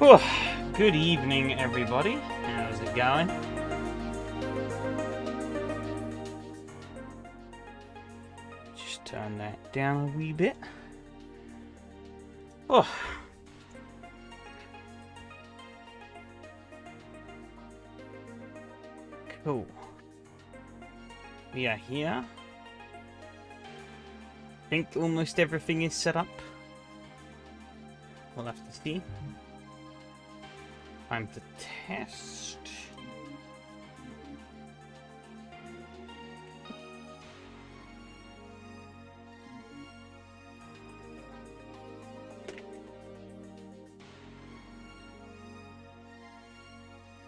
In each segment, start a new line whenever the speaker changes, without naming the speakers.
Whew. Good evening, everybody. How's it going? Just turn that down a wee bit. Oh. Cool. We are here. I think almost everything is set up. We'll have to see. Time to test.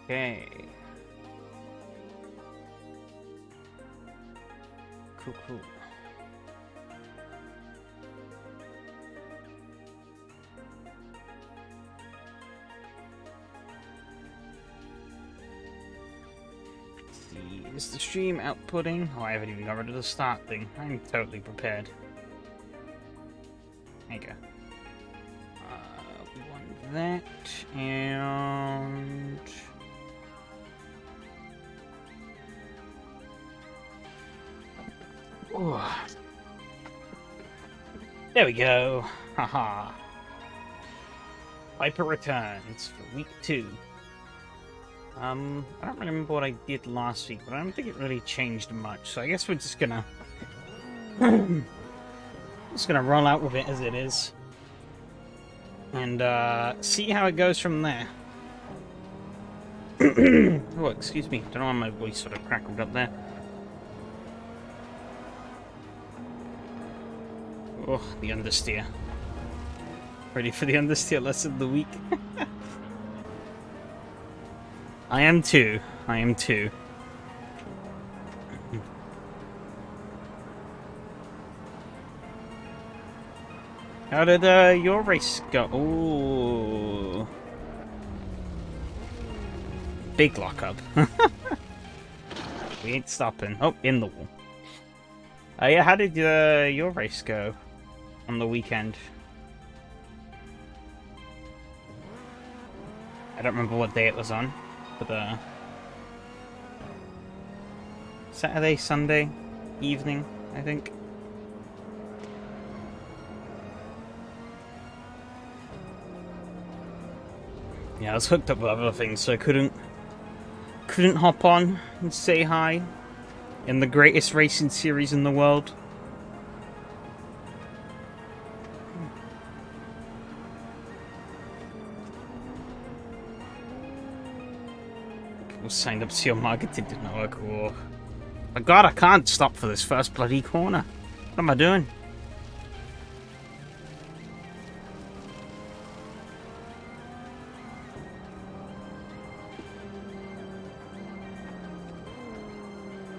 Okay. Cool. Is the stream outputting? Oh, I haven't even got rid of the start thing. I'm totally prepared. There you go. We want that, and... Ooh. There we go. Haha. Viper returns for week 2. I don't remember what I did last week, but I don't think it really changed much. So I guess we're just gonna roll out with it as it is, and see how it goes from there. Oh, excuse me. Don't know why my voice sort of crackled up there. Oh, the understeer. Ready for the understeer lesson of the week? I am too. How did your race go? Ooh. Big lockup. We ain't stopping. Oh, in the wall. Yeah, how did your race go on the weekend? I don't remember what day it was on. But, Saturday, Sunday, evening, I think. Yeah, I was hooked up with other things, so I couldn't hop on and say hi in the greatest racing series in the world. Signed up to your marketing didn't work. Oh my god, I can't stop for this first bloody corner. What am I doing?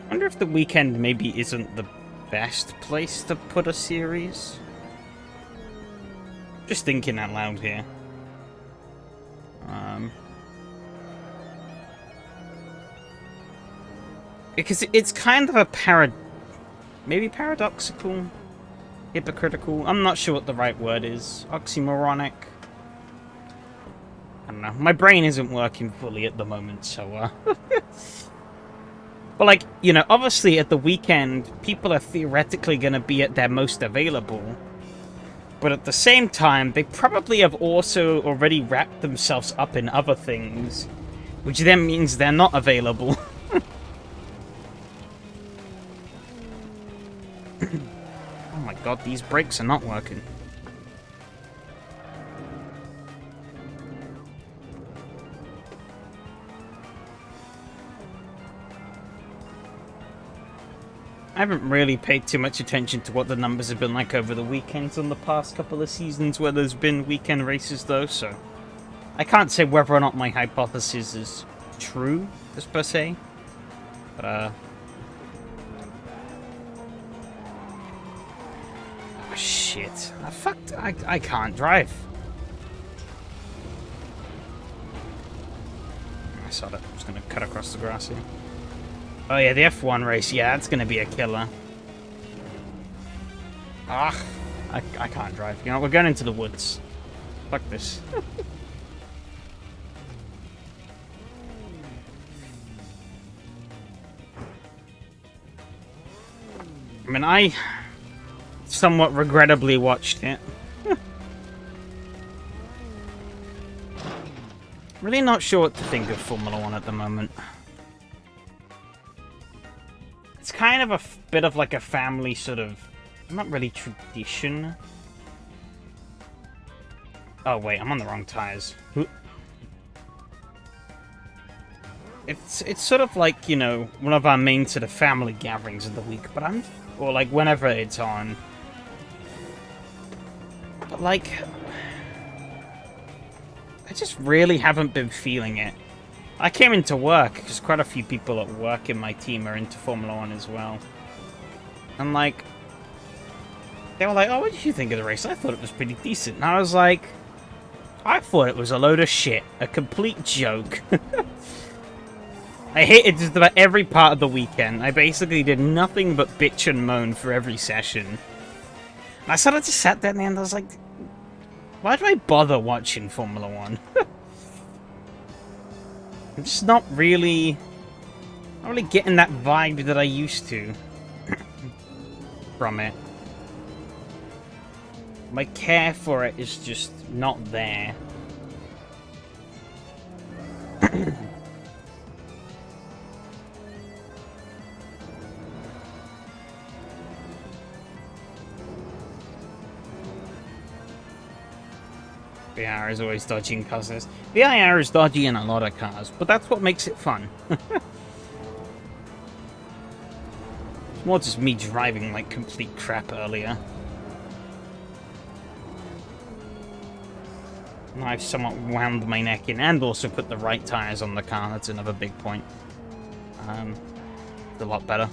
I wonder if the weekend maybe isn't the best place to put a series. Just thinking out loud here. Because it's kind of a maybe paradoxical, hypocritical. I'm not sure what the right word is. Oxymoronic. I don't know. My brain isn't working fully at the moment, so But like, you know, obviously at the weekend, people are theoretically going to be at their most available. But at the same time, they probably have also already wrapped themselves up in other things, which then means they're not available. Oh my god, these brakes are not working. I haven't really paid too much attention to what the numbers have been like over the weekends on the past couple of seasons where there's been weekend races though, so I can't say whether or not my hypothesis is true, just per se. But oh, shit. I can't drive. I saw that. I was going to cut across the grass here. Oh yeah, the F1 race. Yeah, that's going to be a killer. Ah, I can't drive. You know, we're going into the woods. Fuck this. mean, I somewhat regrettably watched it. Really not sure what to think of Formula 1 at the moment. It's kind of a bit of like a family sort of, not really tradition. Oh wait, I'm on the wrong tires. It's sort of like, you know, one of our main sort of family gatherings of the week, but or like whenever it's on. But like, I just really haven't been feeling it. I came into work, because quite a few people at work in my team are into Formula 1 as well. And like, they were like, oh, what did you think of the race? I thought it was pretty decent. And I was like, I thought it was a load of shit. A complete joke. I hated just about every part of the weekend. I basically did nothing but bitch and moan for every session. And I sort of just sat there and I was like, why do I bother watching Formula 1? I'm just not really getting that vibe that I used to from it. My care for it is just not there. VIR is always dodging cars. VIR is dodgy in a lot of cars, but that's what makes it fun. It's more just me driving like complete crap earlier. And I've somewhat wound my neck in and also put the right tires on the car. That's another big point. It's a lot better.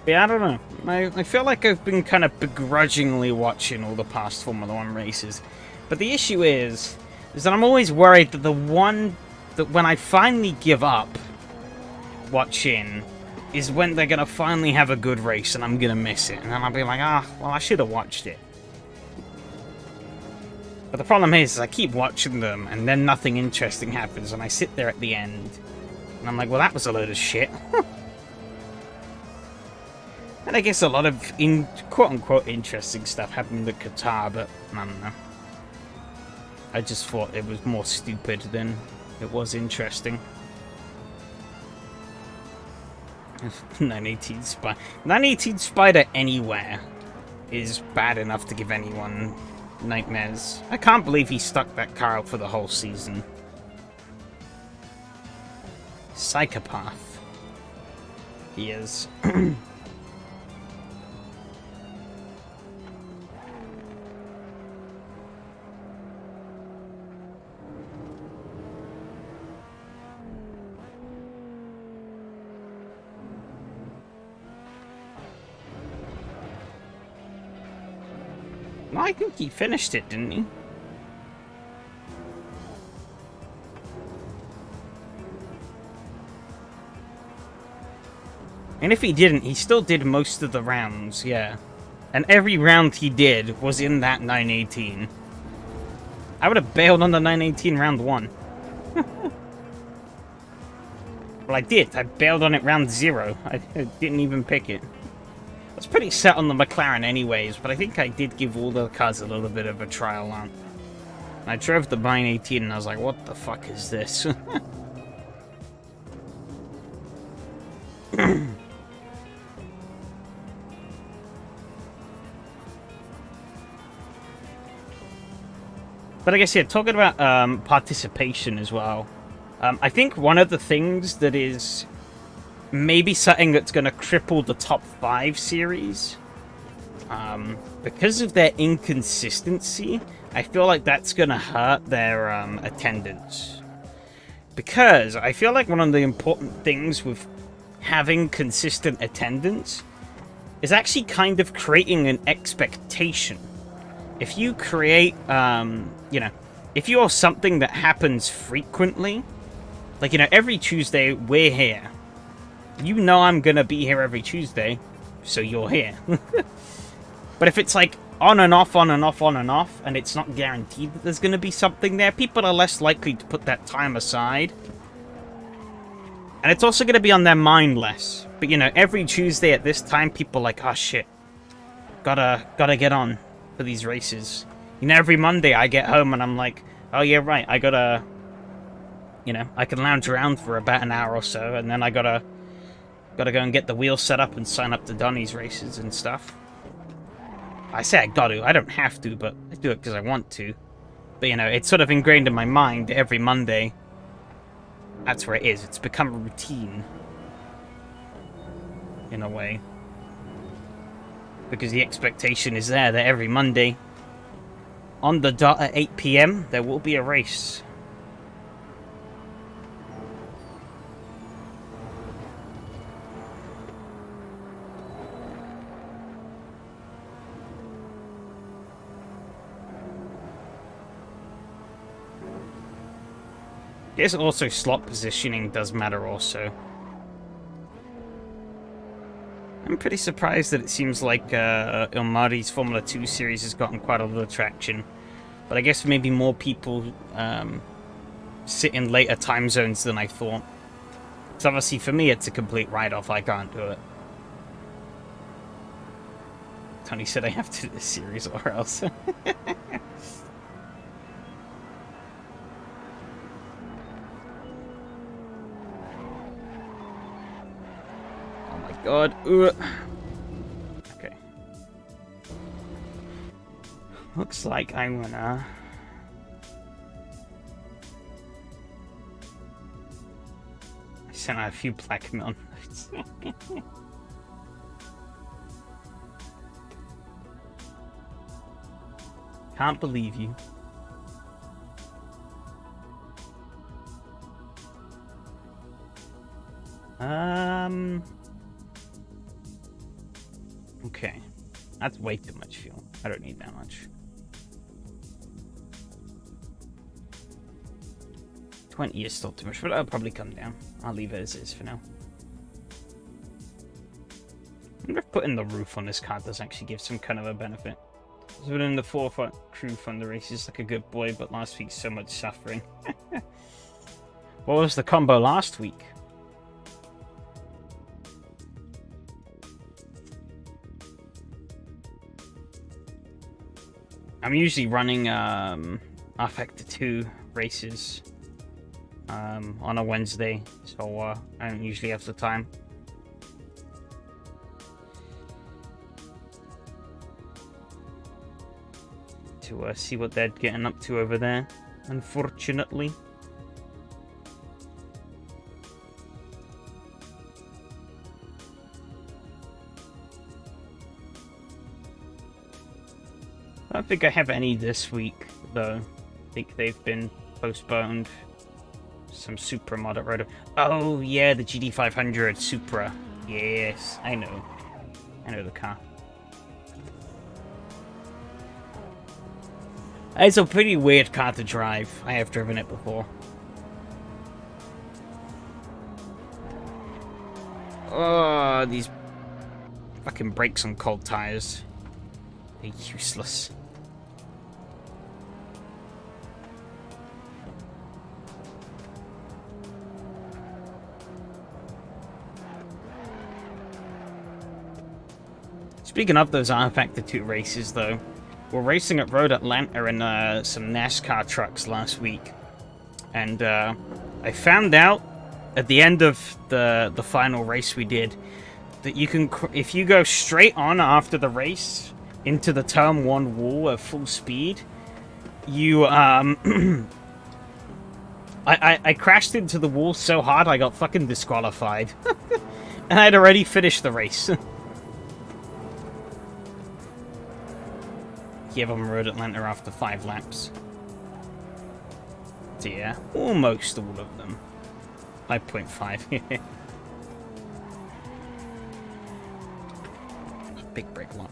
Yeah, I don't know. I feel like I've been kind of begrudgingly watching all the past Formula 1 races. But the issue is that I'm always worried that when I finally give up watching is when they're going to finally have a good race and I'm going to miss it. And then I'll be like, well, I should have watched it. But the problem is I keep watching them and then nothing interesting happens and I sit there at the end. And I'm like, well, that was a load of shit. And I guess a lot of quote-unquote interesting stuff happened at Qatar, but I don't know. I just thought it was more stupid than it was interesting. 918 Spider. 918 Spider anywhere is bad enough to give anyone nightmares. I can't believe he stuck that car out for the whole season. Psychopath. He is. No, I think he finished it, didn't he? And if he didn't, he still did most of the rounds, yeah. And every round he did was in that 918. I would have bailed on the 918 round 1. Well, I did. I bailed on it round 0. I didn't even pick it. I was pretty set on the McLaren anyways, but I think I did give all the cars a little bit of a trial on. And I drove the 918 and I was like, what the fuck is this? But I guess, yeah, talking about participation as well. I think one of the things that is maybe something that's going to cripple the top 5 series, because of their inconsistency, I feel like that's going to hurt their attendance. Because I feel like one of the important things with having consistent attendance is actually kind of creating an expectation. If you create, if you're something that happens frequently, like, every Tuesday we're here. You know I'm going to be here every Tuesday. so you're here. But if it's like on and off, on and off, on and off, and it's not guaranteed that there's going to be something there, people are less likely to put that time aside. And it's also going to be on their mind less. But, you know, every Tuesday at this time, people are like, oh, shit. Gotta get on for these races. You know, every Monday I get home and I'm like, oh, yeah, right, I gotta... You know, I can lounge around for about an hour or so, and then I gotta go and get the wheels set up and sign up to Donnie's races and stuff. I say I gotta, I don't have to, but I do it because I want to. But, you know, it's sort of ingrained in my mind every Monday. That's where it is. It's become a routine. In a way. Because the expectation is there that every Monday, on the dot at 8 PM, there will be a race. I guess also slot positioning does matter also. I'm pretty surprised that it seems like Ilmari's Formula 2 series has gotten quite a lot of traction. But I guess maybe more people sit in later time zones than I thought. So obviously for me it's a complete write-off, I can't do it. Tony said I have to do this series or else. God. Okay. Looks like I'm gonna... I sent out a few blackmail notes. Can't believe you. Okay. That's way too much fuel. I don't need that much. 20 is still too much, but I'll probably come down. I'll leave it as is for now. I wonder if putting the roof on this car does actually give some kind of a benefit. I was within the forefront crew from the races like a good boy, but last week so much suffering. What was the combo last week? I'm usually running R-Factor 2 races on a Wednesday, so I don't usually have the time. To see what they're getting up to over there, unfortunately. I don't think I have any this week, though. I think they've been postponed. Some Supra mod at Roto. Oh, yeah, the GD500 Supra. Yes, I know. I know the car. It's a pretty weird car to drive. I have driven it before. Oh, these fucking brakes on cold tires. They're useless. Speaking of those R-Factor 2 races, though, we're racing at Road Atlanta in some NASCAR trucks last week. And I found out at the end of the final race we did that you can, if you go straight on after the race into the turn 1 wall at full speed, you I crashed into the wall so hard I got fucking disqualified. And I'd already finished the race. Give them Road Atlanta after 5 laps. So yeah, almost all of them. 5.5. Big brake lock.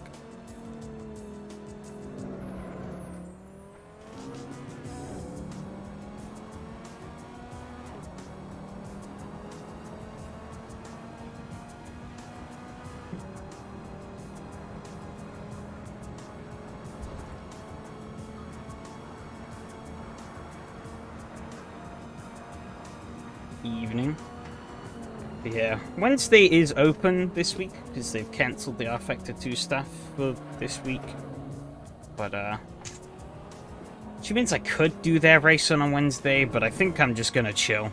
evening. But yeah, Wednesday is open this week because they've cancelled the R Factor 2 stuff for this week. But which means I could do their race on a Wednesday, but I think I'm just gonna chill.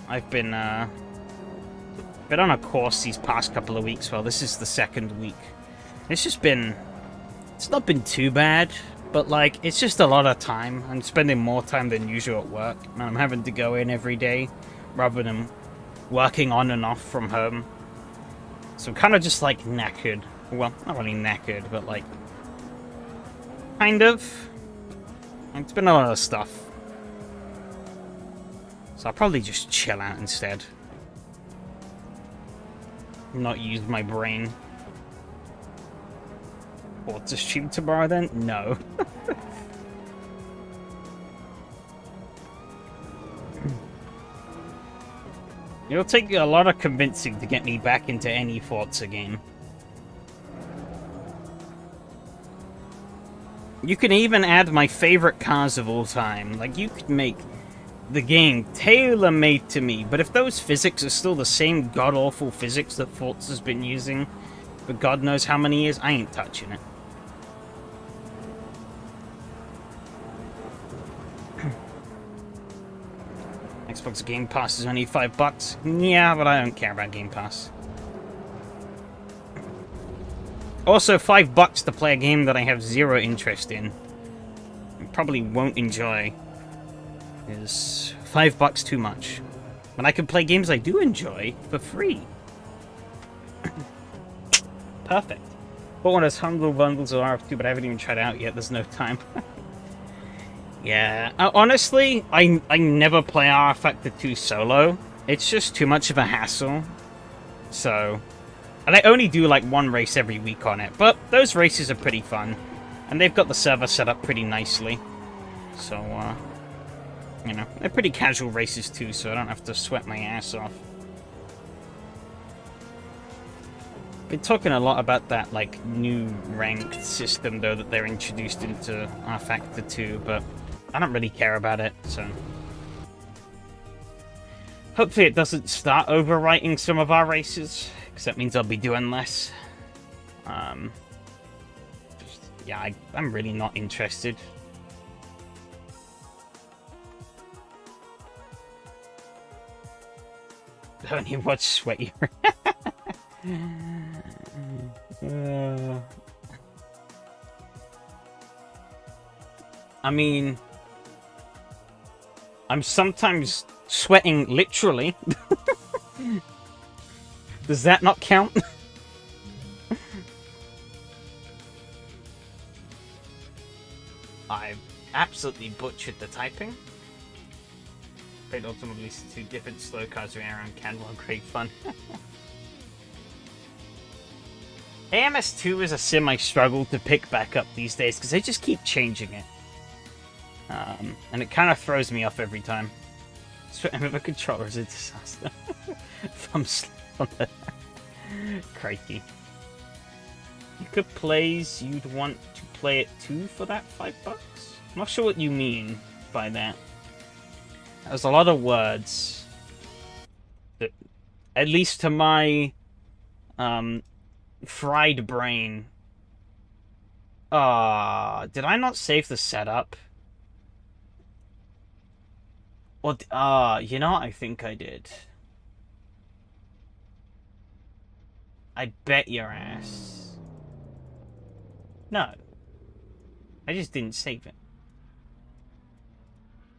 I've been on a course these past couple of weeks. Well, this is the second week. It's not been too bad, but like, it's just a lot of time. I'm spending more time than usual at work, and I'm having to go in every day rather than working on and off from home. So I'm kind of just like knackered. Well, not really knackered, but like, kind of. It's been a lot of stuff. So I'll probably just chill out instead. Not use my brain. Or to stream tomorrow then? No. It'll take a lot of convincing to get me back into any Forza game. You can even add my favorite cars of all time. Like, you could make the game tailor-made to me, but if those physics are still the same god-awful physics that Forza's been using for God knows how many years, I ain't touching it. Xbox Game Pass is only $5. Yeah, but I don't care about Game Pass. Also, $5 to play a game that I have zero interest in. And probably won't enjoy. Is $5 too much? When I can play games I do enjoy for free. Perfect. Bought one of those humble bundles of RF2, but I haven't even tried it out yet. There's no time. Yeah, honestly, I never play RF Factor 2 solo. It's just too much of a hassle. So, and I only do like one race every week on it, but those races are pretty fun. And they've got the server set up pretty nicely. So, you know, they're pretty casual races too, so I don't have to sweat my ass off. Been talking a lot about that, like, new ranked system, though, that they're introduced into R Factor 2, but I don't really care about it, so... Hopefully it doesn't start overwriting some of our races, because that means I'll be doing less. Yeah, I'm really not interested. Don't you watch Sweaty? I mean, I'm sometimes sweating literally. Does that not count? I've absolutely butchered the typing. Played ultimately two different slow cars around Canwell. Great fun. AMS2 is a sim I struggle to pick back up these days because they just keep changing it. And it kind of throws me off every time. Sweating with a controller is a disaster. Thumb slip on the... Crikey. You could plays you'd want to play it too for that $5? I'm not sure what you mean by that. There's a lot of words that, at least to my fried brain. Did I not save the setup? Or, you know what? I think I did. I bet your ass. No. I just didn't save it.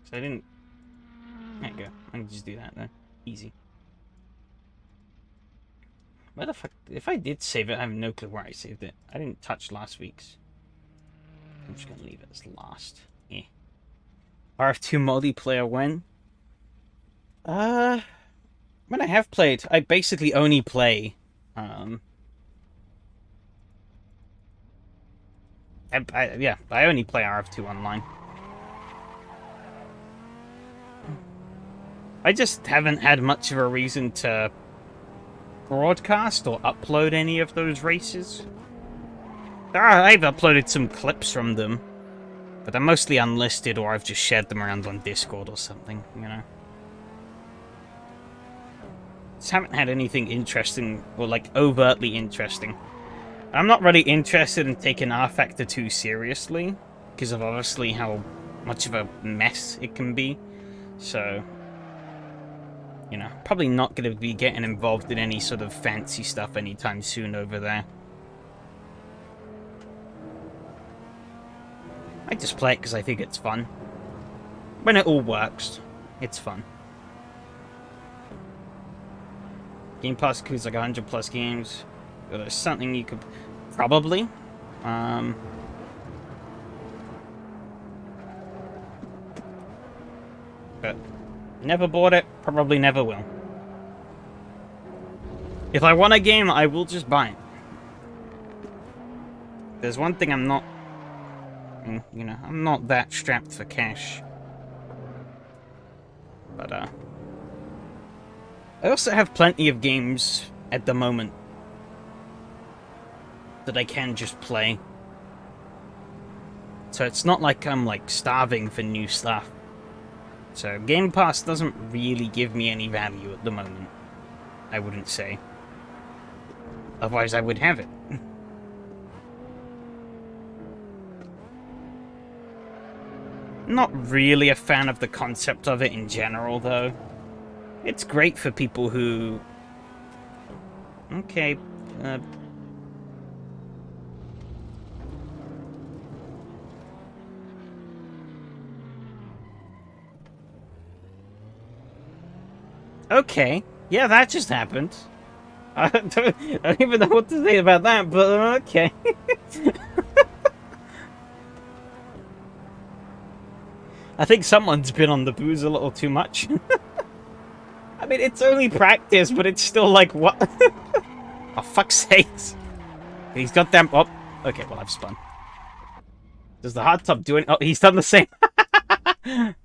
So I didn't... There you go. I can just do that then. Easy. Where the fuck... If I did save it, I have no clue where I saved it. I didn't touch last week's. I'm just gonna leave it as last. Yeah. RF2 multiplayer when? When I have played, I basically only play, I only play RF2 online. I just haven't had much of a reason to broadcast or upload any of those races. I've uploaded some clips from them, but they're mostly unlisted or I've just shared them around on Discord or something, you know. Just haven't had anything interesting, or like overtly interesting. I'm not really interested in taking R Factor 2 seriously, because of obviously how much of a mess it can be. So, you know, probably not going to be getting involved in any sort of fancy stuff anytime soon over there. I just play it because I think it's fun. When it all works, it's fun. Game Pass includes like 100 plus games. There's something you could probably. But never bought it, probably never will. If I want a game, I will just buy it. There's one thing I'm not, you know, I'm not that strapped for cash. But, I also have plenty of games at the moment that I can just play. So it's not like I'm, like, starving for new stuff. So Game Pass doesn't really give me any value at the moment, I wouldn't say. Otherwise I would have it. Not really a fan of the concept of it in general, though. It's great for people who... Okay, Okay, yeah, that just happened. I don't even know what to say about that, but okay. I think someone's been on the booze a little too much. I mean, it's only practice, but it's still like, what? Oh, fuck's sakes. He's got them... Oh, okay, well, I've spun. Does the hardtop do it? Oh, he's done the same. I'm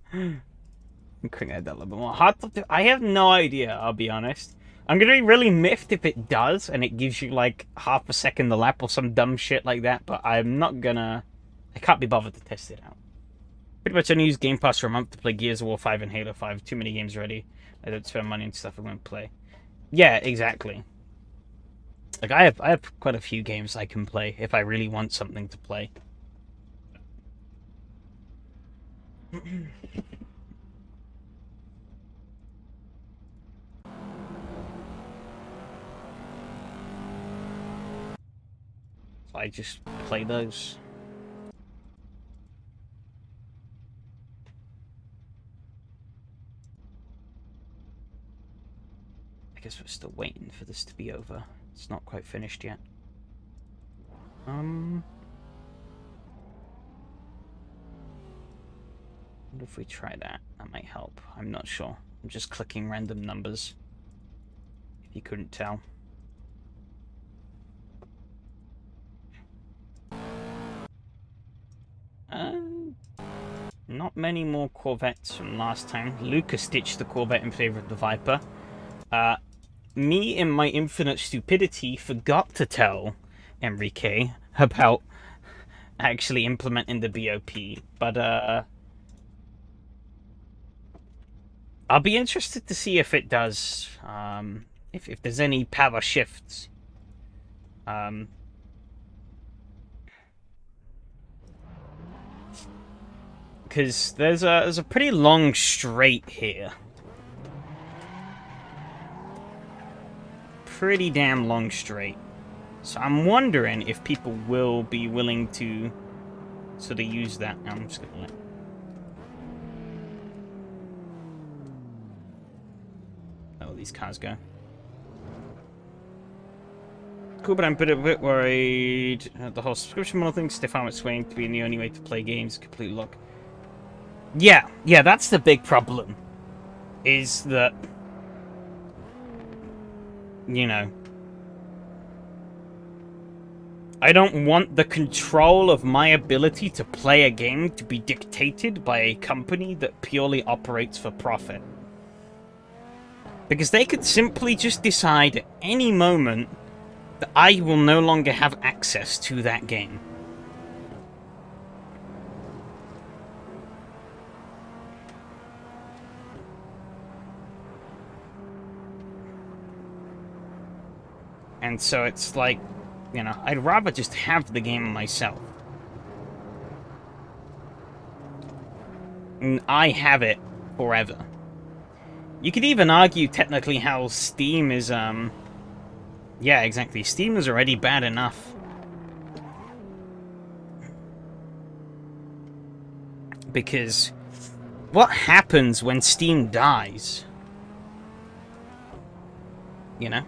cranking that a little bit more. Hardtop, I have no idea, I'll be honest. I'm gonna be really miffed if it does, and it gives you, like, half a second the lap or some dumb shit like that, but I'm not gonna... I can't be bothered to test it out. Pretty much only use Game Pass for a month to play Gears of War 5 and Halo 5. Too many games already. I don't spend money on stuff I won't play. Yeah, exactly. Like, I have quite a few games I can play if I really want something to play. So I just play those. I guess we're still waiting for this to be over. It's not quite finished yet. What if we try that? That might help. I'm not sure. I'm just clicking random numbers. If you couldn't tell. Not many more Corvettes from last time. Lucas ditched the Corvette in favor of the Viper. Me, in my infinite stupidity, forgot to tell Enrique about actually implementing the BOP. But, I'll be interested to see if it does, if there's any power shifts. Because there's a pretty long straight here. Pretty damn long straight. So I'm wondering if people will be willing to sort of use that. I'm just gonna let... Oh, these cars go. Cool, but I'm a bit worried. The whole subscription model thing, Stefan was swaying to being the only way to play games. Complete luck. Yeah, that's the big problem. Is that... You know... I don't want the control of my ability to play a game to be dictated by a company that purely operates for profit. Because they could simply just decide at any moment that I will no longer have access to that game. And so it's like, you know, I'd rather just have the game myself. And I have it forever. You could even argue technically how Steam is, yeah, exactly. Steam is already bad enough. Because what happens when Steam dies? You know?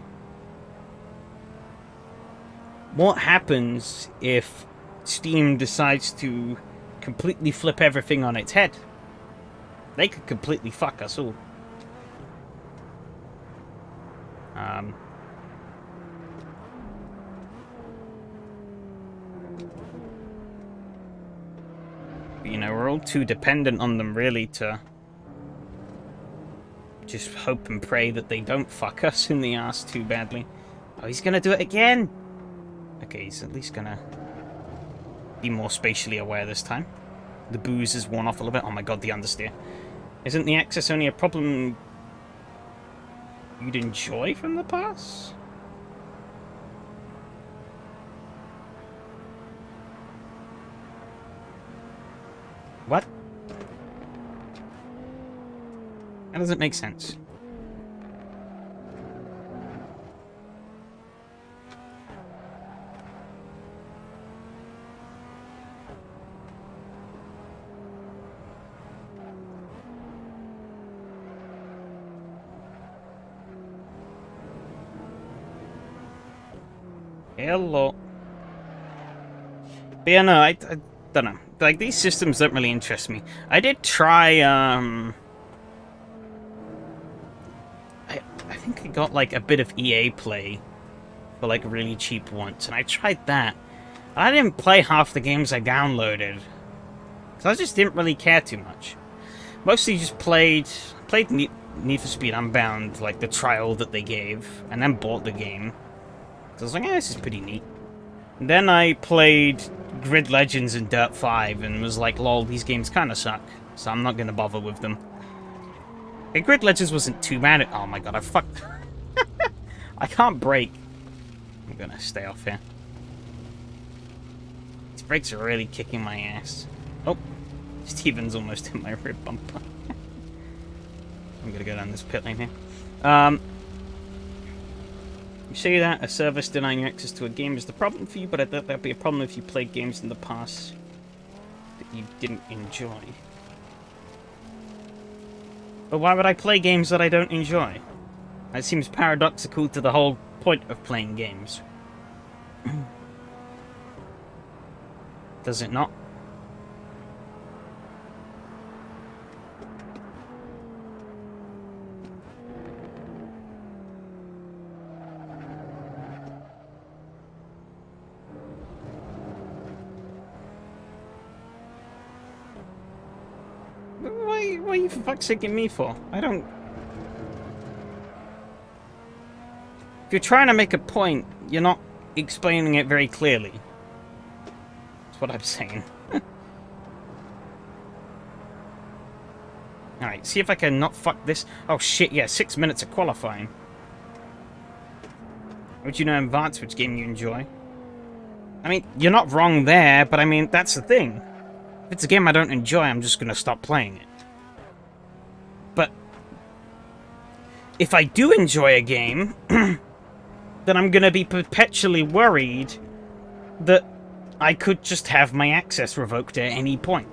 What happens if Steam decides to completely flip everything on its head? They could completely fuck us all. You know, we're all too dependent on them, really, to just hope and pray that they don't fuck us in the ass too badly. Oh, he's gonna do it again! Okay, he's at least gonna be more spatially aware this time. The booze has worn off a little bit. Oh my god, the understeer. Isn't the access only a problem you'd enjoy from the pass? What? That doesn't make sense. Hello. But yeah, no, I don't know. Like, these systems don't really interest me. I did try, I think I got, like, a bit of EA Play for, like, really cheap once, and I tried that. I didn't play half the games I downloaded, because I just didn't really care too much. Mostly just played Need for Speed Unbound, like, the trial that they gave, and then bought the game. So I was like, eh, this is pretty neat. And then I played Grid Legends and Dirt 5 and was like, lol, these games kind of suck, so I'm not going to bother with them. Okay, Grid Legends wasn't too bad. Oh my god, I fucked. I can't brake. I'm going to stay off here. These brakes are really kicking my ass. Oh, Steven's almost in my rear bumper. I'm going to go down this pit lane here. You say that a service denying you access to a game is the problem for you, but I thought that'd be a problem if you played games in the past that you didn't enjoy. But why would I play games that I don't enjoy? That seems paradoxical to the whole point of playing games. Does it not? What are you for fuck's sake at me for? I don't... If you're trying to make a point, you're not explaining it very clearly. That's what I'm saying. Alright, see if I can not fuck this. Oh shit, yeah, 6 minutes of qualifying. Would you know in advance which game you enjoy? I mean, you're not wrong there, but I mean, that's the thing. If it's a game I don't enjoy, I'm just gonna stop playing it. But if I do enjoy a game, then I'm gonna be perpetually worried that I could just have my access revoked at any point.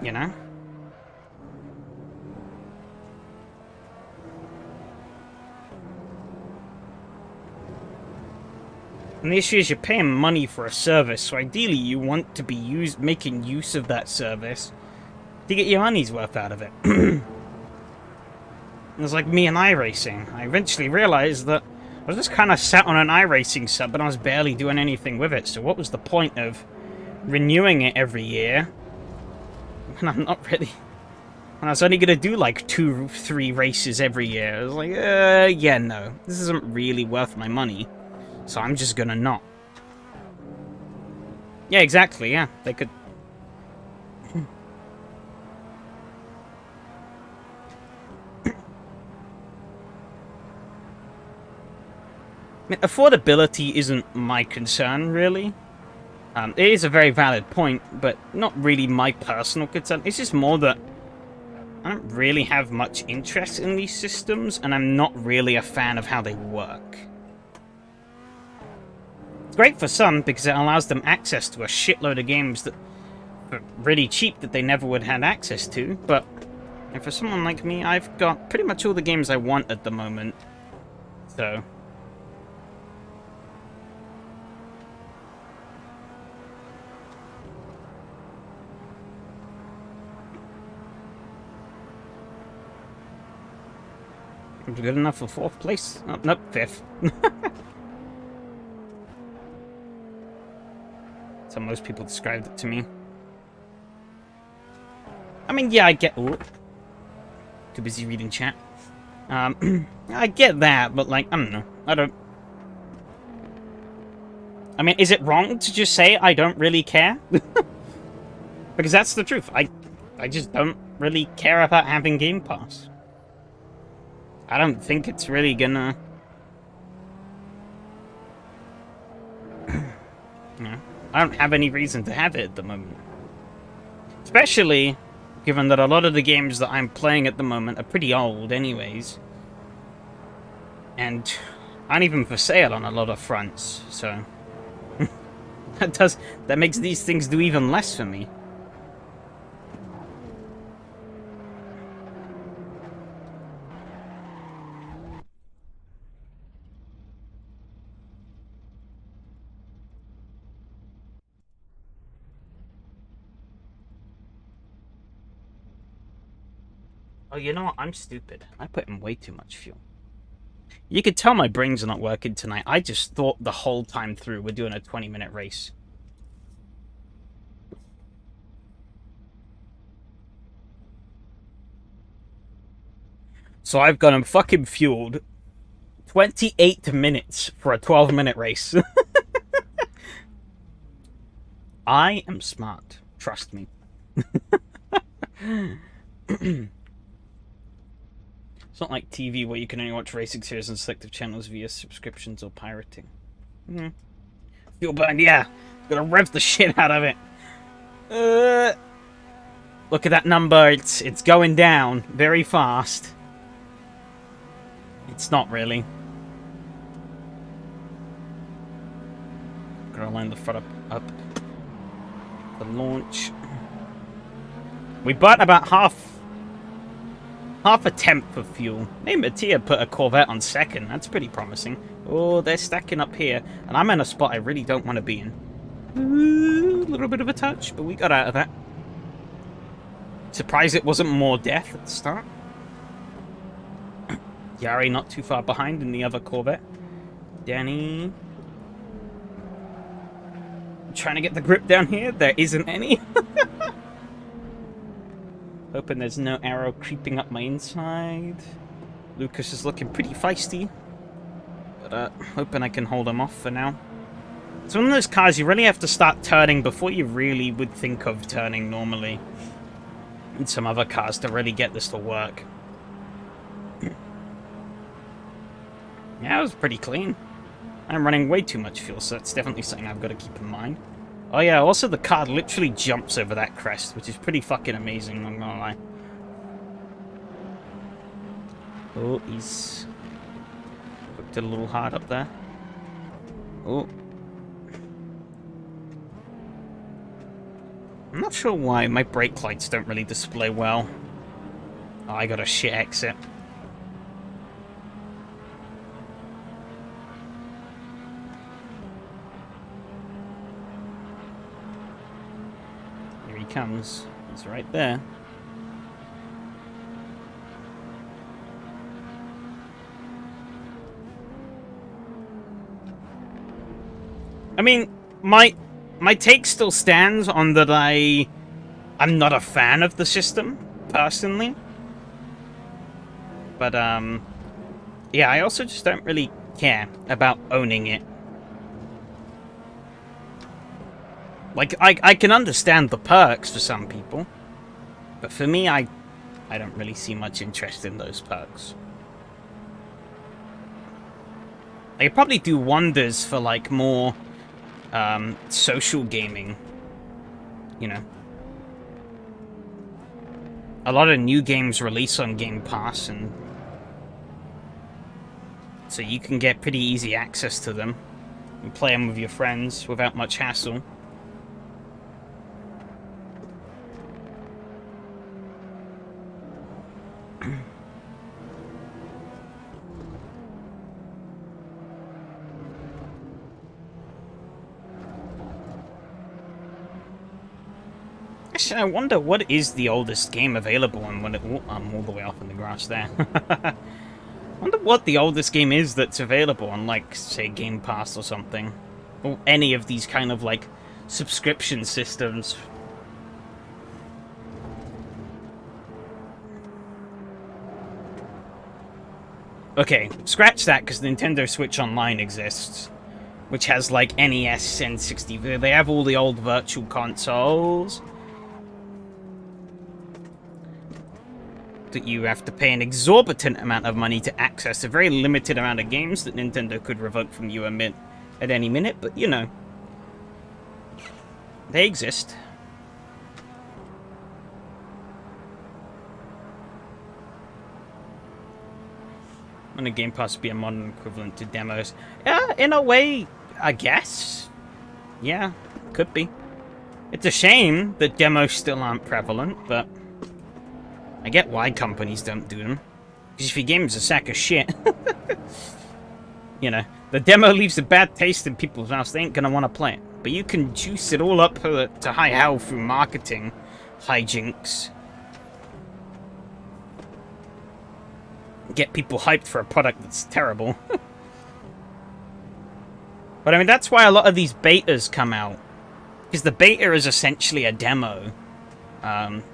You know? And the issue is you're paying money for a service, so ideally you want to be making use of that service to get your money's worth out of it. It was like me and iRacing. I eventually realized that I was just kind of sat on an iRacing sub and I was barely doing anything with it, so what was the point of renewing it every year when I'm not really... when I was only going to do like 2-3 races every year? I was like, yeah, no, this isn't really worth my money. So I'm just gonna not. Yeah, exactly, yeah. They could... mean, affordability isn't my concern, really. It is a very valid point, but not really my personal concern. It's just more that I don't really have much interest in these systems, and I'm not really a fan of how they work. It's great for some, because it allows them access to a shitload of games that are really cheap that they never would have had access to, but for someone like me, I've got pretty much all the games I want at the moment, so... Good enough for 4th place? Oh, nope, 5th. That's how most people described it to me. I mean, yeah, I get... Ooh. Too busy reading chat. I get that, but, like, I don't know. I mean, is it wrong to just say I don't really care? Because that's the truth. I just don't really care about having Game Pass. I don't think it's really gonna... No, I don't have any reason to have it at the moment. Especially given that a lot of the games that I'm playing at the moment are pretty old anyways. And aren't even for sale on a lot of fronts, so... that makes these things do even less for me. Oh, you know what? I'm stupid. I put in way too much fuel. You could tell my brains are not working tonight. I just thought the whole time through we're doing a 20-minute race. So I've got them fucking fueled 28 minutes for a 12-minute race. I am smart. Trust me. It's not like TV where you can only watch racing series on selective channels via subscriptions or pirating. Fuel burn, yeah. Gonna rev the shit out of it. Look at that number. It's going down very fast. It's not really. Gotta line the front up. The launch. We burnt about half a tenth of fuel. Hey, Mattia put a Corvette on 2nd. That's pretty promising. Oh, they're stacking up here. And I'm in a spot I really don't want to be in. A little bit of a touch, but we got out of that. Surprised it wasn't more death at the start. Yari not too far behind in the other Corvette. Danny. Trying to get the grip down here. There isn't any. Hoping there's no arrow creeping up my inside. Lucas is looking pretty feisty. But hoping I can hold him off for now. It's one of those cars you really have to start turning before you really would think of turning normally. And some other cars to really get this to work. Yeah, it was pretty clean. I'm running way too much fuel, so that's definitely something I've got to keep in mind. Oh yeah, also the car literally jumps over that crest, which is pretty fucking amazing, I'm not gonna lie. Oh, he's hooked it a little hard up there. Oh. I'm not sure why my brake lights don't really display well. Oh, I got a shit exit. Comes. It's right there. I mean, my take still stands on that I'm not a fan of the system, personally. But, yeah, I also just don't really care about owning it. Like, I can understand the perks for some people, but for me, I don't really see much interest in those perks. They probably do wonders for, like, more social gaming. You know. A lot of new games release on Game Pass, and so you can get pretty easy access to them and play them with your friends without much hassle. Actually, I wonder what is the oldest game available and when it... I'm all the way off in the grass there. I wonder what the oldest game is that's available on, like, say, Game Pass or something. Or any of these kind of, like, subscription systems. Okay, scratch that, because Nintendo Switch Online exists. Which has, like, NES, N60... They have all the old virtual consoles that you have to pay an exorbitant amount of money to access a very limited amount of games that Nintendo could revoke from you at any minute, but you know, they exist. And a Game Pass would be a modern equivalent to demos. Yeah, in a way, I guess. Yeah, could be. It's a shame that demos still aren't prevalent, but I get why companies don't do them. Because if your game's a sack of shit, you know, the demo leaves a bad taste in people's mouths. They ain't gonna want to play it. But you can juice it all up to high hell through marketing hijinks. Get people hyped for a product that's terrible. But I mean, that's why a lot of these betas come out. Because the beta is essentially a demo.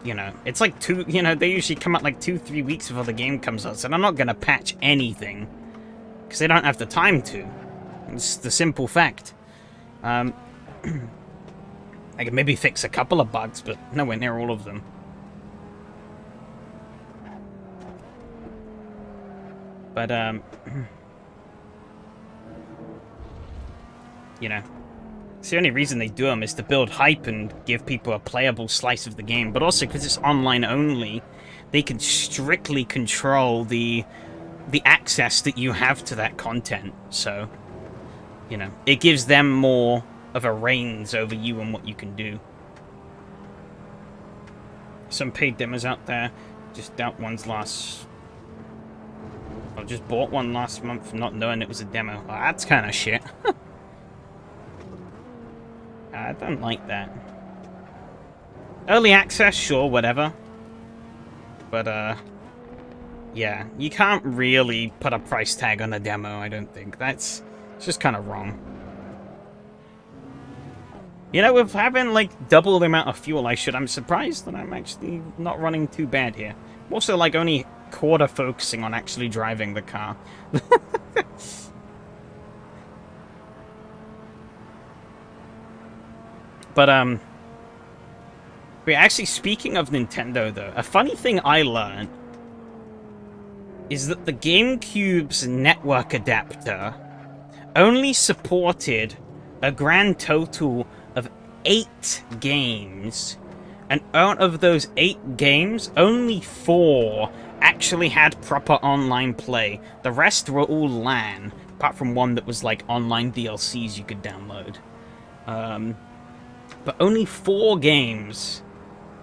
You know, it's like they usually come out like 2-3 weeks before the game comes out, so they're not gonna patch anything. Because they don't have the time to. It's the simple fact. I could maybe fix a couple of bugs, but nowhere near all of them. But, you know, it's the only reason they do them is to build hype and give people a playable slice of the game. But also, because it's online only, they can strictly control the access that you have to that content. So, you know, it gives them more of a reins over you and what you can do. Some paid demos out there. Just doubt one's last... I just bought one last month not knowing it was a demo. Oh, that's kind of shit. I don't like that. Early access, sure, whatever. But, yeah, you can't really put a price tag on a demo, I don't think. It's just kind of wrong. You know, with having, like, double the amount of fuel I should, I'm surprised that I'm actually not running too bad here. I'm also, like, only quarter focusing on actually driving the car. But, actually, speaking of Nintendo, though, a funny thing I learned is that the GameCube's network adapter only supported a grand total of 8 games, and out of those 8 games, only 4 actually had proper online play. The rest were all LAN, apart from one that was like online DLCs you could download. But only 4 games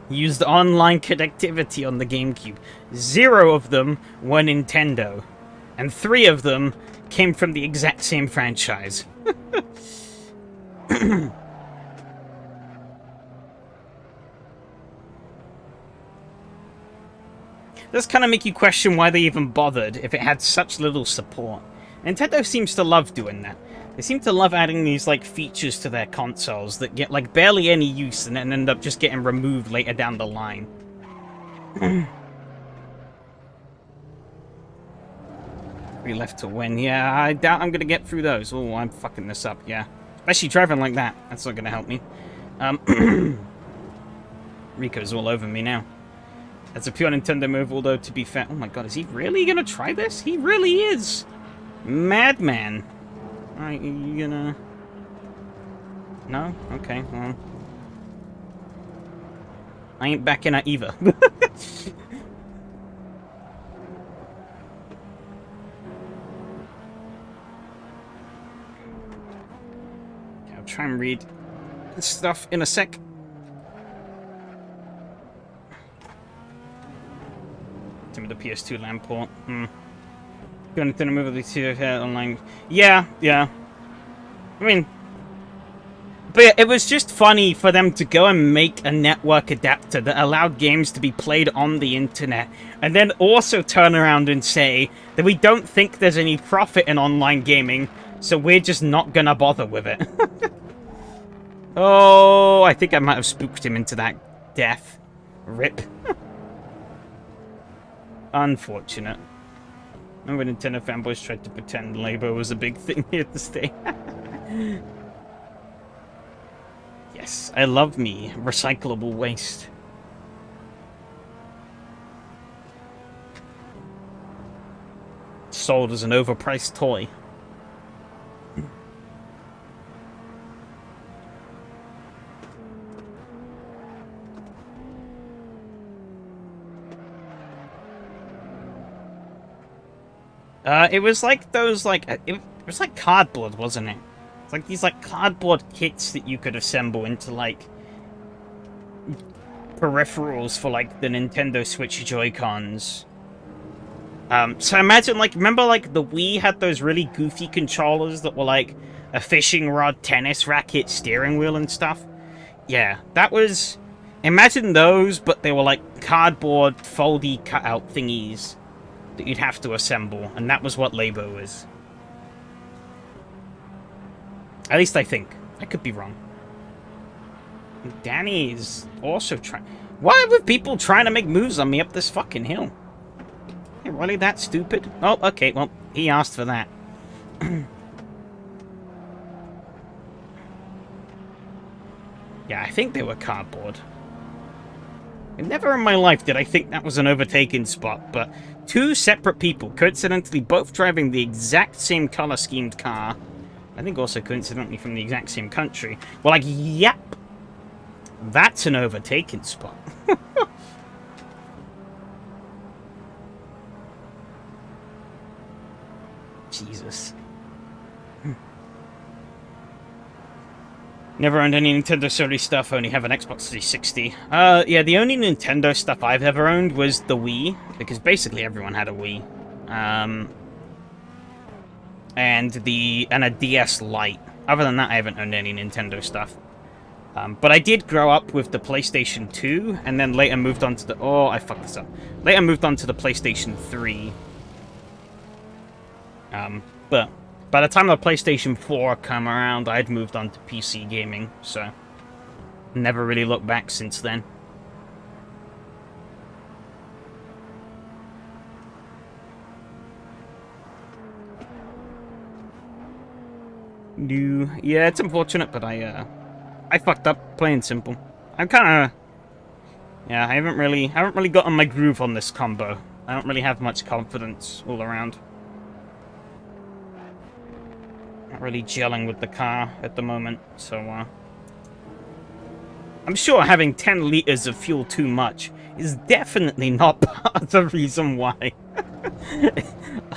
used online connectivity on the GameCube. 0 of them were Nintendo, and 3 of them came from the exact same franchise. Does kind of make you question why they even bothered if it had such little support. Nintendo seems to love doing that. They seem to love adding these, like, features to their consoles that get, like, barely any use and then end up just getting removed later down the line. 3 left to win. Yeah, I doubt I'm gonna get through those. Oh, I'm fucking this up, yeah. Especially driving like that. That's not gonna help me. Rico's all over me now. That's a pure Nintendo move, although, to be fair... Oh my god, is he really gonna try this? He really is! Madman. Alright, you gonna... No? Okay, well... I ain't backing out either. I'll try and read this stuff in a sec. Some of the PS2 LAN port. Going to move the two online. Yeah. I mean, but yeah, it was just funny for them to go and make a network adapter that allowed games to be played on the internet, and then also turn around and say that we don't think there's any profit in online gaming, so we're just not gonna bother with it. Oh, I think I might have spooked him into that death. Rip. Unfortunate. Remember Nintendo fanboys tried to pretend labor was a big thing here to stay. Yes, I love me recyclable waste. Sold as an overpriced toy. It was like those, it was like cardboard, wasn't it? It's like these, cardboard kits that you could assemble into, peripherals for, the Nintendo Switch Joy-Cons. So imagine, remember, the Wii had those really goofy controllers that were, a fishing rod, tennis racket, steering wheel and stuff? Yeah, that was... Imagine those, but they were, cardboard, foldy cutout thingies that you'd have to assemble, and that was what Labo was. At least I think. I could be wrong. Danny is also trying... Why were people trying to make moves on me up this fucking hill? Hey, really that stupid? Oh, okay, well, he asked for that. Yeah, I think they were cardboard. And never in my life did I think that was an overtaken spot, but two separate people, coincidentally both driving the exact same color-schemed car, I think also coincidentally from the exact same country, were like, yep, that's an overtaken spot. Jesus. Never owned any Nintendo Sony stuff, only have an Xbox 360. Yeah, the only Nintendo stuff I've ever owned was the Wii, because basically everyone had a Wii. And a DS Lite. Other than that, I haven't owned any Nintendo stuff. But I did grow up with the PlayStation 2, and then later moved on to the... Oh, I fucked this up. Later moved on to the PlayStation 3. But by the time the PlayStation 4 came around, I'd moved on to PC gaming, so... Never really looked back since then. Yeah, it's unfortunate, but I fucked up, plain and simple. I'm kinda... Yeah, I haven't really gotten my groove on this combo. I don't really have much confidence all around. Not really gelling with the car at the moment, so, I'm sure having 10 liters of fuel too much is definitely not part of the reason why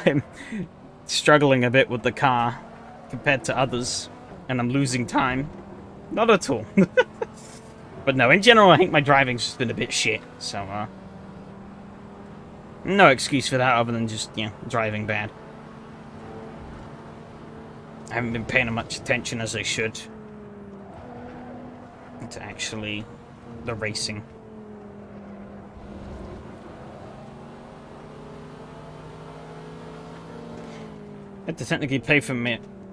I'm struggling a bit with the car compared to others, and I'm losing time. Not at all. But no, in general, I think my driving's just been a bit shit, so, no excuse for that other than just, driving bad. I haven't been paying as much attention as I should to actually the racing. I had to technically pay for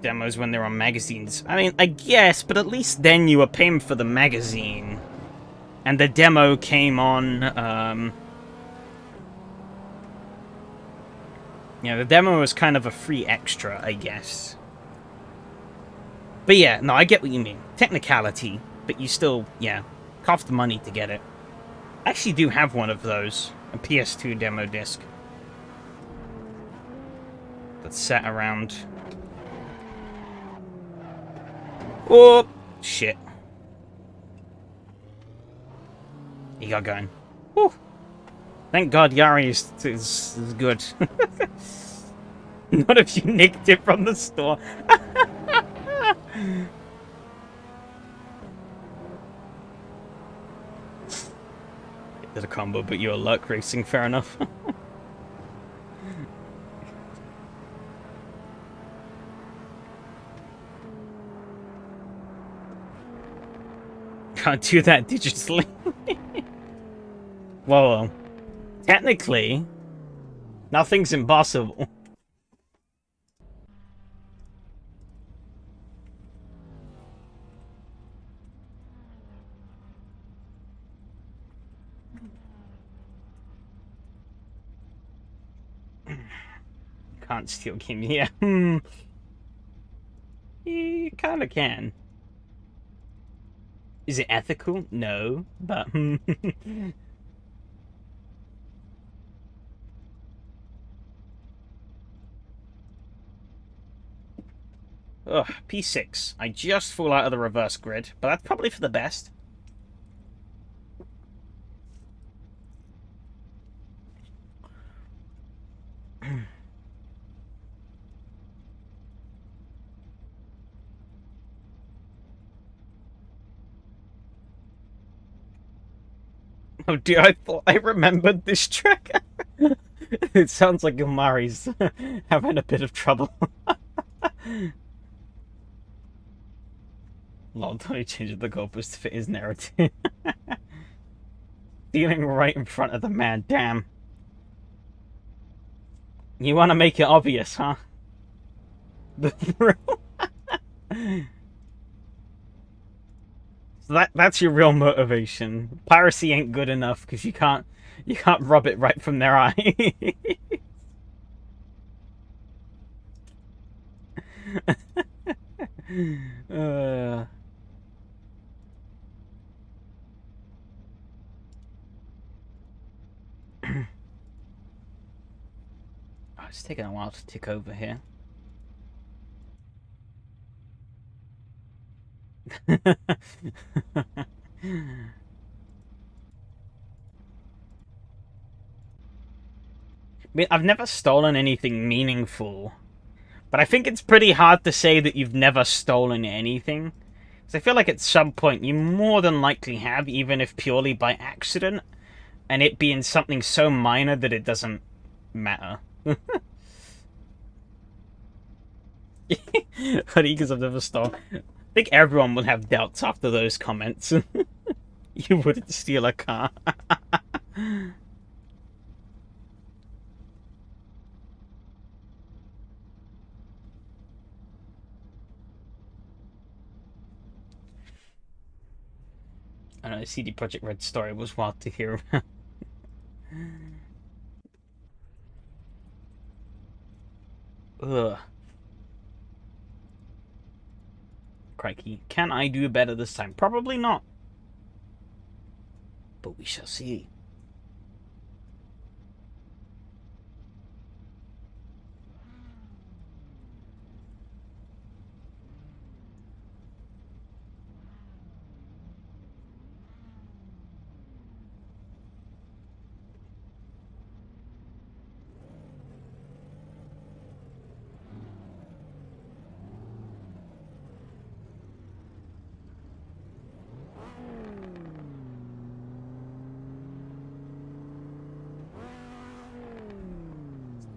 demos when they're on magazines. I mean, I guess, but at least then you were paying for the magazine. And the demo came on, the demo was kind of a free extra, I guess. But yeah, no, I get what you mean. Technicality, but you still, cough the money to get it. I actually do have one of those. A PS2 demo disc. That's sat around. Oh, shit. He got going. Whew. Thank God Yari is good. Not if you nicked it from the store. Did a combo, but you're luck racing, fair enough. Can't do that digitally. Well, technically, nothing's impossible. Can't steal game, yeah. You kind of can. Is it ethical? No, but... Ugh, P6. I just fall out of the reverse grid, but that's probably for the best. Oh dear, I thought I remembered this track. It sounds like Omari's having a bit of trouble. Lol, Tony changed the goalpost to fit his narrative. Dealing right in front of the man, damn. You want to make it obvious, huh? The thrill. So that's your real motivation. Piracy ain't good enough because you can't rub it right from their eye. Oh, it's taking a while to tick over here. I mean, I've never stolen anything meaningful, but I think it's pretty hard to say that you've never stolen anything. Because I feel like at some point you more than likely have, even if purely by accident, and it being something so minor that it doesn't matter. Because I've never stolen. I think everyone would have doubts after those comments. You wouldn't steal a car. I know the CD Projekt Red story was wild to hear about. Ugh. Crikey. Can I do better this time? Probably not. But we shall see.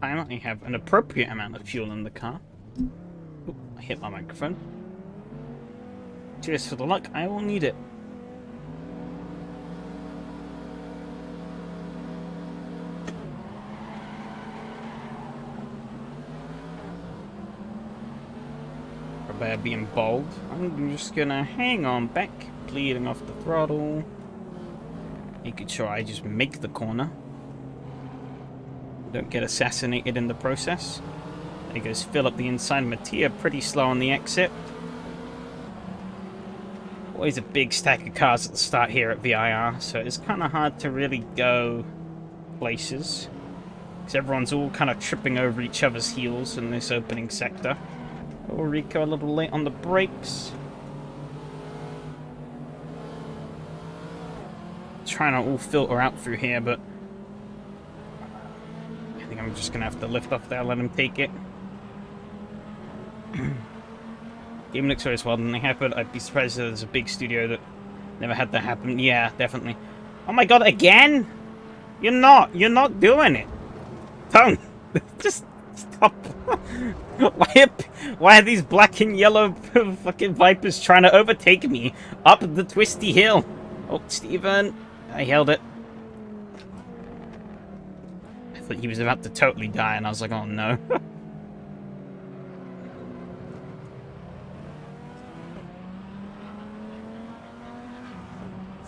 I only have an appropriate amount of fuel in the car. Ooh, I hit my microphone. Cheers for the luck, I will need it. By being bold, I'm just gonna hang on back, bleeding off the throttle, making sure I just make the corner. Don't get assassinated in the process. There he goes, fill up the inside. Mattia pretty slow on the exit. Always a big stack of cars at the start here at VIR, so it's kind of hard to really go places. Because everyone's all kind of tripping over each other's heels in this opening sector. Oh, Rico a little late on the brakes. trying to all filter out through here, but I think I'm just gonna have to lift off there, let him take it. Game looks very well, didn't they happen? I'd be surprised if there's a big studio that never had that happen. Yeah, definitely. Oh my god, again? You're not doing it. Don't. Just stop. Why are these black and yellow fucking Vipers trying to overtake me up the twisty hill? Oh, Steven. I held it. I thought he was about to totally die, and I was like, oh no.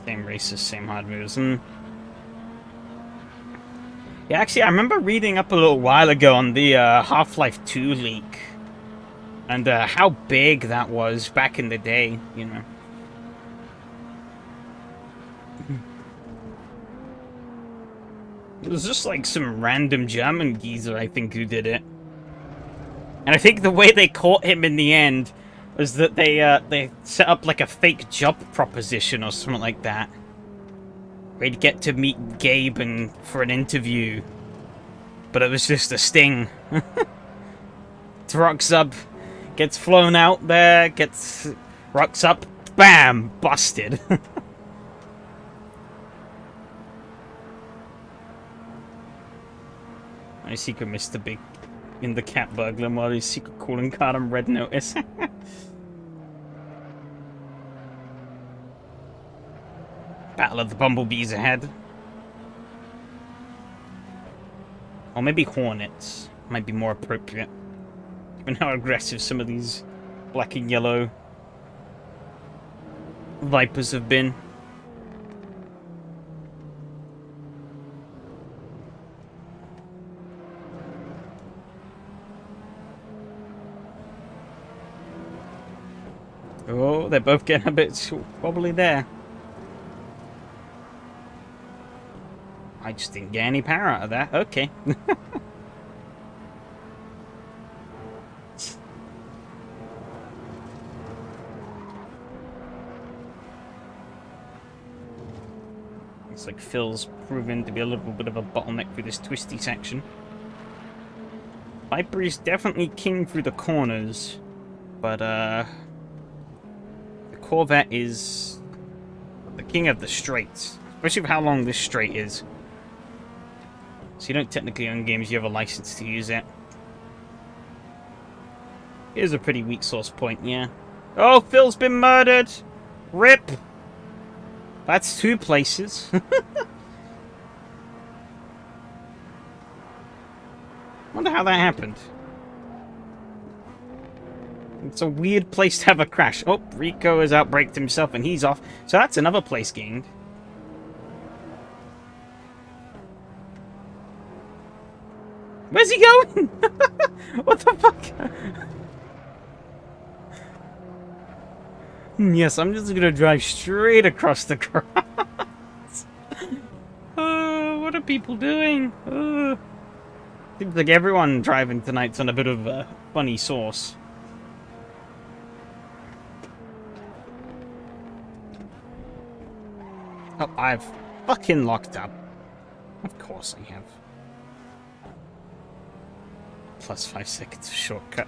Same races, same hard moves. Yeah, actually, I remember reading up a little while ago on the Half-Life 2 leak. And how big that was back in the day, you know. It was just like some random German geezer, I think, who did it. And I think the way they caught him in the end was that they set up like a fake job proposition or something like that. We'd get to meet Gabe and for an interview, but it was just a sting. Rocks up, gets flown out there, rocks up, bam, busted. My secret Mr. Big in the cat burglar while his secret calling card on red notice. Battle of the Bumblebees ahead. Or maybe Hornets might be more appropriate. Given how aggressive some of these black and yellow Vipers have been. Oh, they're both getting a bit wobbly there. I just didn't get any power out of that. Okay. Looks like Phil's proven to be a little bit of a bottleneck through this twisty section. Viper is definitely king through the corners, but the Corvette is the king of the straights, especially for how long this straight is. So you don't technically own games, you have a license to use it. Here's a pretty weak source point, yeah. Oh, Phil's been murdered! RIP! That's 2 places. Wonder how that happened. It's a weird place to have a crash. Oh, Rico has outbraked himself and he's off. So that's another place gained. Where's he going? What the fuck? Yes, I'm just gonna drive straight across the grass. Oh, what are people doing? Seems like everyone driving tonight's on a bit of a funny sauce. Oh, I've fucking locked up. Of course I have. Plus 5 seconds of shortcut.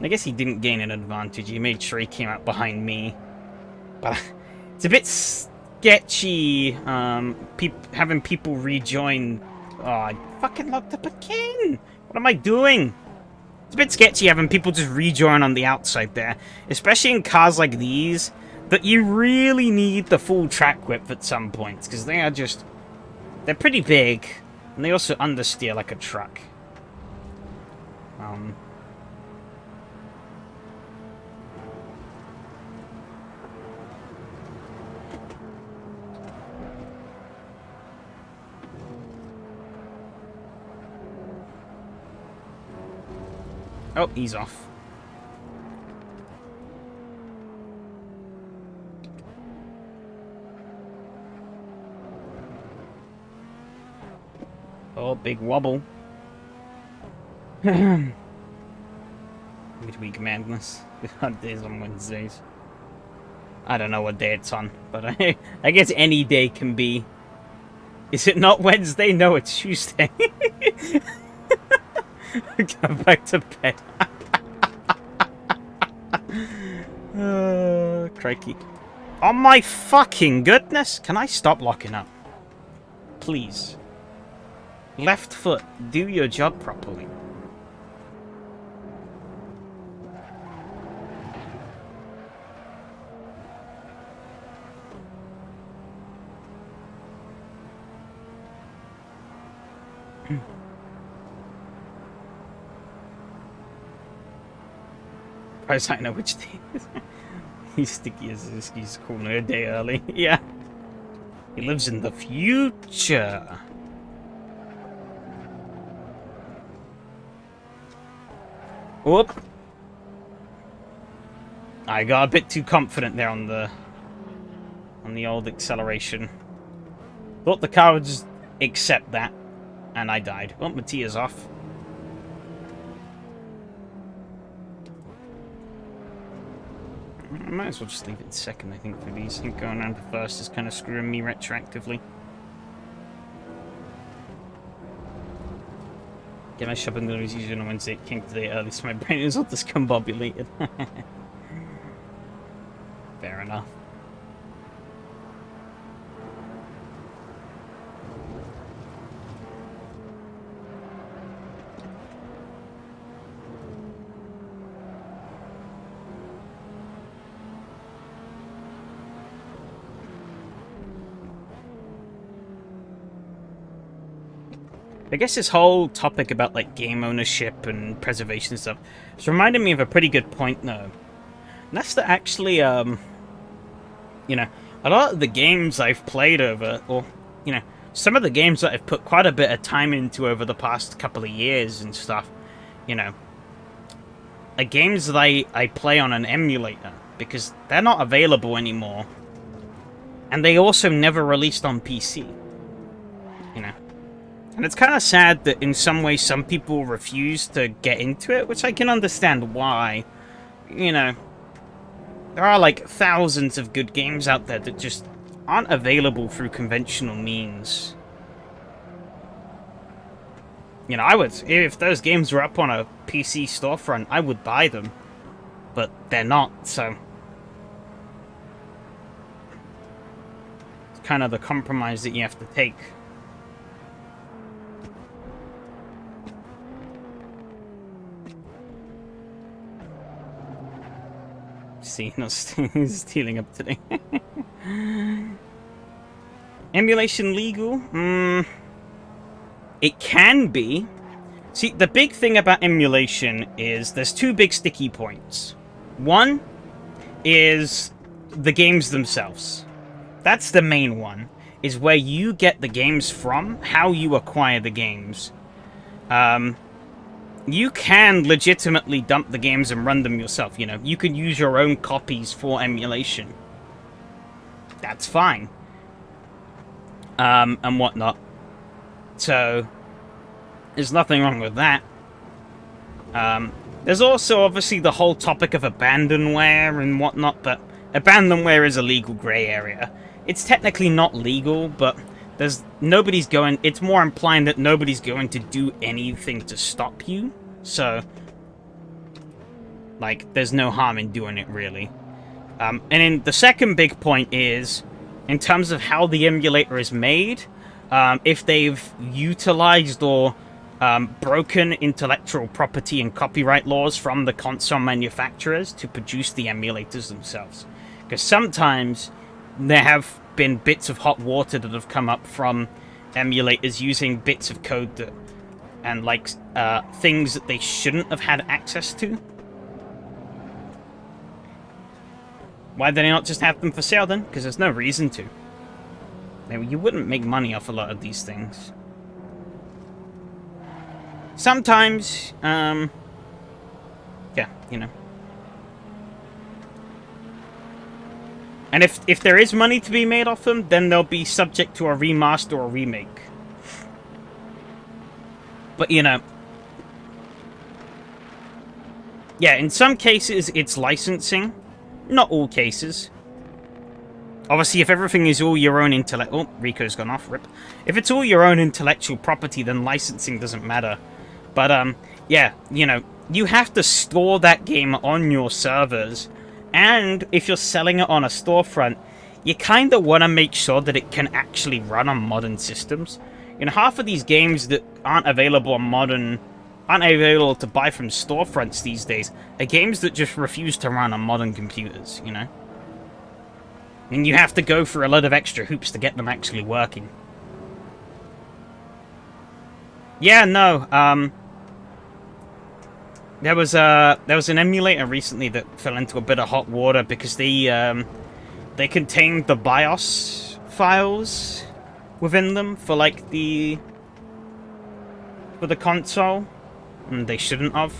I guess he didn't gain an advantage. He made sure he came out behind me. But it's a bit sketchy having people rejoin. Oh, I fucking locked up again. What am I doing? It's a bit sketchy having people just rejoin on the outside there. Especially in cars like these, that you really need the full track width at some points. Because they are just... they're pretty big. And they also understeer like a truck. Oh, he's off. Oh, big wobble. Midweek madness. Hard days on Wednesdays. I don't know what day it's on, but I guess any day can be. Is it not Wednesday? No, it's Tuesday. Go back to bed. Crikey. Oh my fucking goodness! Can I stop locking up? Please. Left foot, do your job properly. Price I know which day it is. He's sticky as this. He's calling it a day early. Yeah. He lives in the future. Whoop. I got a bit too confident there on the old acceleration. Thought the car would just accept that, and I died. Oh, my tear's off. I might as well just leave it second, I think, for these. I think going around to first is kind of screwing me retroactively. Get my shopping deliveries usually on Wednesday. It came today early, so my brain is all discombobulated. Fair enough. I guess this whole topic about, like, game ownership and preservation and stuff has reminded me of a pretty good point, though. And that's that actually, you know, a lot of the games I've played over, or, you know, some of the games that I've put quite a bit of time into over the past couple of years and stuff, you know, are games that I play on an emulator, because they're not available anymore. And they also never released on PC, you know. And it's kind of sad that in some ways some people refuse to get into it, which I can understand why. You know, there are like thousands of good games out there that just aren't available through conventional means. You know, I would, if those games were up on a PC storefront, I would buy them. But they're not, so it's kind of the compromise that you have to take. See, not stealing up today. Emulation legal? It can be. See, the big thing about emulation is there's two big sticky points. One is the games themselves. That's the main one, is where you get the games from, how you acquire the games. You can legitimately dump the games and run them yourself, you know. You can use your own copies for emulation. That's fine. And whatnot. So, there's nothing wrong with that. There's also, obviously, the whole topic of abandonware and whatnot, but abandonware is a legal grey area. It's technically not legal, but nobody's going... It's more implying that nobody's going to do anything to stop you. So, like, there's no harm in doing it, really. And then the second big point is, in terms of how the emulator is made, if they've utilized or broken intellectual property and copyright laws from the console manufacturers to produce the emulators themselves. Because sometimes there have been bits of hot water that have come up from emulators using bits of code that, and like things that they shouldn't have had access to. Why did they not just have them for sale then? Because there's no reason to. Maybe you wouldn't make money off a lot of these things. Sometimes, yeah, you know. And if there is money to be made off them, then they'll be subject to a remaster or remake. But, you know, yeah, in some cases it's licensing. Not all cases. Obviously, if everything is all your own intellect... Oh, Rico's gone off, rip. If it's all your own intellectual property, then licensing doesn't matter. But, yeah, you know, you have to store that game on your servers. And if you're selling it on a storefront, you kind of want to make sure that it can actually run on modern systems. You know, half of these games that aren't available to buy from storefronts these days are games that just refuse to run on modern computers, you know? And you have to go through a lot of extra hoops to get them actually working. Yeah, no, there was an emulator recently that fell into a bit of hot water because they contained the BIOS files within them for like the console, and they shouldn't have,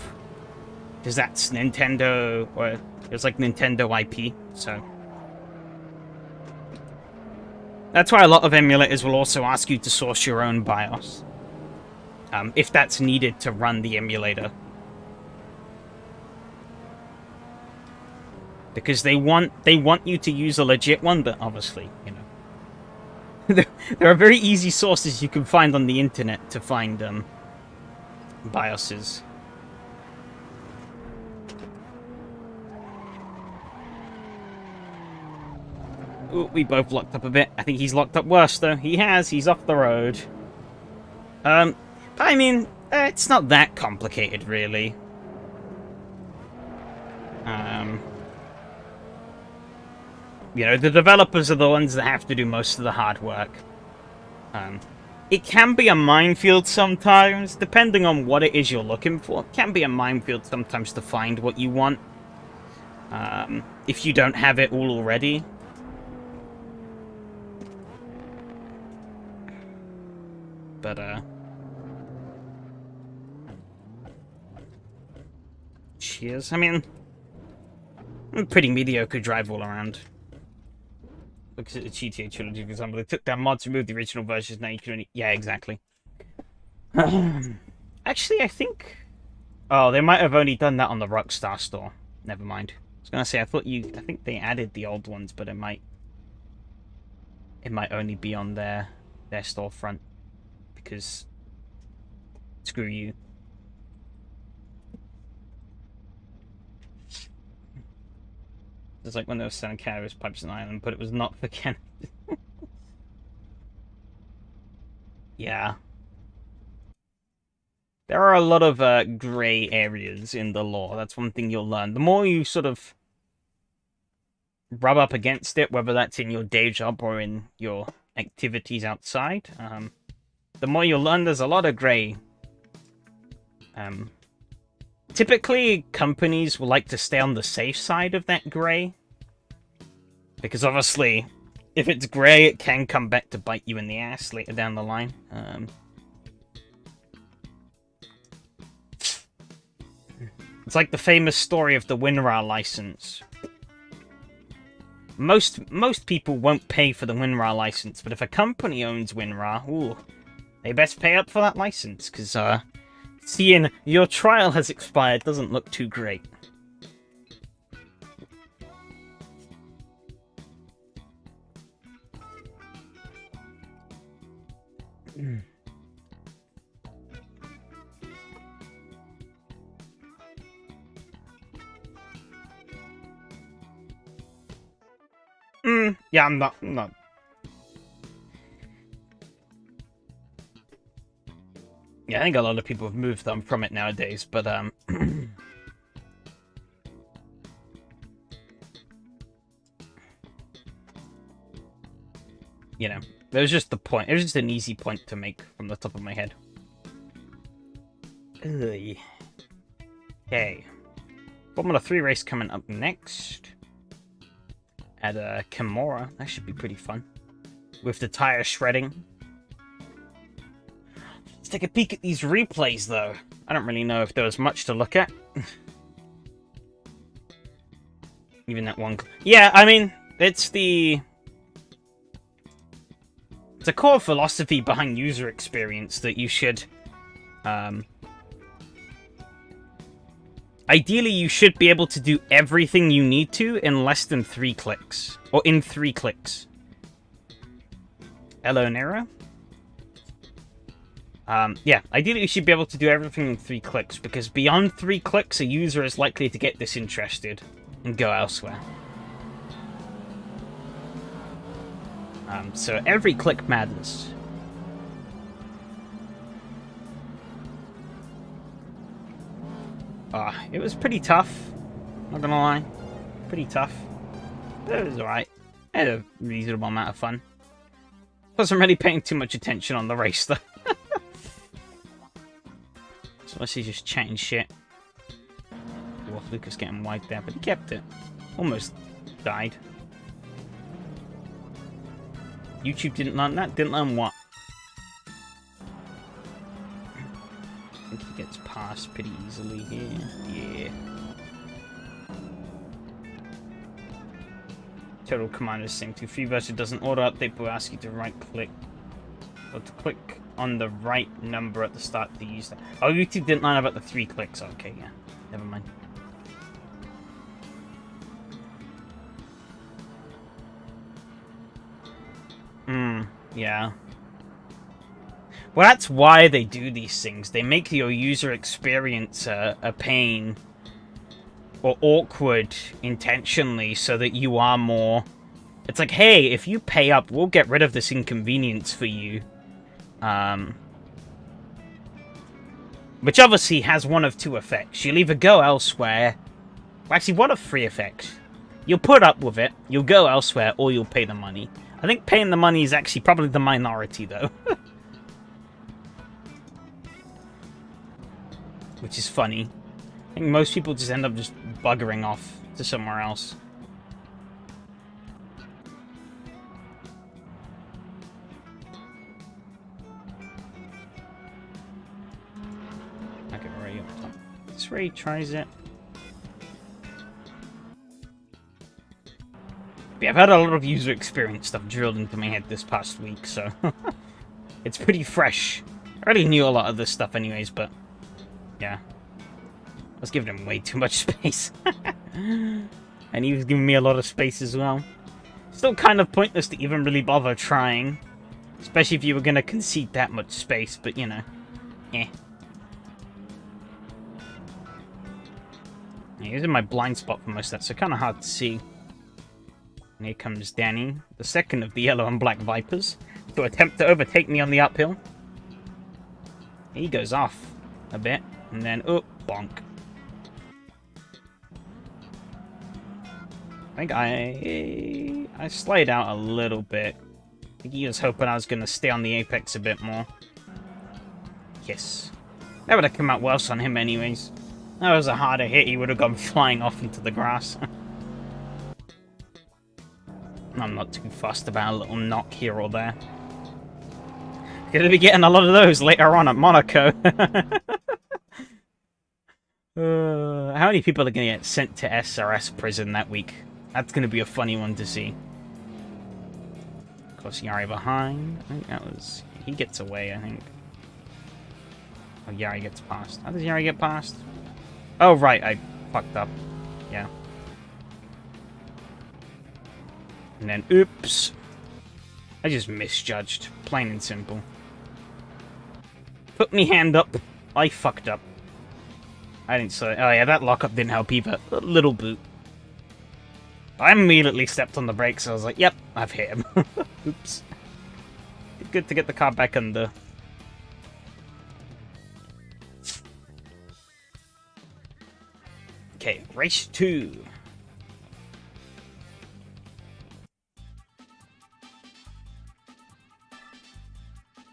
because that's Nintendo, or it was like Nintendo IP, so that's why a lot of emulators will also ask you to source your own BIOS, if that's needed to run the emulator. Because they want you to use a legit one, but obviously, you know, there are very easy sources you can find on the internet to find BIOSes. Ooh, we both locked up a bit. I think he's locked up worse though. He has. He's off the road. But I mean, it's not that complicated, really. You know, the developers are the ones that have to do most of the hard work. It can be a minefield sometimes, depending on what it is you're looking for. It can be a minefield sometimes to find what you want, if you don't have it all already. But, cheers. I mean, I'm a pretty mediocre drive all around. Look at the GTA trilogy, for example. They took down mods, removed the original versions, now you can only... Yeah, exactly. Actually, I think... Oh, they might have only done that on the Rockstar store. Never mind. I was gonna say, I think they added the old ones, but it might only be on their storefront. Because... Screw you. It's like when they were selling cannabis pipes in Ireland, but it was not for cannabis. Yeah. There are a lot of grey areas in the law. That's one thing you'll learn. The more you sort of rub up against it, whether that's in your day job or in your activities outside, the more you'll learn there's a lot of grey. Typically, companies will like to stay on the safe side of that grey. Because obviously, if it's grey, it can come back to bite you in the ass later down the line. It's like the famous story of the WinRAR license. Most people won't pay for the WinRAR license, but if a company owns WinRAR, ooh, they best pay up for that license, because seeing your trial has expired doesn't look too great. Yeah, I'm not. Yeah, I think a lot of people have moved on from it nowadays, but you know, it was just the point. It was just an easy point to make from the top of my head. Ugh. Okay. Formula 3 race coming up next. At Kimura. That should be pretty fun. With the tire shredding. Let's take a peek at these replays, though. I don't really know if there was much to look at. Even that one... Yeah, I mean, it's the... It's a core philosophy behind user experience that you should... Ideally, you should be able to do everything you need to in less than 3 clicks. Or in 3 clicks. Hello, Nero. Yeah, ideally you should be able to do everything in 3 clicks, because beyond 3 clicks, a user is likely to get disinterested and go elsewhere. So every click matters. It was pretty tough, not gonna lie. Pretty tough. But it was alright. I had a reasonable amount of fun. Wasn't really paying too much attention on the race, though. So unless he's just chatting shit. Well, Lucas getting wiped there, but he kept it. Almost died. YouTube didn't learn that? Didn't learn what? I think he gets past pretty easily here. Yeah. Total Commander same to free version doesn't auto update, but will ask you to right click or to click on the right number at the start to use that. Oh, YouTube didn't learn about the 3 clicks. Okay, yeah. Never mind. Yeah. Well, that's why they do these things. They make your user experience a pain or awkward intentionally so that you are more... It's like, hey, if you pay up, we'll get rid of this inconvenience for you. Which obviously has one of 2 effects. You'll either go elsewhere... Well, actually, one of 3 effects. You'll put up with it, you'll go elsewhere, or you'll pay the money. I think paying the money is actually probably the minority, though. Which is funny. I think most people just end up just buggering off to somewhere else. Okay, we're already up top. This Ray tries it. Yeah, I've had a lot of user experience stuff drilled into my head this past week, so... It's pretty fresh. I already knew a lot of this stuff anyways, but... Yeah. I was giving him way too much space. And he was giving me a lot of space as well. Still kind of pointless to even really bother trying. Especially if you were going to concede that much space, but you know. Eh. Yeah, he was in my blind spot for most of that, so kind of hard to see. And here comes Danny, the second of the yellow and black Vipers, to attempt to overtake me on the uphill. He goes off a bit, and then, oh, bonk. I think I slide out a little bit. I think he was hoping I was going to stay on the apex a bit more. Yes. That would have come out worse on him anyways. That was a harder hit, he would have gone flying off into the grass. I'm not too fussed about a little knock here or there. Gonna be getting a lot of those later on at Monaco. How many people are gonna get sent to SRS prison that week? That's gonna be a funny one to see. Of course, Yari behind. I think that was... He gets away, I think. Oh, Yari gets past. How does Yari get past? Oh, right, I fucked up. Yeah. And then, oops. I just misjudged. Plain and simple. Put me hand up. I fucked up. I didn't say... Oh yeah, that lockup didn't help either. A little boot. I immediately stepped on the brakes, so I was like, yep, I've hit him. Oops. Good to get the car back under. Okay, race 2.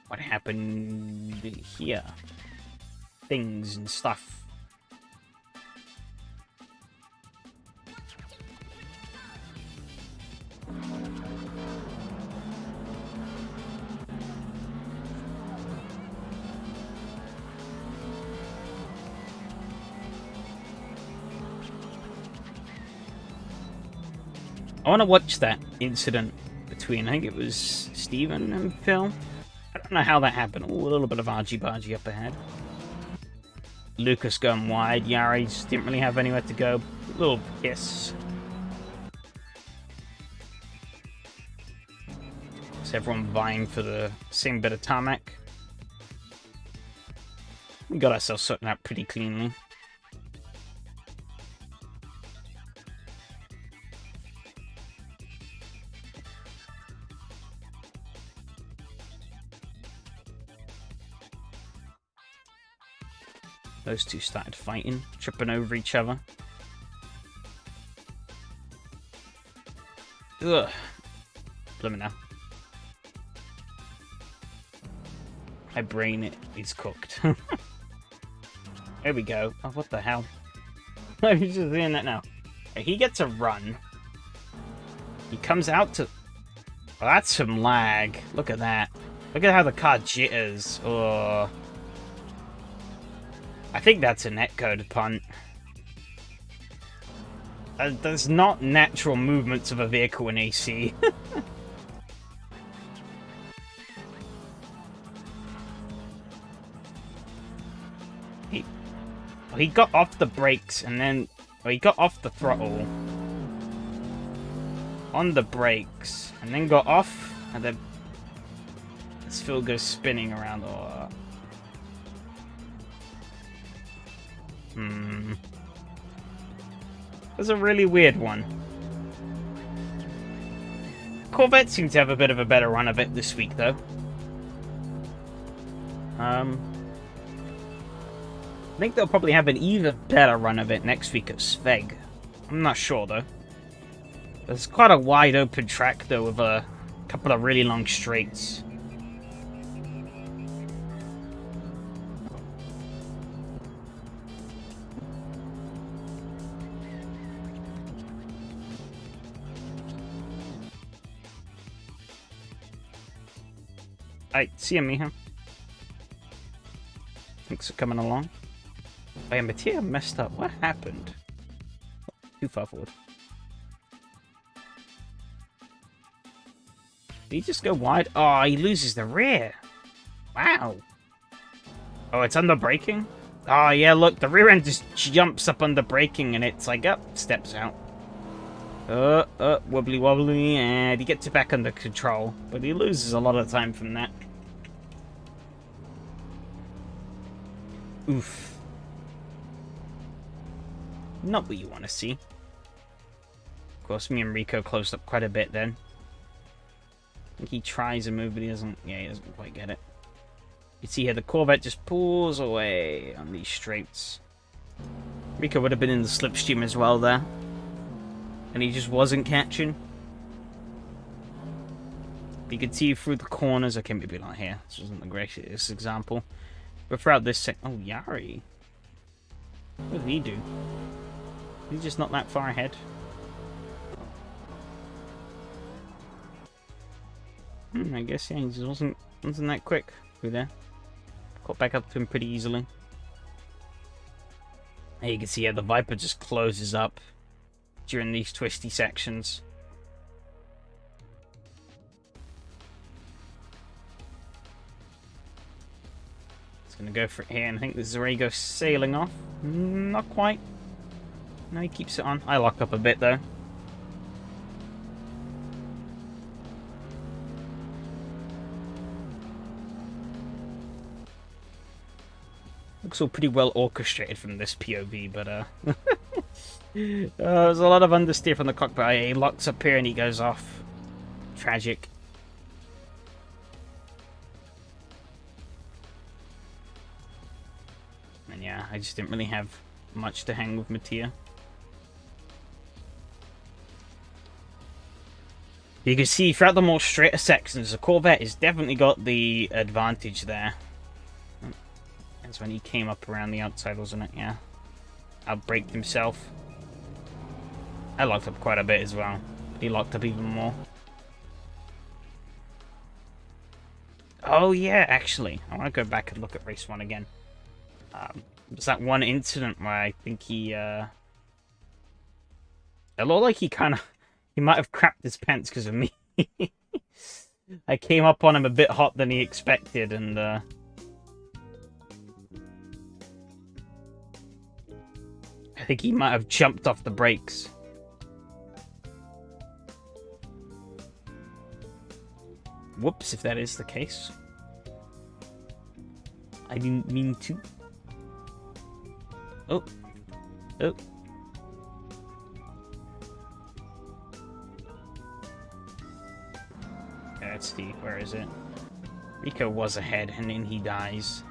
What happened here? Things and stuff. I want to watch that incident between, I think it was Steven and Phil. I don't know how that happened. Ooh, a little bit of argy-bargy up ahead. Lucas going wide. Yari just didn't really have anywhere to go. A little piss. Is everyone vying for the same bit of tarmac? We got ourselves sorted out pretty cleanly. Those two started fighting, tripping over each other. Ugh. Let me know. My brain is cooked. There we go. Oh, what the hell? I'm just doing that now. He gets a run. He comes out to... Oh, that's some lag. Look at that. Look at how the car jitters. Oh. I think that's a netcode punt. There's not natural movements of a vehicle in AC. He got off the brakes and then... Well, he got off the throttle. On the brakes. And then got off. And then... This field goes spinning around. Oh. That's a really weird one. Corvette seems to have a bit of a better run of it this week, though. I think they'll probably have an even better run of it next week at Sveg. I'm not sure, though. There's quite a wide open track, though, with a couple of really long straights. I see him, Miha. Thanks for coming along. Oh, yeah, Mattia messed up. What happened? Too far forward. Did he just go wide? Oh, he loses the rear. Wow. Oh, it's under braking? Oh, yeah, look, the rear end just jumps up under braking and it's like, up, steps out. Wobbly wobbly, and he gets it back under control. But he loses a lot of time from that. Oof. Not what you want to see. Of course, me and Rico closed up quite a bit then. I think he tries a move, but he doesn't... Yeah, he doesn't quite get it. You see here, the Corvette just pulls away on these straights. Rico would have been in the slipstream as well there. And he just wasn't catching. You could see through the corners. Okay, maybe not here. This wasn't the greatest example. But throughout this Oh, Yari. What did he do? He's just not that far ahead. I guess, yeah, he just wasn't that quick through there. Caught back up to him pretty easily. And you can see how the Viper just closes up during these twisty sections. It's going to go for it here, and I think this is where he goes sailing off. Not quite. No, he keeps it on. I lock up a bit, though. Looks all pretty well orchestrated from this POV, but there's a lot of understeer from the cockpit. He locks up here and he goes off. Tragic. And yeah, I just didn't really have much to hang with Mattia. You can see throughout the more straighter sections, the Corvette has definitely got the advantage there. That's when he came up around the outside, wasn't it? Yeah. Outbraked himself. I locked up quite a bit as well. He locked up even more. Oh, yeah, actually. I want to go back and look at race 1 again. There's that one incident where I think he, it looked like he he might have crapped his pants because of me. I came up on him a bit hot than he expected, and, I think he might have jumped off the brakes. Whoops, if that is the case. I didn't mean to. Oh. Oh. Let's see, where is it? Rico was ahead, and then he dies.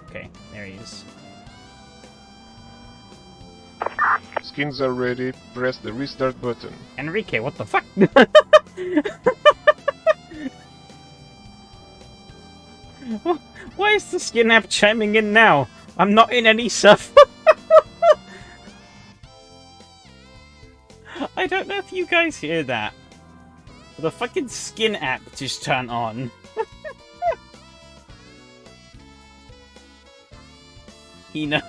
Okay, there he is.
Skins are ready, press the restart button.
Enrique, what the fuck? Why is the skin app chiming in now? I'm not in any stuff. I don't know if you guys hear that. The fucking skin app just turned on. You know.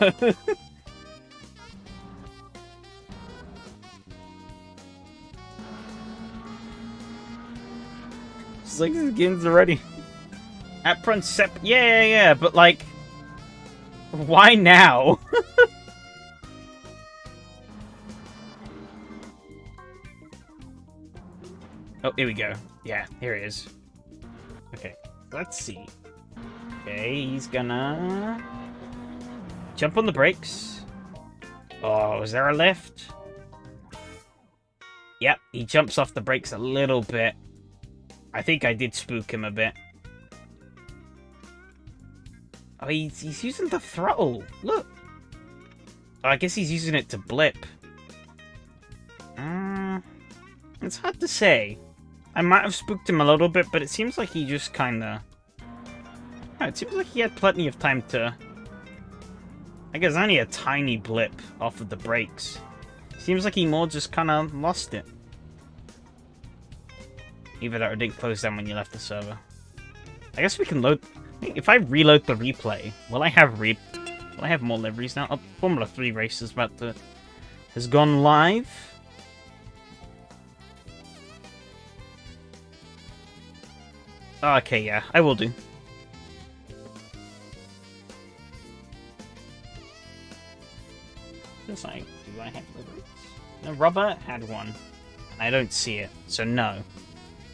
It's like the skins already. App run sep. Yeah, but like, why now? Oh, here we go. Yeah, here he is. Okay, let's see. Okay, he's gonna jump on the brakes. Oh, is there a lift? Yep, he jumps off the brakes a little bit. I think I did spook him a bit. Oh, he's using the throttle. Look. Oh, I guess he's using it to blip. It's hard to say. I might have spooked him a little bit, but it seems like he just kinda... Oh, it seems like he had plenty of time to... I guess only a tiny blip off of the brakes. Seems like he more just kinda lost it. Either that or didn't close down when you left the server. I guess we can load... If I reload the replay, will I have more liveries now? Oh, Formula 3 race is about to... has gone live. Okay, yeah, I will do. Just like, do I have liveries? No, Robert had one. And I don't see it, so no.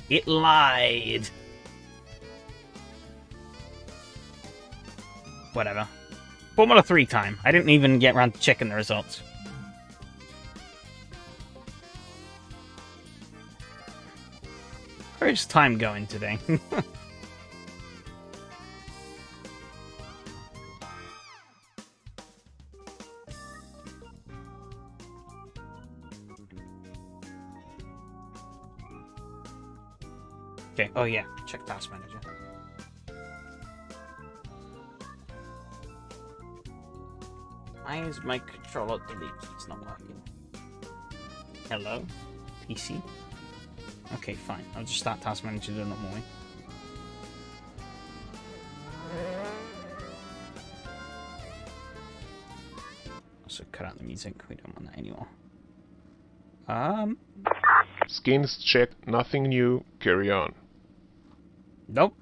It lied! Whatever. Formula 3 time. I didn't even get around to checking the results. Where's time going today? Okay, oh yeah, check Task Manager. Why is my controller deleted? It's not working. Hello? PC? Okay, fine. I'll just start Task Manager the normal way. Also cut out the music. We don't want that anymore.
Skins checked, nothing new, carry on.
Nope.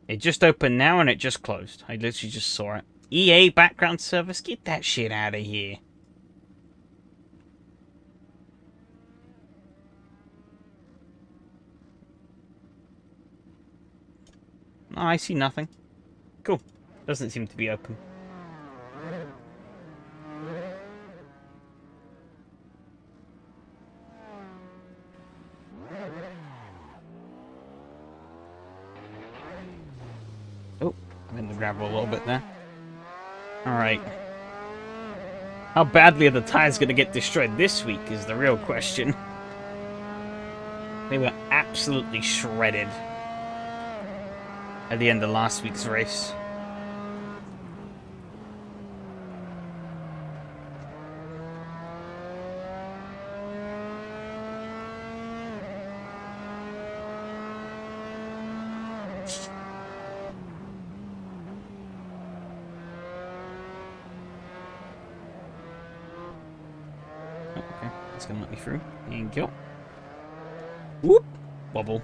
It just opened now and it just closed. I literally just saw it. EA background service? Get that shit out of here. Oh, I see nothing. Cool. Doesn't seem to be open. Oh, I'm in the gravel a little bit there. Alright. How badly are the tires going to get destroyed this week is the real question. They were absolutely shredded at the end of last week's race. Okay, it's gonna let me through. Thank you. Whoop! Wobble.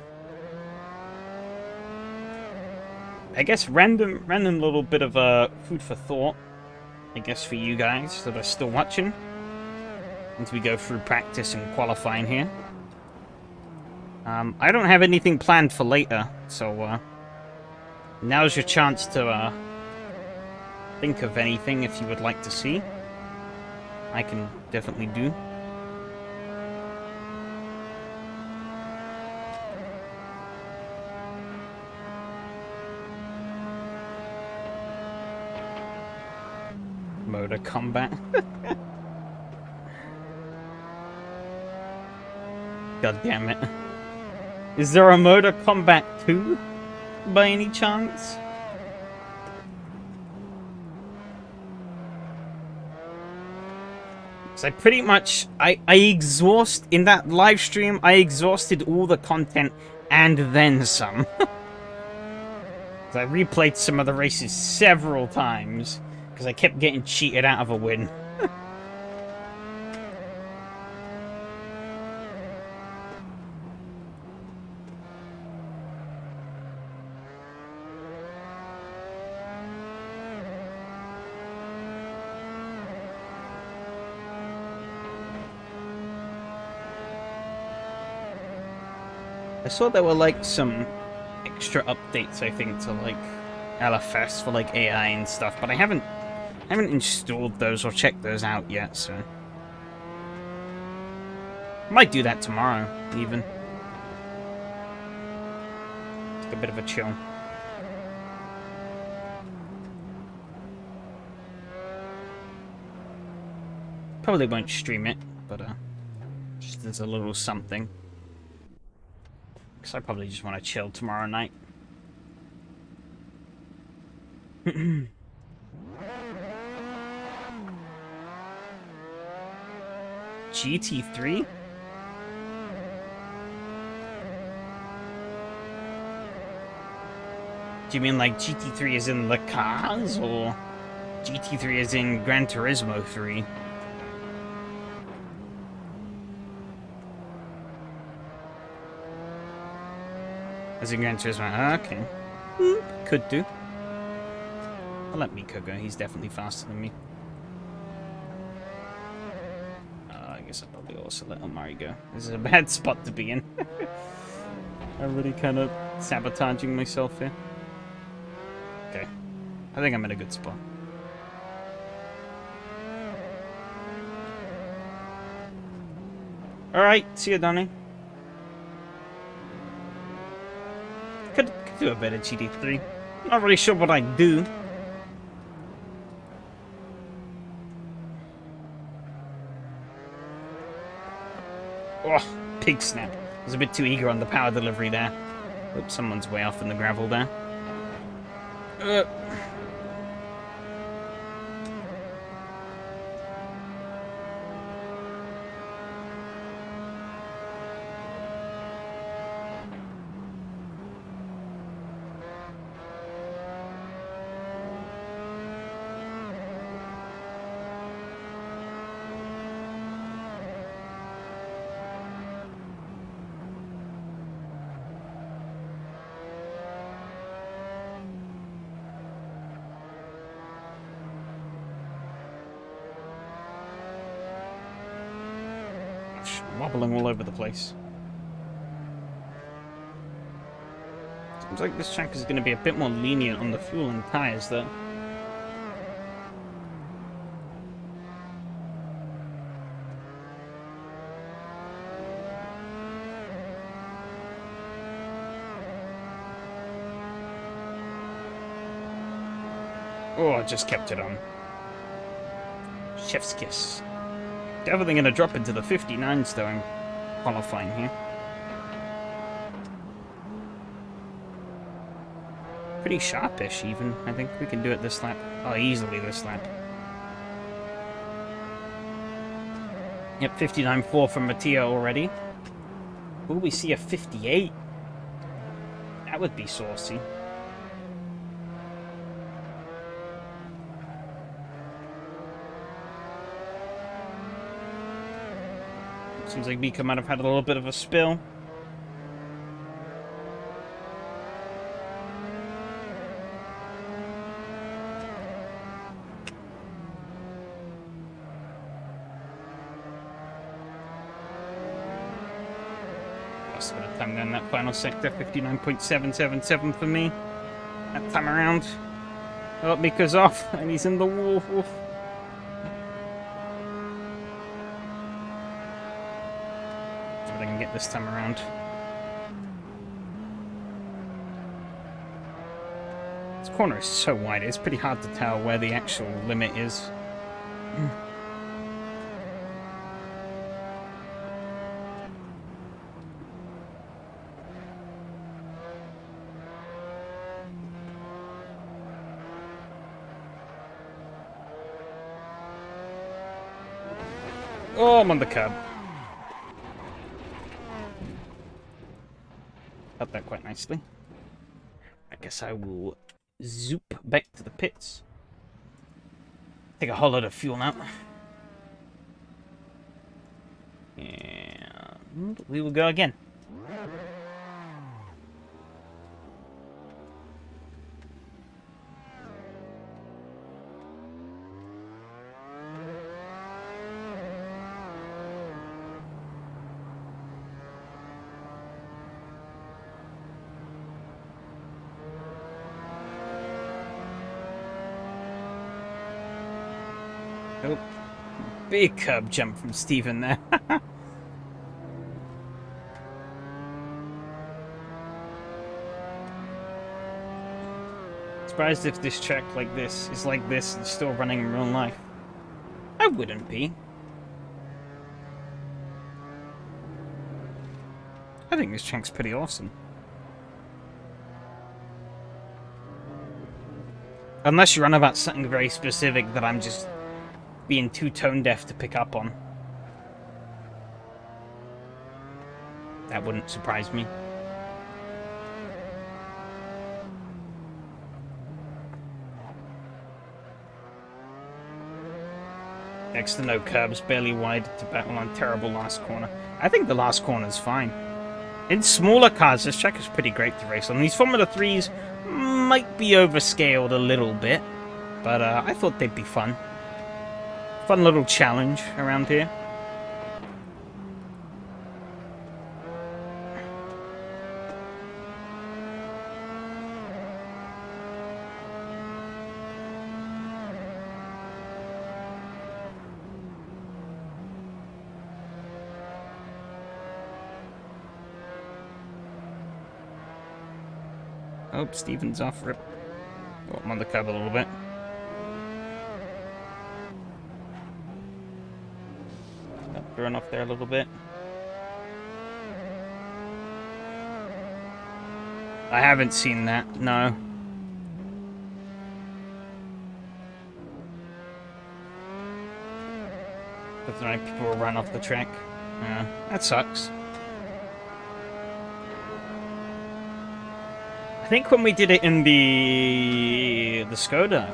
I guess random little bit of food for thought. I guess for you guys that are still watching, as we go through practice and qualifying here. I don't have anything planned for later, so now's your chance to think of anything if you would like to see. I can definitely do. Motor combat. God damn it. Is there a Motor Combat 2 by any chance? So I pretty much, I exhaust, in that live stream, I exhausted all the content and then some. I replayed some of the races several times because I kept getting cheated out of a win. I saw there were like some extra updates, I think, to like LFS for like AI and stuff, but I haven't installed those or checked those out yet, so might do that tomorrow, even. Take a bit of a chill. Probably won't stream it, but just as a little something. Because I probably just want to chill tomorrow night. GT3? Do you mean like GT3 is in the cars, or GT3 is in Gran Turismo 3? As in Gran Turismo, okay. Could do. I'll let Miko go, he's definitely faster than me. I guess I'll probably also let Omari go. This is a bad spot to be in. I'm really kind of sabotaging myself here. Okay. I think I'm in a good spot. Alright, see you, Donnie. Could do a better GT3. Not really sure what I'd do. Oh, pig snap. I was a bit too eager on the power delivery there. Oops, someone's way off in the gravel there. Wobbling all over the place. Seems like this track is going to be a bit more lenient on the fuel and tyres, though. Oh, I just kept it on. Chef's kiss. Definitely going to drop into the 59s though in qualifying here. Pretty sharpish even. I think we can do it this lap. Oh, easily this lap. Yep, 59.4 from Mattia already. Will we see a 58? That would be saucy. Seems like Mika might have had a little bit of a spill. fast by the time down that final sector. 59.777 for me that time around. Oh, Miko's off, and he's in the wall. Oof. See what I can get this time around. This corner is so wide, it's pretty hard to tell where the actual limit is. Oh, I'm on the curb. Got that quite nicely. I guess I will zoop back to the pits. Take a whole lot of fuel now. And we will go again. Oh, big curb jump from Steven there. Surprised if this track like this is like this and still running in real life. I wouldn't be. I think this track's pretty awesome. Unless you're on about something very specific that I'm just being too tone deaf to pick up on. That wouldn't surprise me. Next to no curbs, barely wide to battle on terrible last corner. I think the last corner is fine. In smaller cars, this track is pretty great to race on. These Formula 3s might be overscaled a little bit, but I thought they'd be fun. Fun little challenge around here. Oh, Steven's off rip. Oh, I'm on the curb a little bit. Run off there a little bit. I haven't seen that, no. But tonight people will run off the track. Yeah, that sucks. I think when we did it in the Skoda,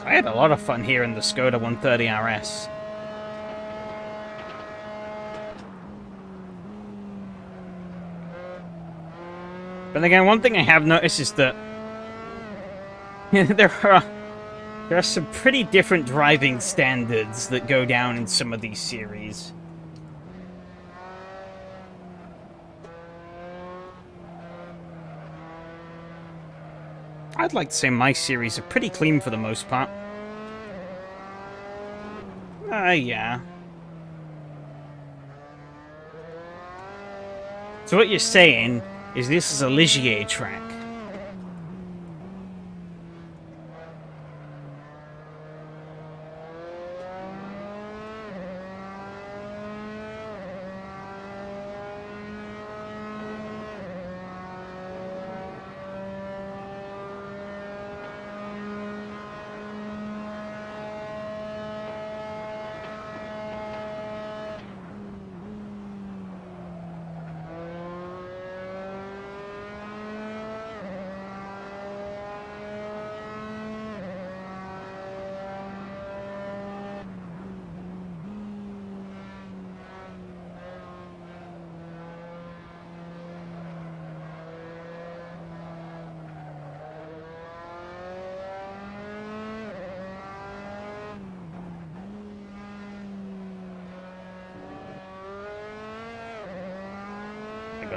I had a lot of fun here in the Skoda 130 RS. But again, one thing I have noticed is that there are some pretty different driving standards that go down in some of these series. I'd like to say my series are pretty clean for the most part. Yeah. So what you're saying is this is a Ligier track.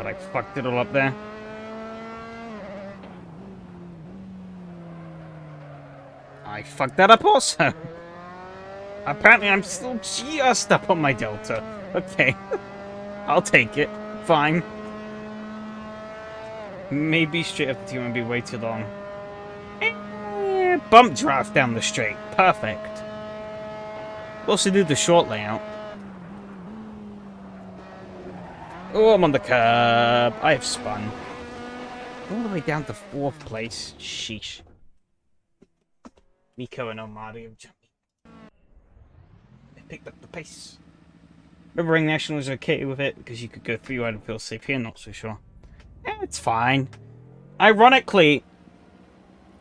God, I fucked it all up there. I fucked that up also. Apparently I'm still just up on my delta. Okay. I'll take it. Fine. Maybe straight up the 2 would be way too long. Bump draft down the straight. Perfect. We'll also do the short layout. Oh, I'm on the curb. I have spun. All the way down to 4th place. Sheesh. Nico and Omari have jumped. They picked up the pace. Riverring National is okay with it because you could go 3 wide and feel safe here. Not so sure. It's fine. Ironically,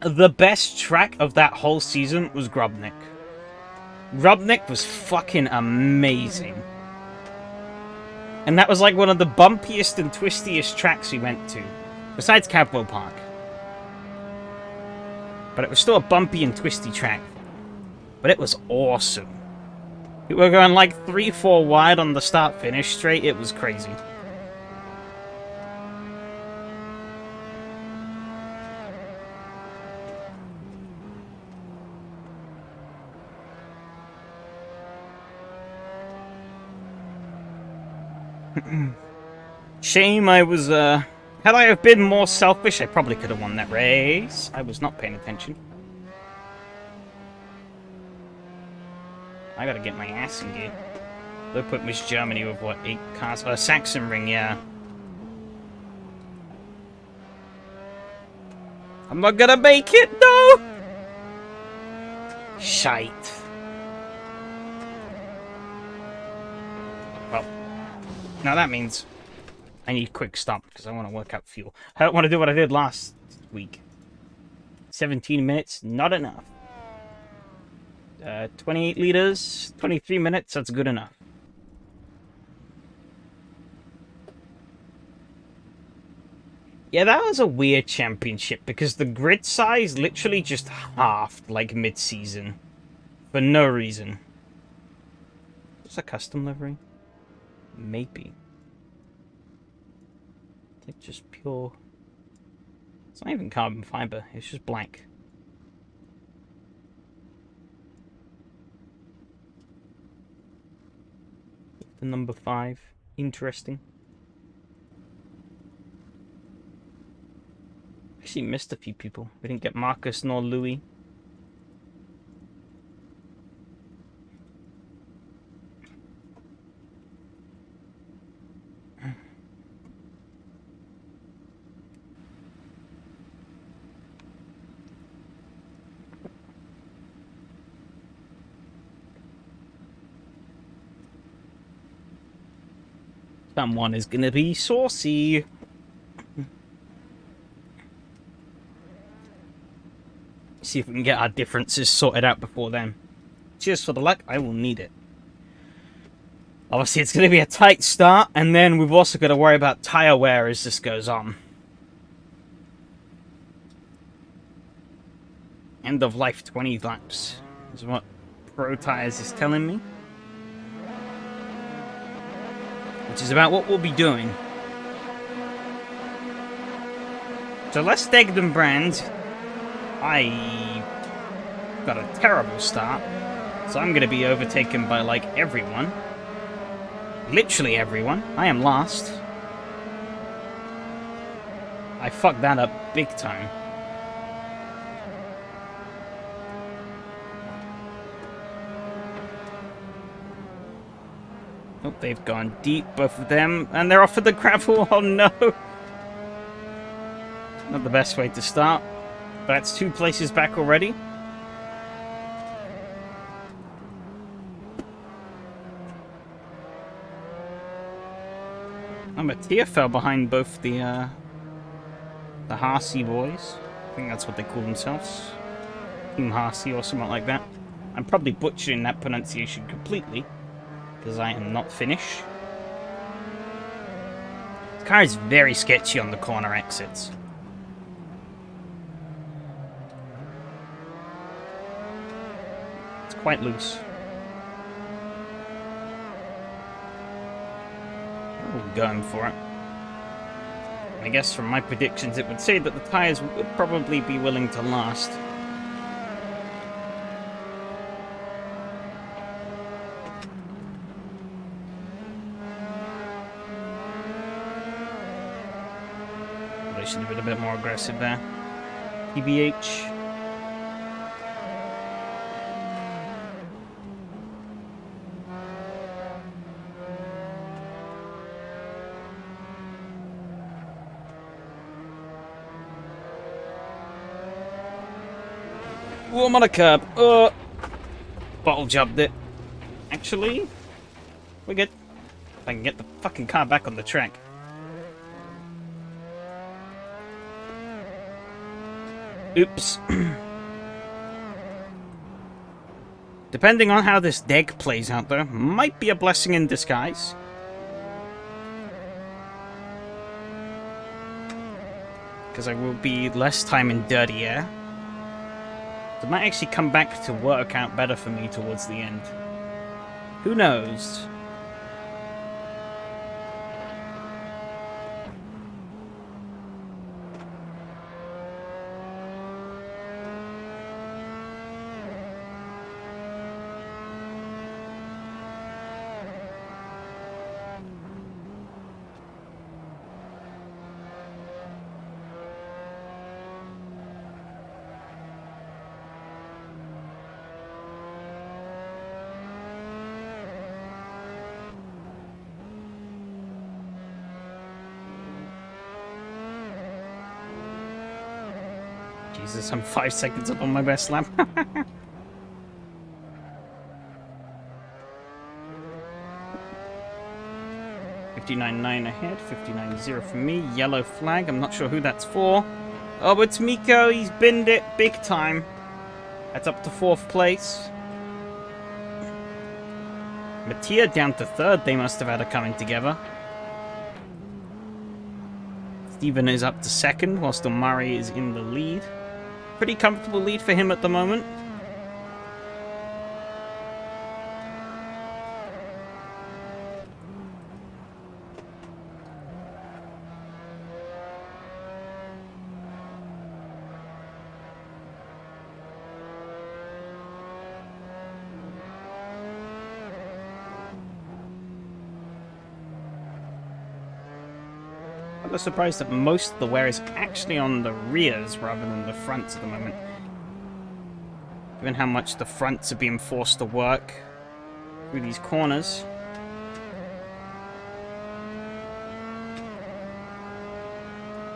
the best track of that whole season was Grubnik. Grubnik was fucking amazing. And that was like one of the bumpiest and twistiest tracks we went to. Besides Cadwell Park. But it was still a bumpy and twisty track. But it was awesome. We were going like 3-4 wide on the start-finish straight. It was crazy. Shame I was, had I have been more selfish, I probably could have won that race. I was not paying attention. I gotta get my ass in gear. They put Miss Germany with, what, 8 cars? Saxon Ring, yeah. I'm not gonna make it, no! Shite. Well, now that means I need a quick stop because I want to work out fuel. I don't want to do what I did last week. 17 minutes, not enough. 28 liters, 23 minutes, that's good enough. Yeah, that was a weird championship because the grid size literally just halved like mid-season. For no reason. Is a custom livery? Maybe. Like just pure... It's not even carbon fiber, it's just black. The number 5. Interesting. Actually missed a few people. We didn't get Marcus nor Louis. Someone is gonna be saucy. See if we can get our differences sorted out before then. Cheers for the luck, I will need it. Obviously it's gonna be a tight start, and then we've also got to worry about tyre wear as this goes on. End of life 20 laps is what Pro Tires is telling me. Which is about what we'll be doing. So less Deg than Brand. I got a terrible start. So I'm going to be overtaken by like everyone. Literally everyone. I am last. I fucked that up big time. Oh, they've gone deep, both of them, and they're off of the gravel. Oh no! Not the best way to start. But that's 2 places back already. Mattia fell behind both the Harsey boys. I think that's what they call themselves. Team Harsey or something like that. I'm probably butchering that pronunciation completely, because I am not Finnish. This car is very sketchy on the corner exits. It's quite loose. Oh, going for it. I guess from my predictions it would say that the tyres would probably be willing to last. They should have been a bit more aggressive there. TBH. Oh, I'm on a curb. Oh, bottle jumped it. Actually, we're good. If I can get the fucking car back on the track. Oops. Depending on how this deck plays out, though, might be a blessing in disguise. Because I will be less time in dirty air. It might actually come back to work out better for me towards the end. Who knows? Jesus, I'm 5 seconds up on my best lap. 59.9 ahead, 59.0 for me. Yellow flag, I'm not sure who that's for. Oh, it's Miko, he's binned it big time. That's up to 4th place. Mattia down to 3rd, they must have had a coming together. Steven is up to 2nd, whilst Omari is in the lead. Pretty comfortable lead for him at the moment. I'm surprised that most of the wear is actually on the rears rather than the fronts at the moment. Given how much the fronts are being forced to work through these corners.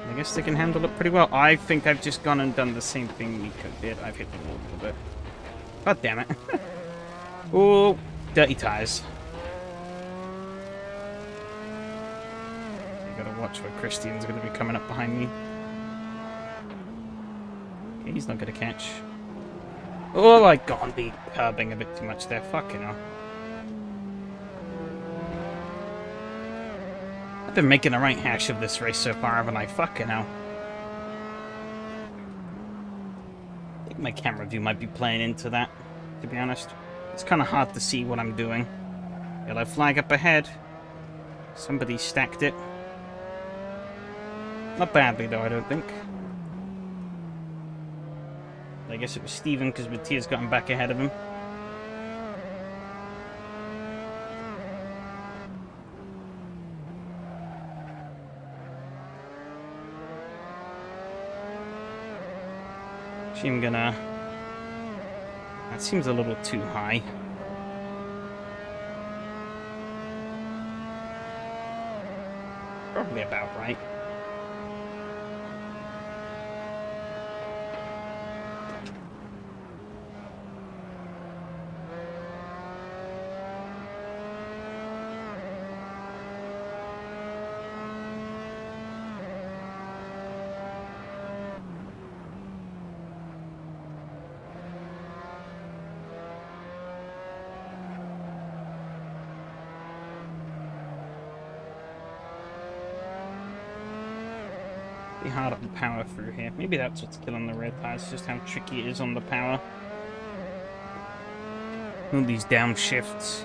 I guess they can handle it pretty well. I think I've just gone and done the same thing Miko did. I've hit the wall a little bit. God damn it. Oh, dirty tires. Watch where Christian's going to be coming up behind me. Okay, he's not going to catch. Oh, I got on the curbing a bit too much there. Fucking hell. I've been making a right hash of this race so far, haven't I? Fucking hell. I think my camera view might be playing into that, to be honest. It's kind of hard to see what I'm doing. Yellow flag up ahead. Somebody stacked it. Not badly, though, I don't think. I guess it was Steven, because Mattia's gotten back ahead of him. Actually, I'm gonna... That seems a little too high. Probably about right. Hard on power through here. Maybe that's what's killing the red tires, just how tricky it is on the power. All these downshifts.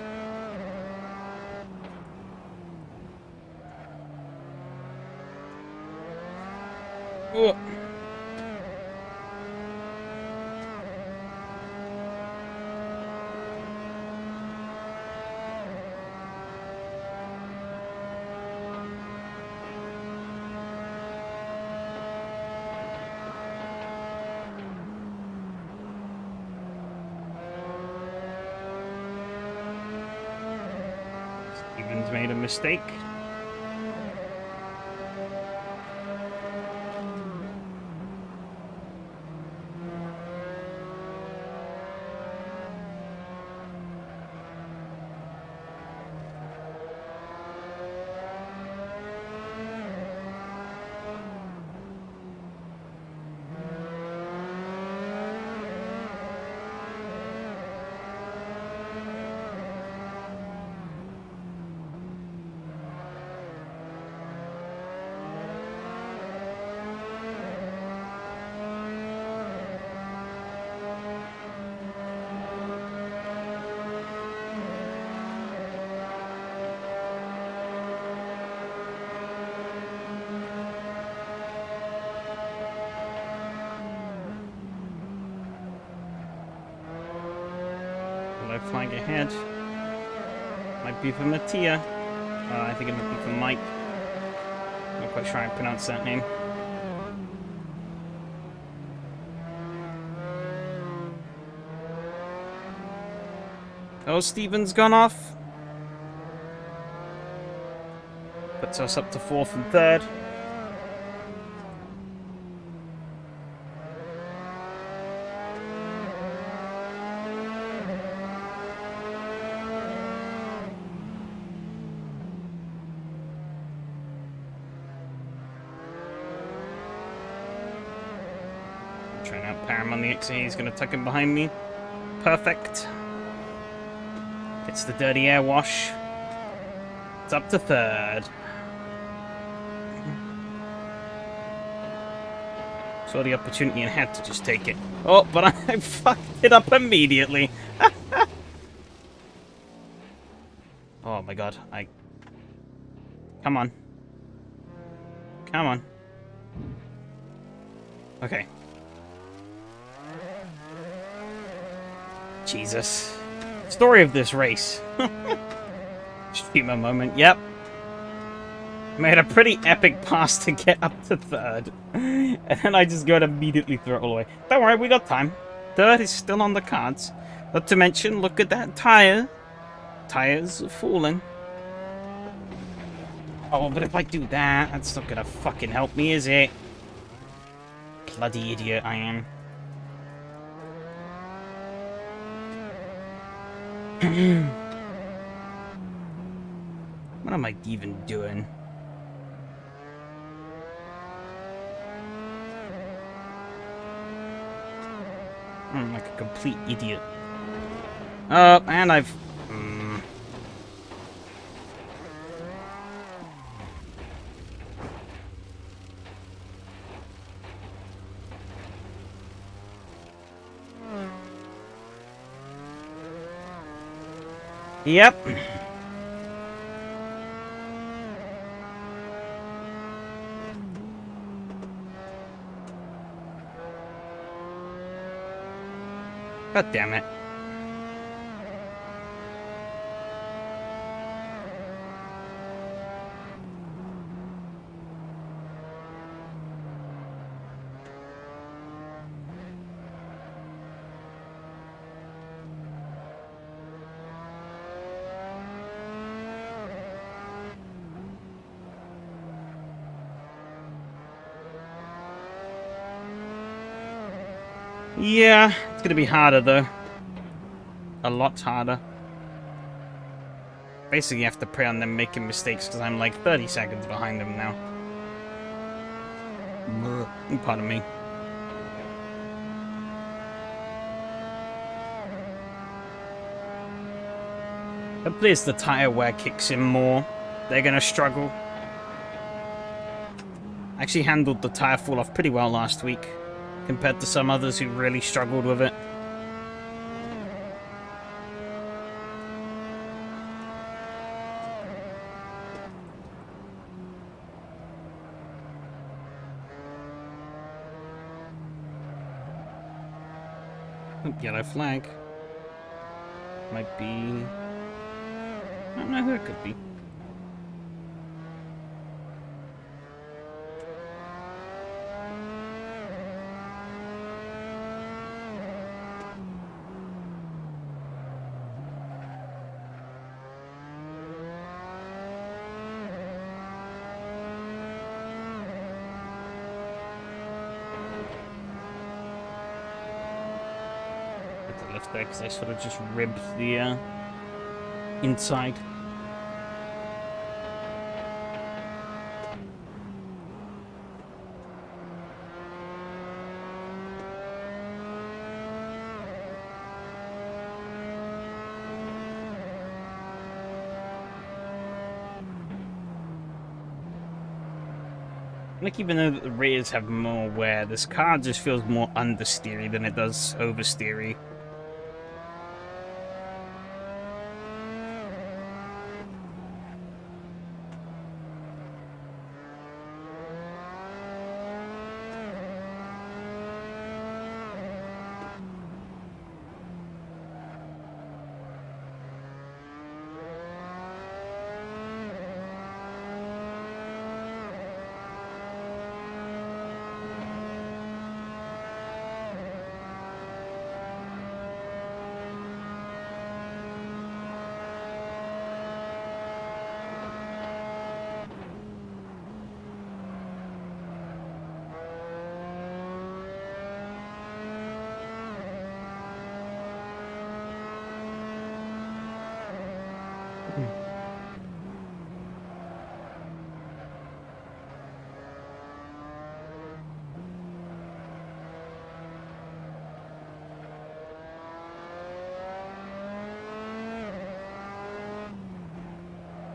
Oh. Steven's made a mistake. Left flag ahead. Might be for Mattia. I think it might be for Mike. I'm not quite sure how to pronounce that name. Oh, Steven's gone off. Puts us up to 4th and 3rd. Trying to outpower him on the XA. He's going to tuck him behind me. Perfect. Gets the dirty air wash. It's up to 3rd. Saw the opportunity and had to just take it. Oh, but I fucked it up immediately. Oh my god. Come on. Come on. Okay. Jesus. Story of this race. Shima moment, yep. Made a pretty epic pass to get up to 3rd. And then I just got immediately throttle away. Don't worry, we got time. 3rd is still on the cards. Not to mention, look at that tire. Tires are falling. Oh, but if I do that, that's not gonna fucking help me, is it? Bloody idiot I am. What am I even doing? I'm like a complete idiot. Oh, and I've... Yep. God damn it. Yeah, it's gonna be harder though. A lot harder. Basically, you have to pray on them making mistakes because I'm like 30 seconds behind them now. Pardon me. Hopefully it's the tire wear kicks in more. They're gonna struggle. I actually handled the tire fall off pretty well last week, compared to some others who really struggled with it. Yellow flag. Might be... I don't know who it could be. Left there because I sort of just ribbed the inside. Like, even though the rears have more wear, this car just feels more understeery than it does oversteery.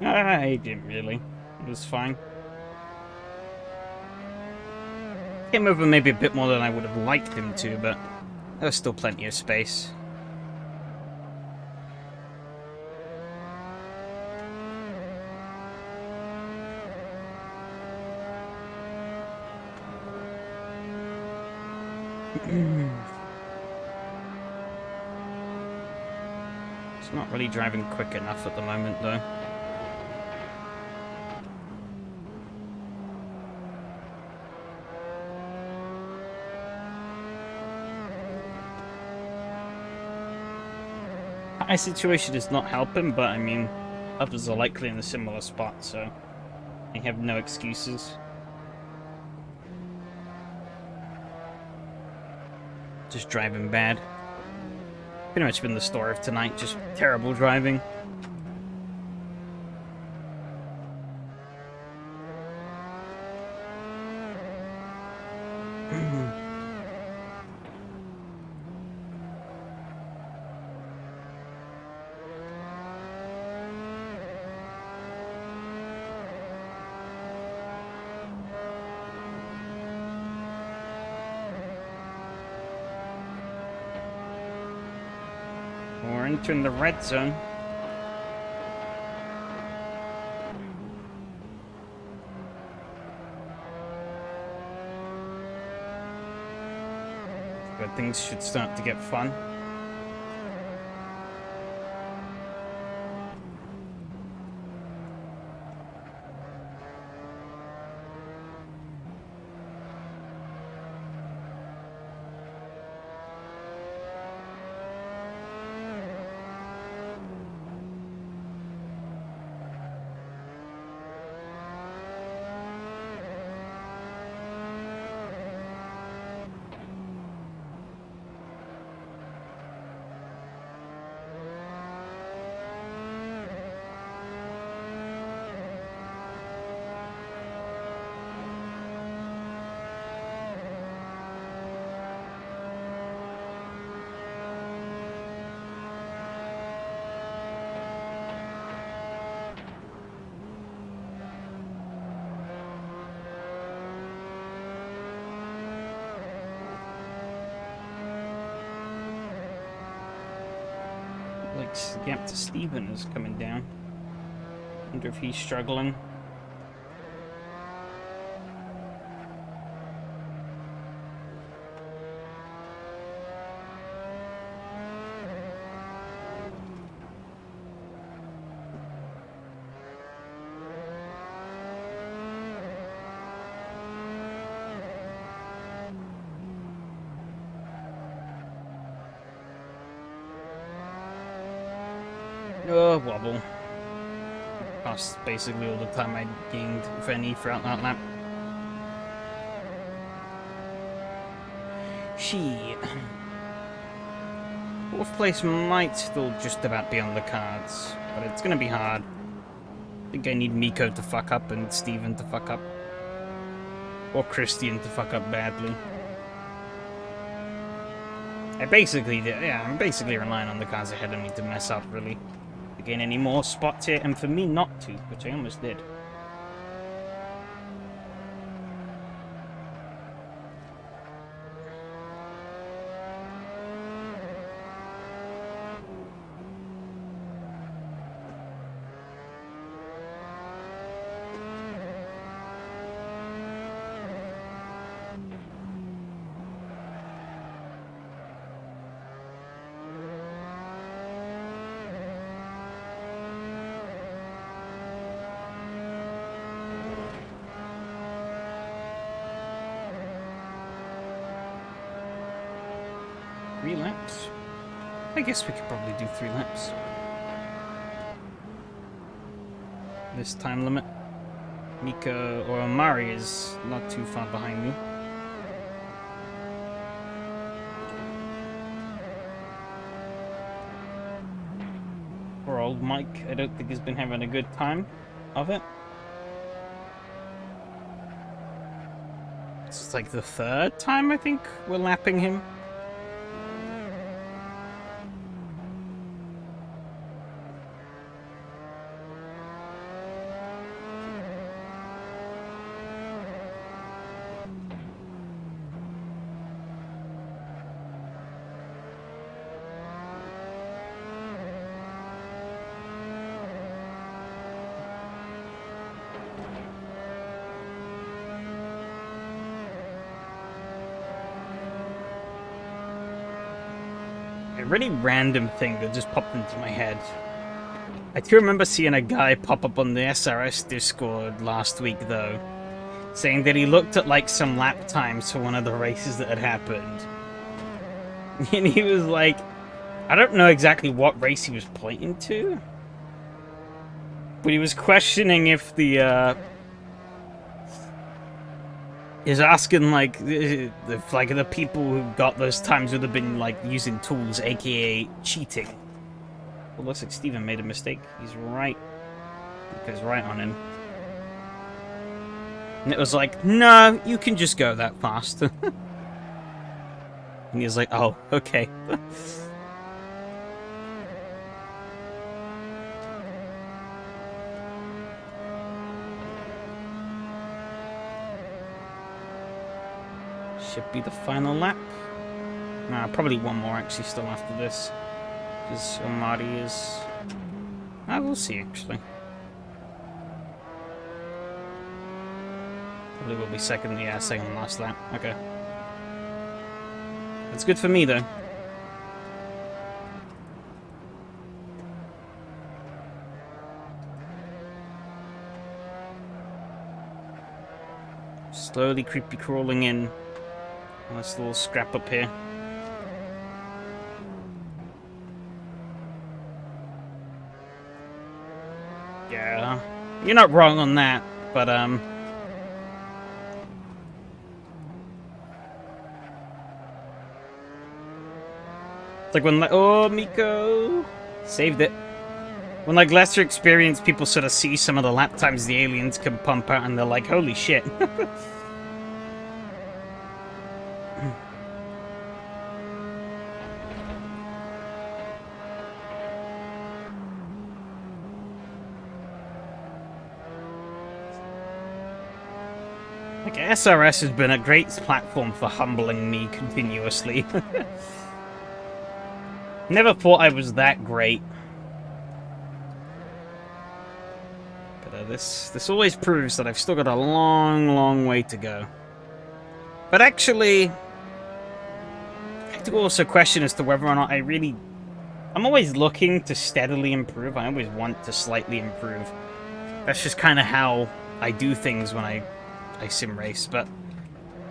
I didn't really. It was fine. Came over maybe a bit more than I would have liked him to, but there was still plenty of space. It's not really driving quick enough at the moment, though. My situation is not helping, but I mean, others are likely in a similar spot, so I have no excuses. Just driving bad. Pretty much been the story of tonight, just terrible driving. We're entering the red zone. But things should start to get fun. Like, gap to Steven is coming down. Wonder if he's struggling. Oh, wobble. Lost basically all the time I gained, if any, throughout that lap. Shit. Fourth place might still just about be on the cards, but it's gonna be hard. I think I need Miko to fuck up and Steven to fuck up. Or Christian to fuck up badly. I'm basically relying on the cars ahead of me to mess up, really. To gain any more spots here, and for me not to, which I almost did. Three laps? I guess we could probably do 3 laps. This time limit. Mika or Amari is not too far behind me. Poor old Mike, I don't think he's been having a good time of it. It's like the 3rd time I think we're lapping him. A really random thing that just popped into my head. I do remember seeing a guy pop up on the SRS Discord last week, though, saying that he looked at, like, some lap times for one of the races that had happened. And he was like, I don't know exactly what race he was pointing to, but he was questioning if the, is asking, like, if, like, the people who got those times would have been, like, using tools, aka cheating. Well, looks like Steven made a mistake. He's right. He goes right on him. And it was like, no, you can just go that fast. And he was like, oh, okay. Should be the final lap. Nah, probably one more actually still after this. Because Amari is... we'll see actually. Probably will be second, yeah, second last lap. Okay. That's good for me though. Slowly creepy crawling in. This little scrap up here. Yeah, you're not wrong on that, but it's like when oh, Miko saved it. When like lesser experienced people sort of see some of the lap times the aliens can pump out, and they're like, holy shit. Like, SRS has been a great platform for humbling me continuously. Never thought I was that great. But this always proves that I've still got a long, long way to go. But actually, I have to also question as to whether or not I really... I'm always looking to steadily improve. I always want to slightly improve. That's just kind of how I do things when I sim race, but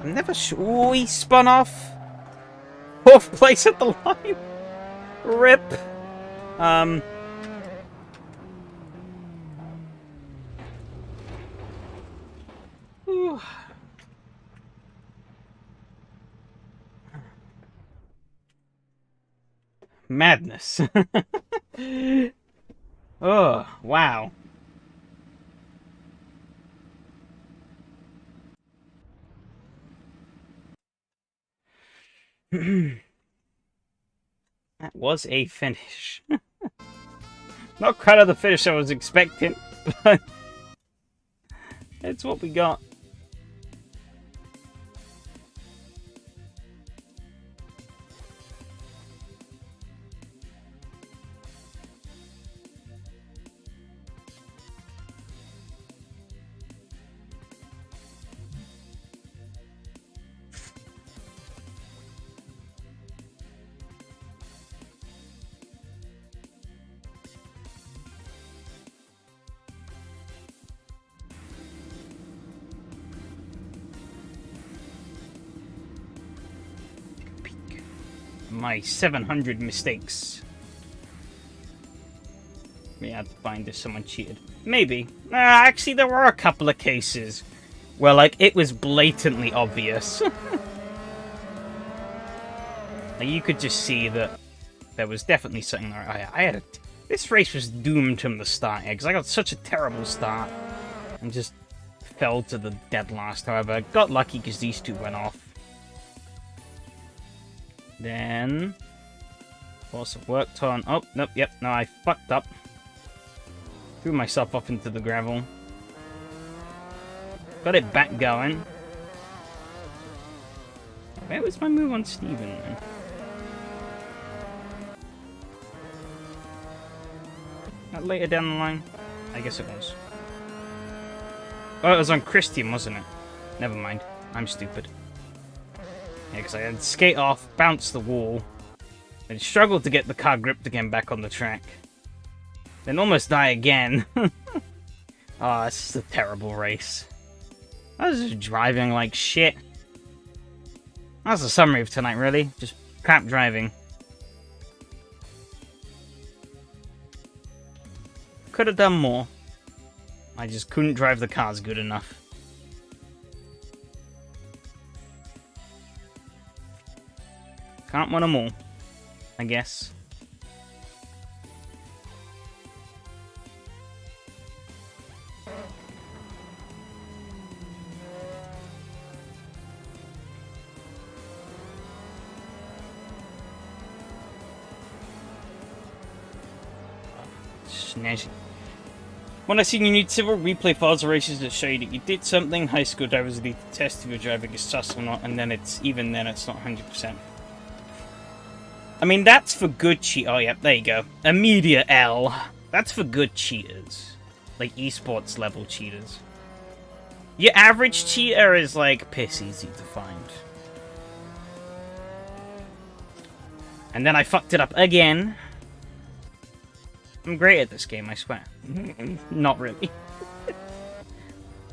I'm never sure. Oh, he spun off. 4th place at the line. Rip. Madness. Oh, wow. That was a finish. Not quite the finish I was expecting, but it's what we got. My 700 mistakes. We had to find if someone cheated. Maybe. Actually, there were a couple of cases where, like, it was blatantly obvious. Like, you could just see that there was definitely something there. This race was doomed from the start, because I got such a terrible start and just fell to the dead last. However, I got lucky because these two went off. Then, also worked on. Oh, nope, yep, no, I fucked up. Threw myself off into the gravel. Got it back going. Where was my move on Steven then? That later down the line? I guess it was. Oh, it was on Christian, wasn't it? Never mind. I'm stupid. Yeah, because I had to skate off, bounce the wall, then struggled to get the car gripped again back on the track. Then almost die again. Oh, this is a terrible race. I was just driving like shit. That's the summary of tonight, really. Just crap driving. Could have done more. I just couldn't drive the cars good enough. Can't win them all, I guess. Snazzy. When I seen you need several replay files of races that show you that you did something, high school drivers need to test if your driving is sus or not, and then it's not 100%. I mean, that's for good cheat. Oh, yeah, there you go. Immediate L. That's for good cheaters. Like, esports level cheaters. Your average cheater is, like, piss easy to find. And then I fucked it up again. I'm great at this game, I swear. Not really.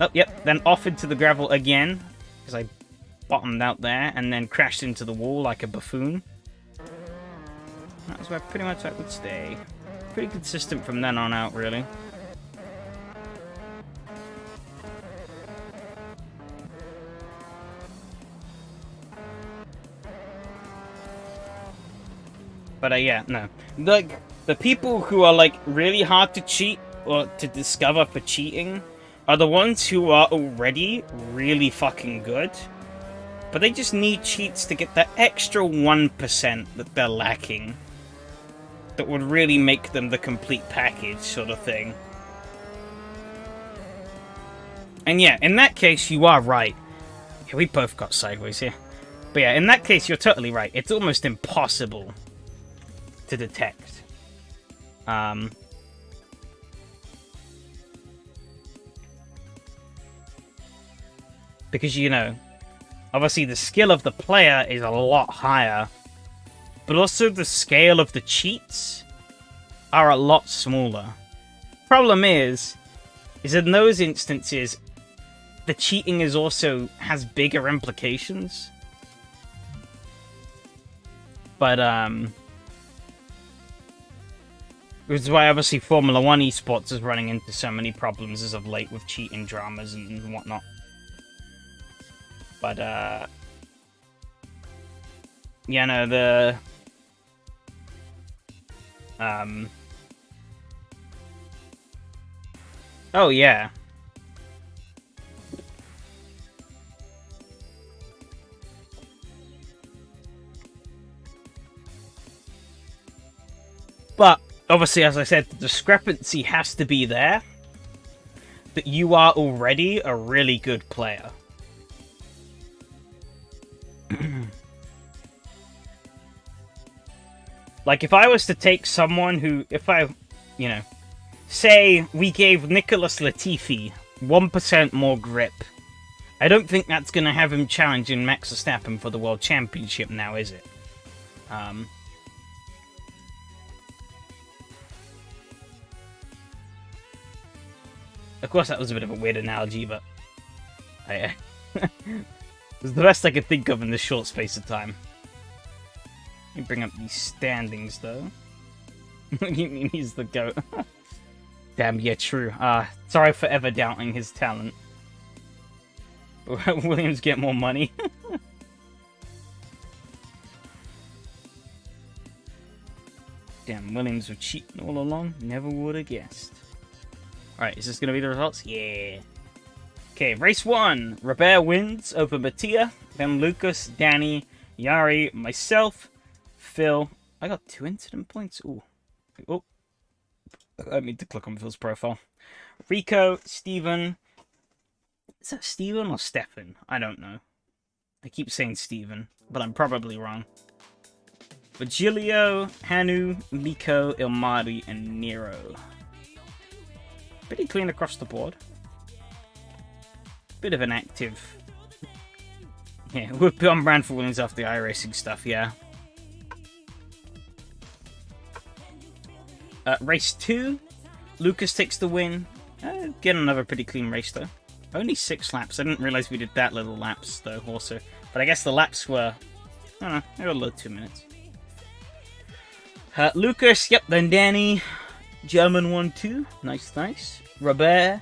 Oh, yep. Then off into the gravel again. Because I bottomed out there and then crashed into the wall like a buffoon. That was where pretty much I would stay. Pretty consistent from then on out, really. But yeah, no. Like, the people who are, like, really hard to cheat or to discover for cheating are the ones who are already really fucking good. But they just need cheats to get that extra 1% that they're lacking. That would really make them the complete package sort of thing. And yeah, in that case, you are right. Yeah, we both got sideways here. But yeah, in that case, you're totally right. It's almost impossible to detect. Because, you know, obviously the skill of the player is a lot higher. But also the scale of the cheats are a lot smaller. Problem is in those instances, the cheating is also has bigger implications. But, which is why obviously Formula 1 esports is running into so many problems as of late with cheating dramas and whatnot. But, yeah, no, Oh, yeah. But, obviously, as I said, the discrepancy has to be there that you are already a really good player. Like, if I was to take someone who, you know, say we gave Nicholas Latifi 1% more grip, I don't think that's going to have him challenging Max Verstappen for the World Championship now, is it? Of course, that was a bit of a weird analogy, but it was the best I could think of in this short space of time. Let me bring up these standings, though. You mean he's the GOAT? Damn, yeah, true. Sorry for ever doubting his talent. Williams get more money. Damn, Williams were cheating all along. Never would have guessed. Alright, is this going to be the results? Yeah. Okay, race 1. Robert wins over Mattia. Then Lucas, Danny, Yari, myself, Phil. I got 2 incident points. Ooh. Oh. I need to click on Phil's profile. Rico, Steven. Is that Steven or Stefan? I don't know. I keep saying Steven, but I'm probably wrong. Virgilio, Hanu, Miko, Ilmari, and Nero. Pretty clean across the board. Bit of an active. Yeah, we're on brand for Williams after the iRacing stuff, yeah. Race 2. Lucas takes the win. Get another pretty clean race, though. Only 6 laps. I didn't realize we did that little laps, though, also. But I guess the laps were... I don't know, they were a little 2 minutes. Lucas, yep, then Danny. German 1-2. Nice, nice. Robert.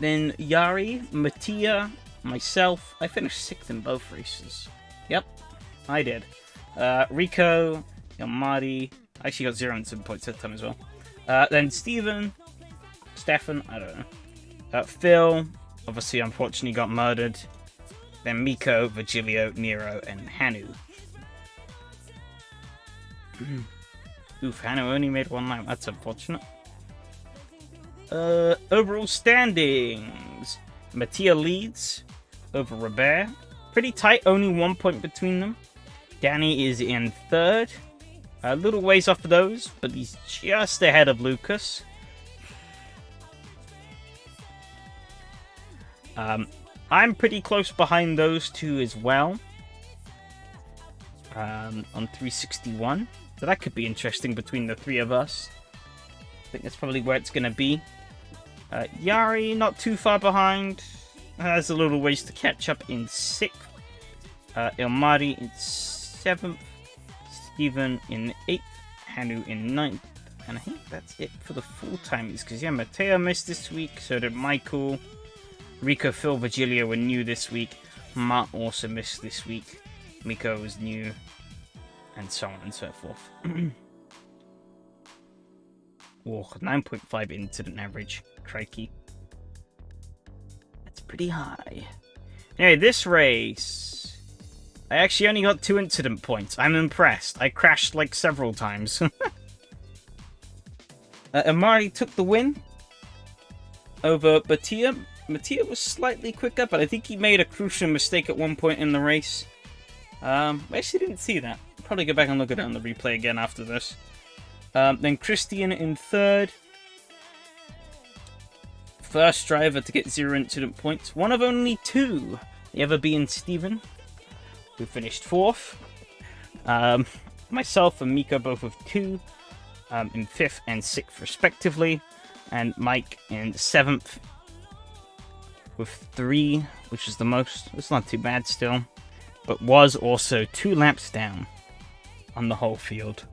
Then Yari, Mattia, myself. I finished 6th in both races. Yep, I did. Rico, Yamadi. I actually got 0 and 7 points that time as well. Then Steven, Stefan, I don't know. Phil, obviously, unfortunately, got murdered. Then Miko, Virgilio, Nero, and Hanu. Oof, Hanu only made 1 lap. That's unfortunate. Overall standings. Mattia leads over Robert. Pretty tight, only 1 point between them. Danny is in 3rd. A little ways off of those, but he's just ahead of Lucas. I'm pretty close behind those 2 as well. On 361. So that could be interesting between the 3 of us. I think that's probably where it's going to be. Yari, not too far behind. Has a little ways to catch up in 6th. Ilmari in 7th. Steven in 8th. Hanu in 9th. And I think that's it for the full-timers. Because, yeah, Matteo missed this week. So did Michael. Rico, Phil, Virgilio were new this week. Matt also missed this week. Miko was new. And so on and so forth. Oh, 9.5 incident average. Crikey. That's pretty high. Anyway, this race... I actually only got 2 incident points. I'm impressed. I crashed like several times. Amari took the win over Mattia. Mattia was slightly quicker, but I think he made a crucial mistake at one point in the race. I actually didn't see that. I'll probably go back and look at it on the replay again after this. Then Christian in 3rd. First driver to get 0 incident points. One of only 2. The other being Steven, who finished 4th. Myself and Miko both with 2. In 5th and 6th respectively. And Mike in 7th with 3, which is the most. It's not too bad still. But was also 2 laps down on the whole field.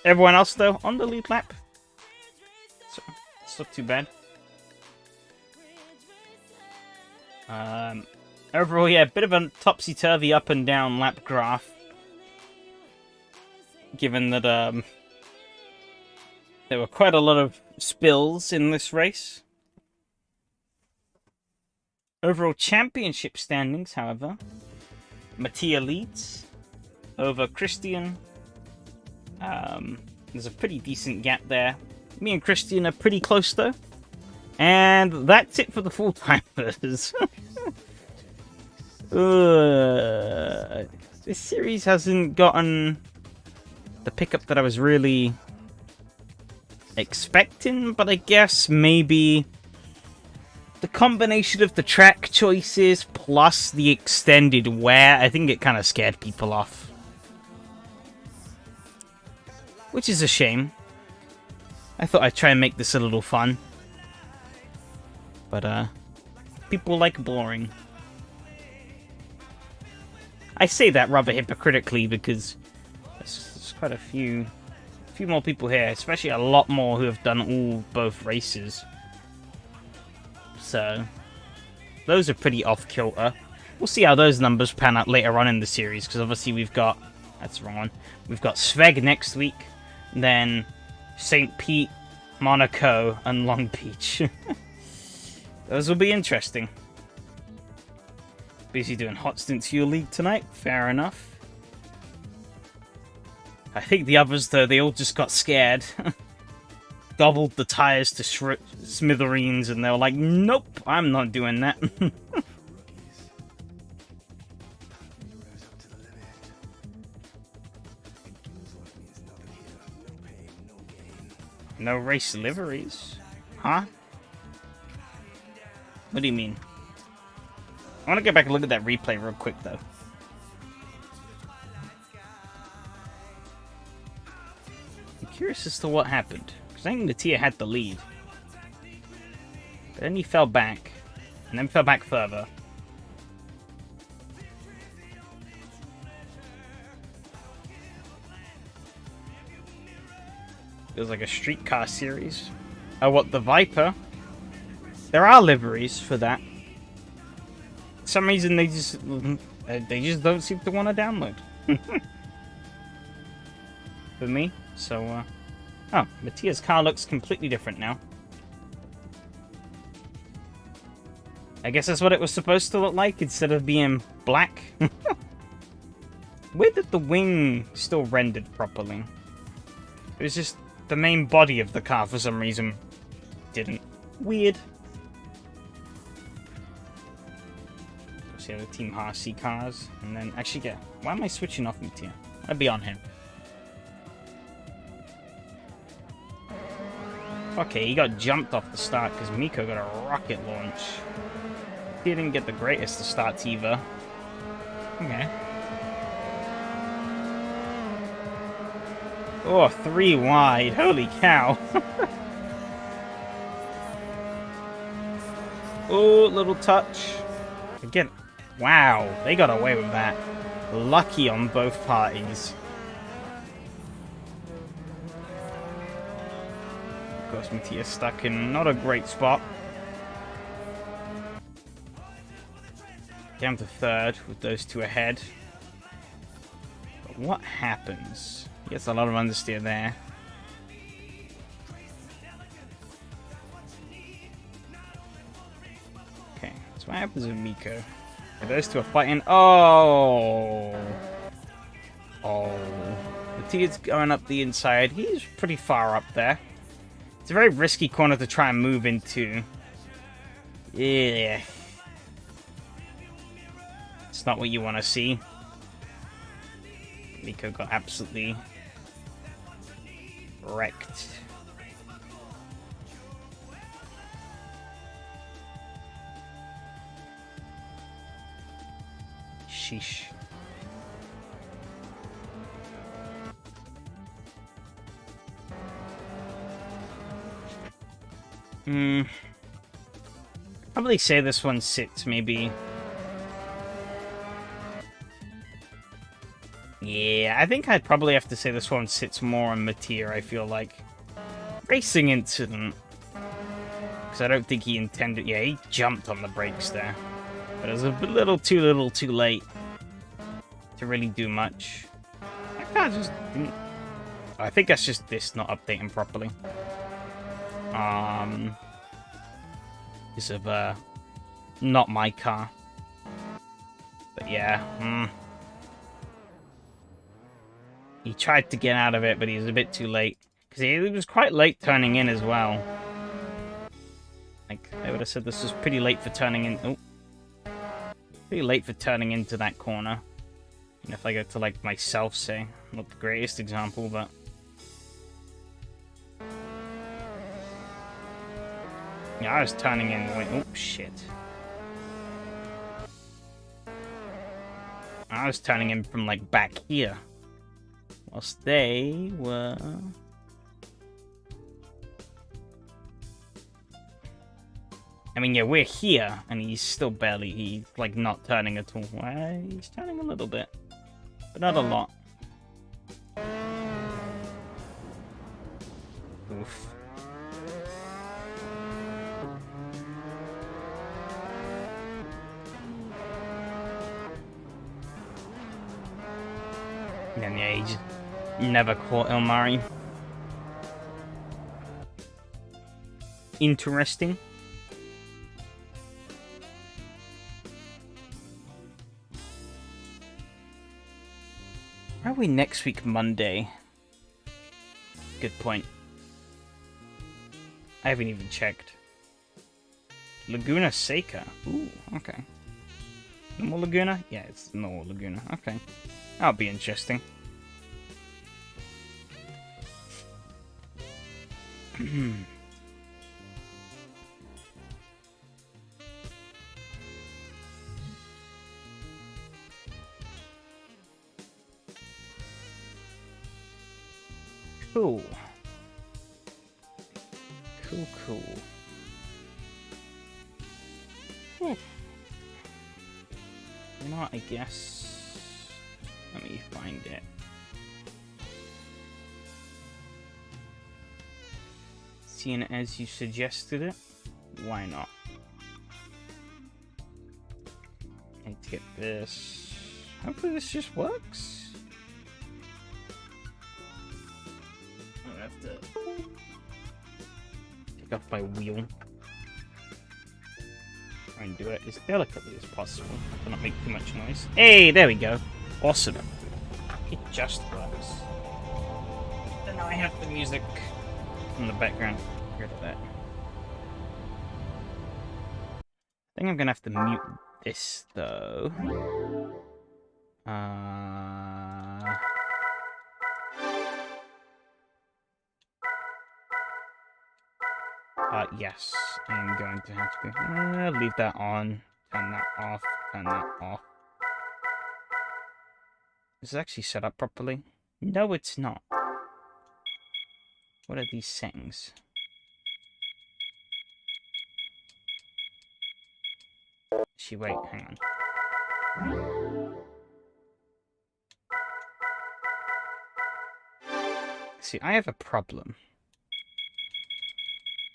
Everyone else, though, on the lead lap. So, it's not too bad. Overall, yeah, a bit of a topsy-turvy up and down lap graph. Given that, There were quite a lot of spills in this race. Overall championship standings, however, Mattia leads over Christian. There's a pretty decent gap there. Me and Christian are pretty close, though. And that's it for the full-timers. This series hasn't gotten the pickup that I was really expecting, but I guess maybe the combination of the track choices plus the extended wear, I think it kind of scared people off. Which is a shame. I thought I'd try and make this a little fun. But, people like boring. I say that rather hypocritically because there's quite a few more people here, especially a lot more who have done both races. So, those are pretty off-kilter. We'll see how those numbers pan out later on in the series, because obviously we've got... That's the wrong one. We've got Sveg next week, then St. Pete, Monaco, and Long Beach. Those will be interesting. Busy doing hot stints for your league tonight. Fair enough. I think the others, though, they all just got scared. Gobbled the tires to smithereens, and they were like, nope, I'm not doing that. No race liveries? Huh? What do you mean? I want to go back and look at that replay real quick, though. I'm curious as to what happened. Because I think Mattia had the lead. But then he fell back. And then fell back further. It was like a streetcar series. Oh, what, the Viper? There are liveries for that. For some reason, they just don't seem to want to download. For me, so, oh, Mattia's car looks completely different now. I guess that's what it was supposed to look like, instead of being black. Weird that the wing still rendered properly. It was just the main body of the car, for some reason, didn't. Weird. See the Team Harsey cars, and then actually, yeah. Why am I switching off Mattia? I'd be on him. Okay, he got jumped off the start because Miko got a rocket launch. He didn't get the greatest of starts either. Okay. Oh, 3 wide. Holy cow. Oh, little touch. Again. Wow, they got away with that. Lucky on both parties. Of course, Mattia stuck in not a great spot. Down to third with those two ahead. But what happens? He gets a lot of understeer there. Okay, so what happens with Miko? Those two are fighting. Oh! Oh. Mattia's going up the inside. He's pretty far up there. It's a very risky corner to try and move into. Yeah. It's not what you want to see. Miko got absolutely wrecked. Sheesh. Probably say this one sits, maybe. Yeah, I think I'd probably have to say this one sits more on Mattia, I feel like. Racing incident. Because I don't think he intended... Yeah, he jumped on the brakes there. But it was a little too late to really do much. That car just didn't I think that's just this not updating properly. Because of, not my car. But yeah, He tried to get out of it, but he was a bit too late. Because he was quite late turning in as well. Like, I would have said this was pretty late for turning in. Oh. Pretty late for turning into that corner. And if I go to, like, myself, say. Not the greatest example, but... Yeah, I was turning in. Wait, oh, shit. I was turning in from, like, back here. Whilst they were... I mean, yeah, we're here, and he's still barely... He's, like, not turning at all. Well, he's turning a little bit. But not a lot. Oof. And then, yeah, he just never caught Ilmari. Interesting. Where are we next week, Monday? Good point. I haven't even checked. Laguna Seca. Ooh, okay. Normal Laguna? Yeah, it's normal Laguna. Okay. That'll be interesting. Cool. Cool. You know what, I guess... Let me find it. Seeing it as you suggested it, why not? I need to get this. Hopefully this just works. I have to take off my wheel. Try and do it as delicately as possible. To not make too much noise. Hey, there we go. Awesome. It just works. Then now I have the music in the background. Get rid of that. I think I'm gonna have to mute this though. Yes, I'm going to have to leave that on, turn that off, turn that off. Is it actually set up properly? No, it's not. What are these settings? Actually, wait, hang on. See, I have a problem.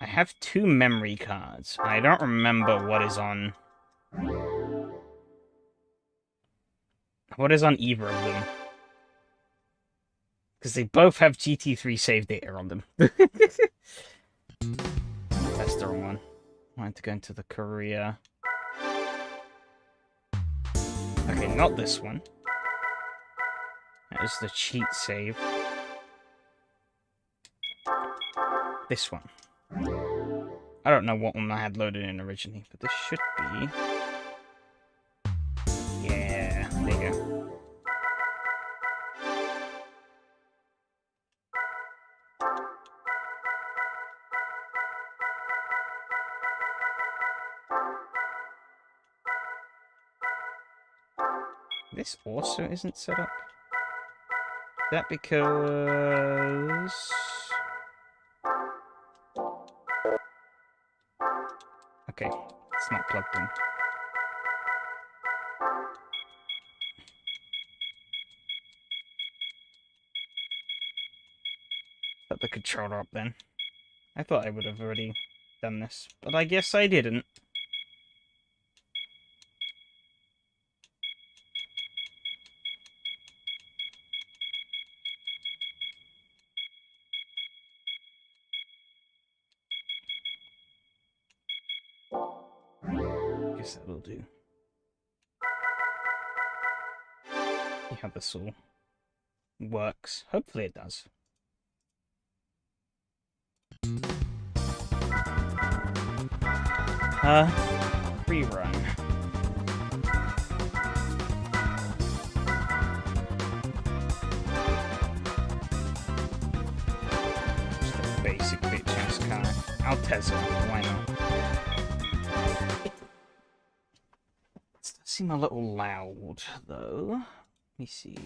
I have 2 memory cards, and I don't remember what is on... What is on either of them. Because they both have GT3 save data on them. That's the wrong one. I wanted to go into the Korea. Okay, not this one. That is the cheat save. This one. I don't know what one I had loaded in originally, but this should be... Yeah, there you go. This also isn't set up. Is that because... Okay, it's not plugged in. Set the controller up then. I thought I would have already done this, but I guess I didn't. guess that'll do. See how this all works. Hopefully it does. Rerun. Just a basic bitch-ass car. I'll Tesla, why not? It does seem a little loud, though. Let me see.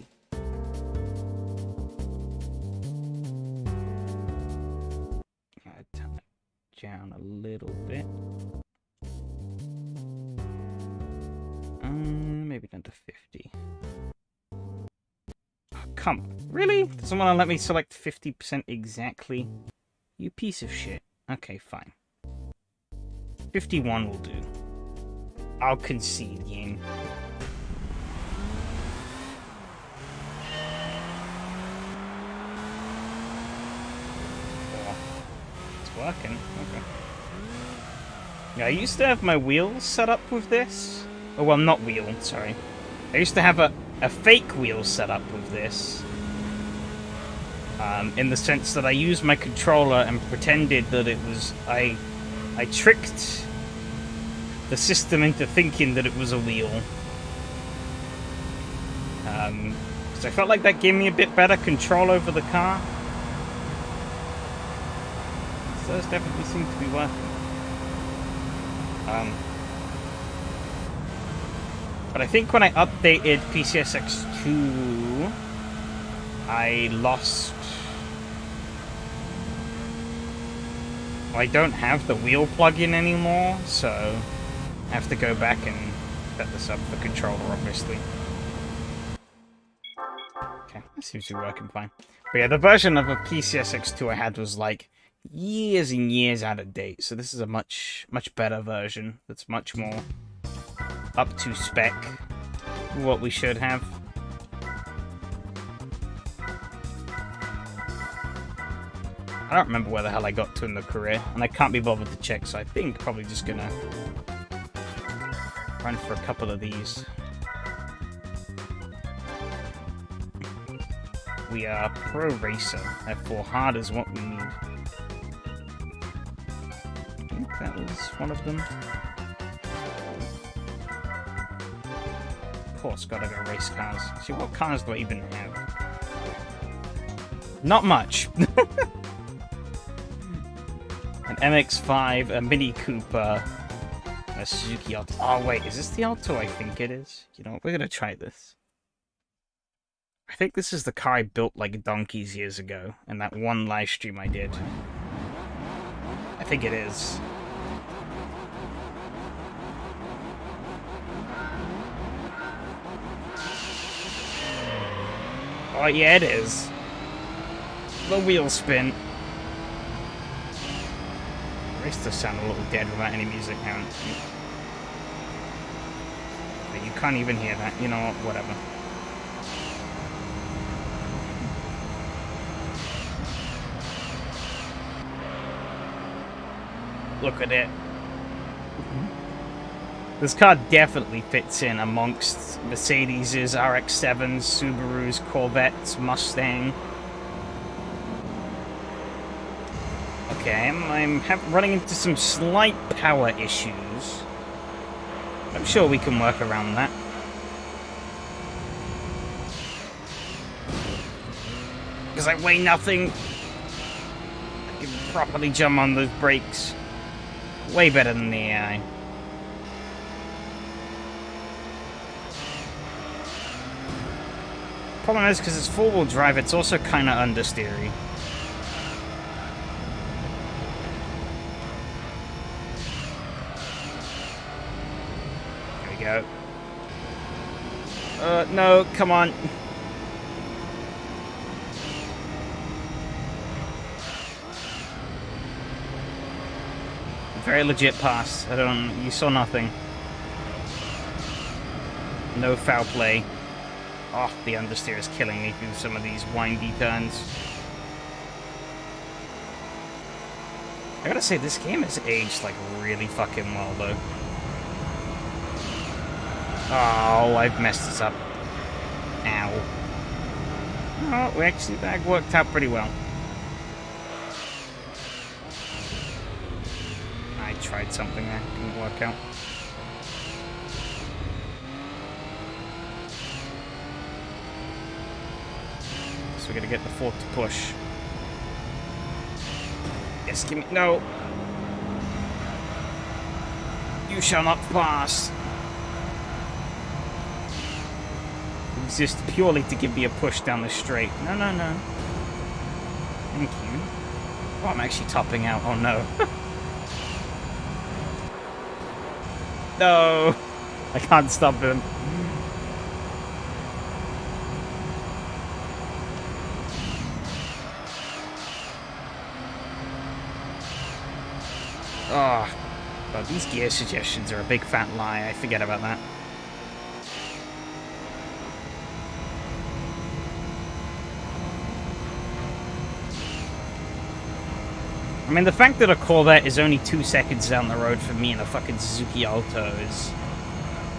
Turn it down a little bit. Maybe down to 50. Oh, come on. Really? Doesn't want to let me select 50% exactly? You piece of shit. Okay, fine. 51 will do. I'll concede, game. Oh, it's working. Okay. Yeah, I used to have my wheels set up with this. Oh, well, not wheel, sorry. I used to have a fake wheel set up with this. In the sense that I used my controller and pretended that it was... I tricked the system into thinking that it was a wheel. So I felt like that gave me a bit better control over the car. So those definitely seem to be working. But I think when I updated PCSX2, I lost... Well, I don't have the wheel plug-in anymore, so I have to go back and set this up for controller, obviously. Okay, that seems to be working fine. But yeah, the version of a PCSX2 I had was like years and years out of date, so this is a much better version that's much more up to spec, what we should have. I don't remember where the hell I got to in the career, and I can't be bothered to check, so I think probably just gonna run for a couple of these. We are Pro Racer, therefore hard is what we need. I think that was one of them. Of course, gotta go race cars. See, what cars do I even have? Not much. An MX-5, a Mini Cooper, a Suzuki Alto. Oh wait, is this the Alto I think it is? You know what, we're gonna try this. I think this is the car I built like donkeys years ago, in that one live stream I did. I think it is. Oh yeah, it is. The wheel spin. Race does sound a little dead without any music now. But you can't even hear that. You know what? Whatever. Look at it. This car definitely fits in amongst Mercedes' RX-7s, Subarus, Corvettes, Mustang. Okay, I'm running into some slight power issues. I'm sure we can work around that. Because I weigh nothing. I can properly jump on those brakes. Way better than the AI. Problem is, because it's four-wheel drive, it's also kind of understeery. There we go. No, come on. Very legit pass. You saw nothing. No foul play. Oh, the understeer is killing me through some of these windy turns. I gotta say, this game has aged like really fucking well, though. Oh, I've messed this up. Ow. Oh, actually, that worked out pretty well. I tried something that didn't work out. So we're gonna get the Ford to push. Yes, give me... No! You shall not pass! Exist purely to give me a push down the straight. No, no, no. Thank you. Oh, I'm actually topping out. Oh, no. No! I can't stop him. Oh, but these gear suggestions are a big fat lie. I forget about that. I mean, the fact that a Corvette is only 2 seconds down the road from me in a fucking Suzuki Alto is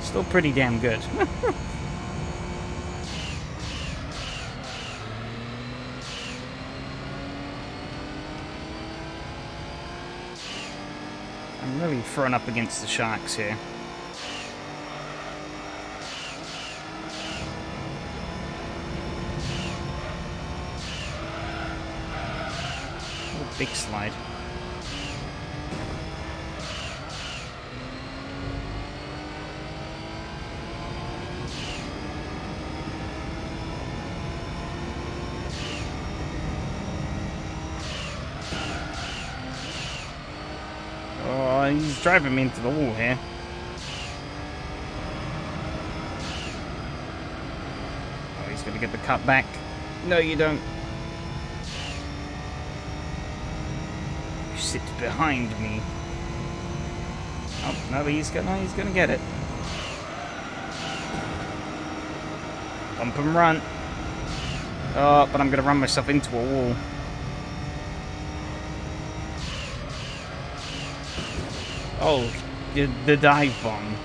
still pretty damn good. I'm really thrown up against the Sharks here. Oh, big slide. Oh, he's driving me into the wall here. Oh, he's gonna get the cut back. No, you don't. You sit behind me. Oh, no, he's gonna get it. Bump and run. Oh, but I'm gonna run myself into a wall. Oh, the dive bomb.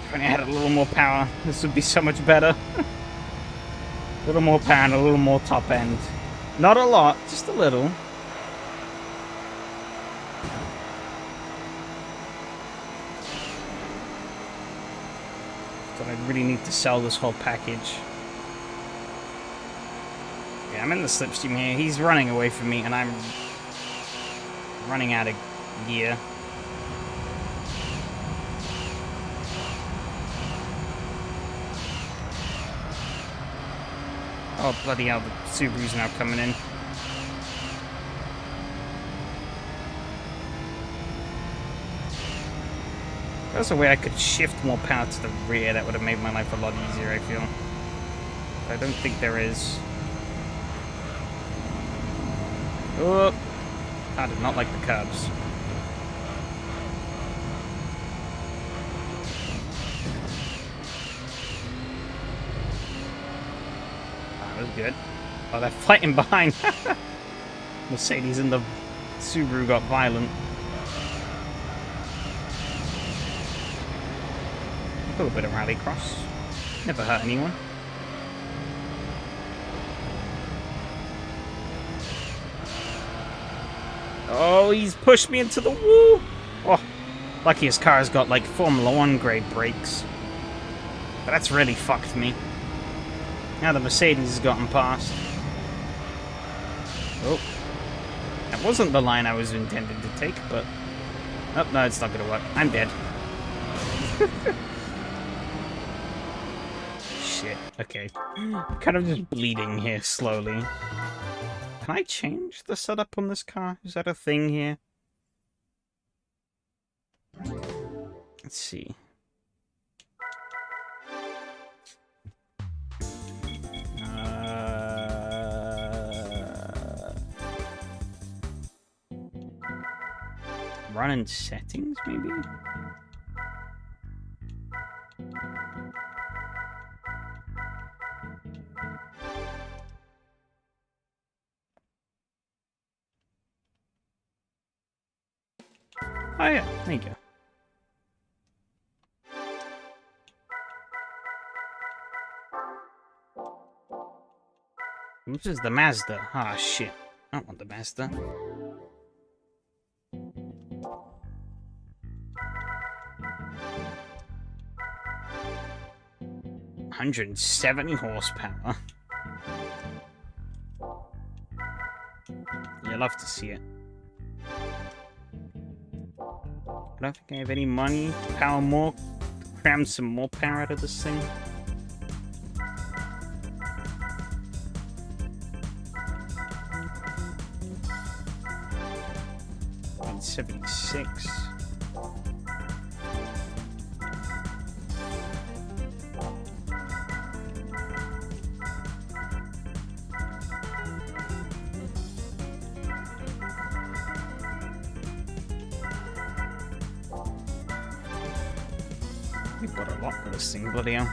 If only I had a little more power, this would be so much better. A little more power and a little more top end. Not a lot, just a little. So I really need to sell this whole package. Yeah, I'm in the slipstream here. He's running away from me, and I'm running out of gear. Oh, bloody hell, the Subaru's now coming in. There's a way I could shift more power to the rear. That would have made my life a lot easier, I feel. But I don't think there is. Oh, I did not like the curbs. That was good. Oh, they're fighting behind. Mercedes and the Subaru got violent. A little bit of rallycross. Never hurt anyone. Oh, he's pushed me into the wall. Oh, lucky his car's got like Formula 1 grade brakes. But that's really fucked me. Now the Mercedes has gotten past. Oh. That wasn't the line I was intending to take, but... Oh, no, it's not gonna work. I'm dead. Shit. Okay. I'm kind of just bleeding here slowly. Can I change the setup on this car? Is that a thing here? Let's see. Run in settings, maybe? Oh yeah, there you go. This is the Mazda. Ah, shit. I don't want the Mazda. $170 horsepower. You love to see it. I don't think I have any money to power more, cram some more power out of this thing. 76. We bought a lot for this thing, bloody hell.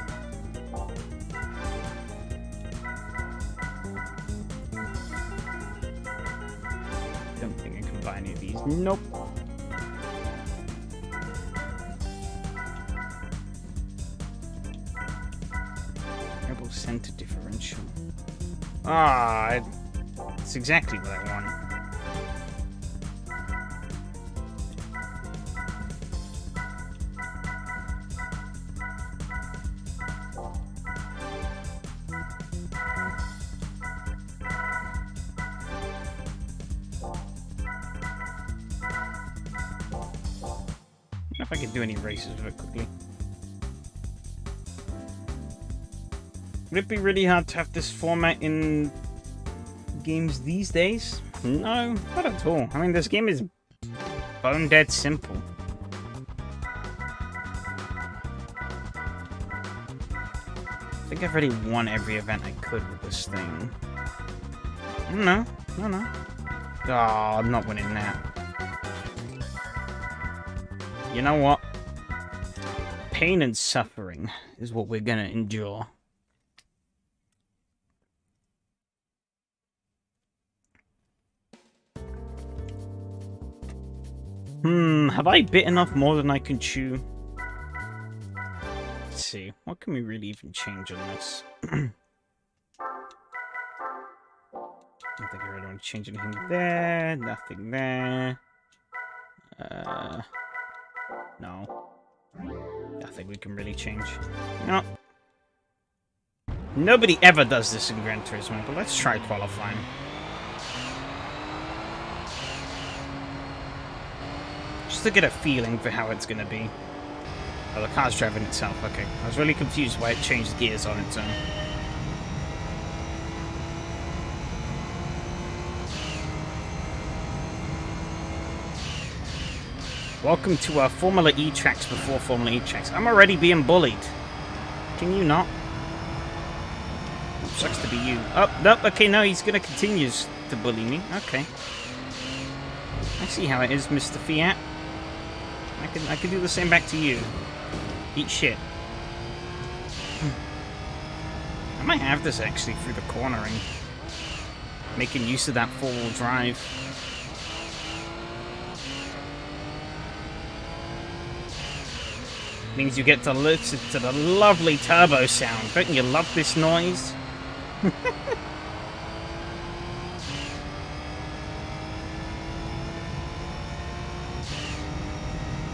Don't think I can buy any of these. Nope. Rebel center differential. Ah, it's exactly what I want. If I could do any races with it quickly. Would it be really hard to have this format in games these days? No, not at all. I mean, this game is bone dead simple. I think I've already won every event I could with this thing. No. Oh, I'm not winning that. You know what? Pain and suffering is what we're gonna endure. Have I bitten off more than I can chew? Let's see. What can we really even change on this? I don't think I really want to change anything there. Nothing there. No. Nothing we can really change. No. Nobody ever does this in Gran Turismo, but let's try qualifying. Just to get a feeling for how it's going to be. Oh, the car's driving itself. Okay. I was really confused why it changed gears on its own. Welcome to our Formula E tracks before Formula E tracks. I'm already being bullied. Can you not? Sucks to be you. Oh, nope, okay, no, he's gonna continue to bully me. Okay. I see how it is, Mr. Fiat. I can do the same back to you. Eat shit. I might have this actually through the cornering. Making use of that four-wheel drive. Means you get to listen to the lovely turbo sound. Don't you love this noise?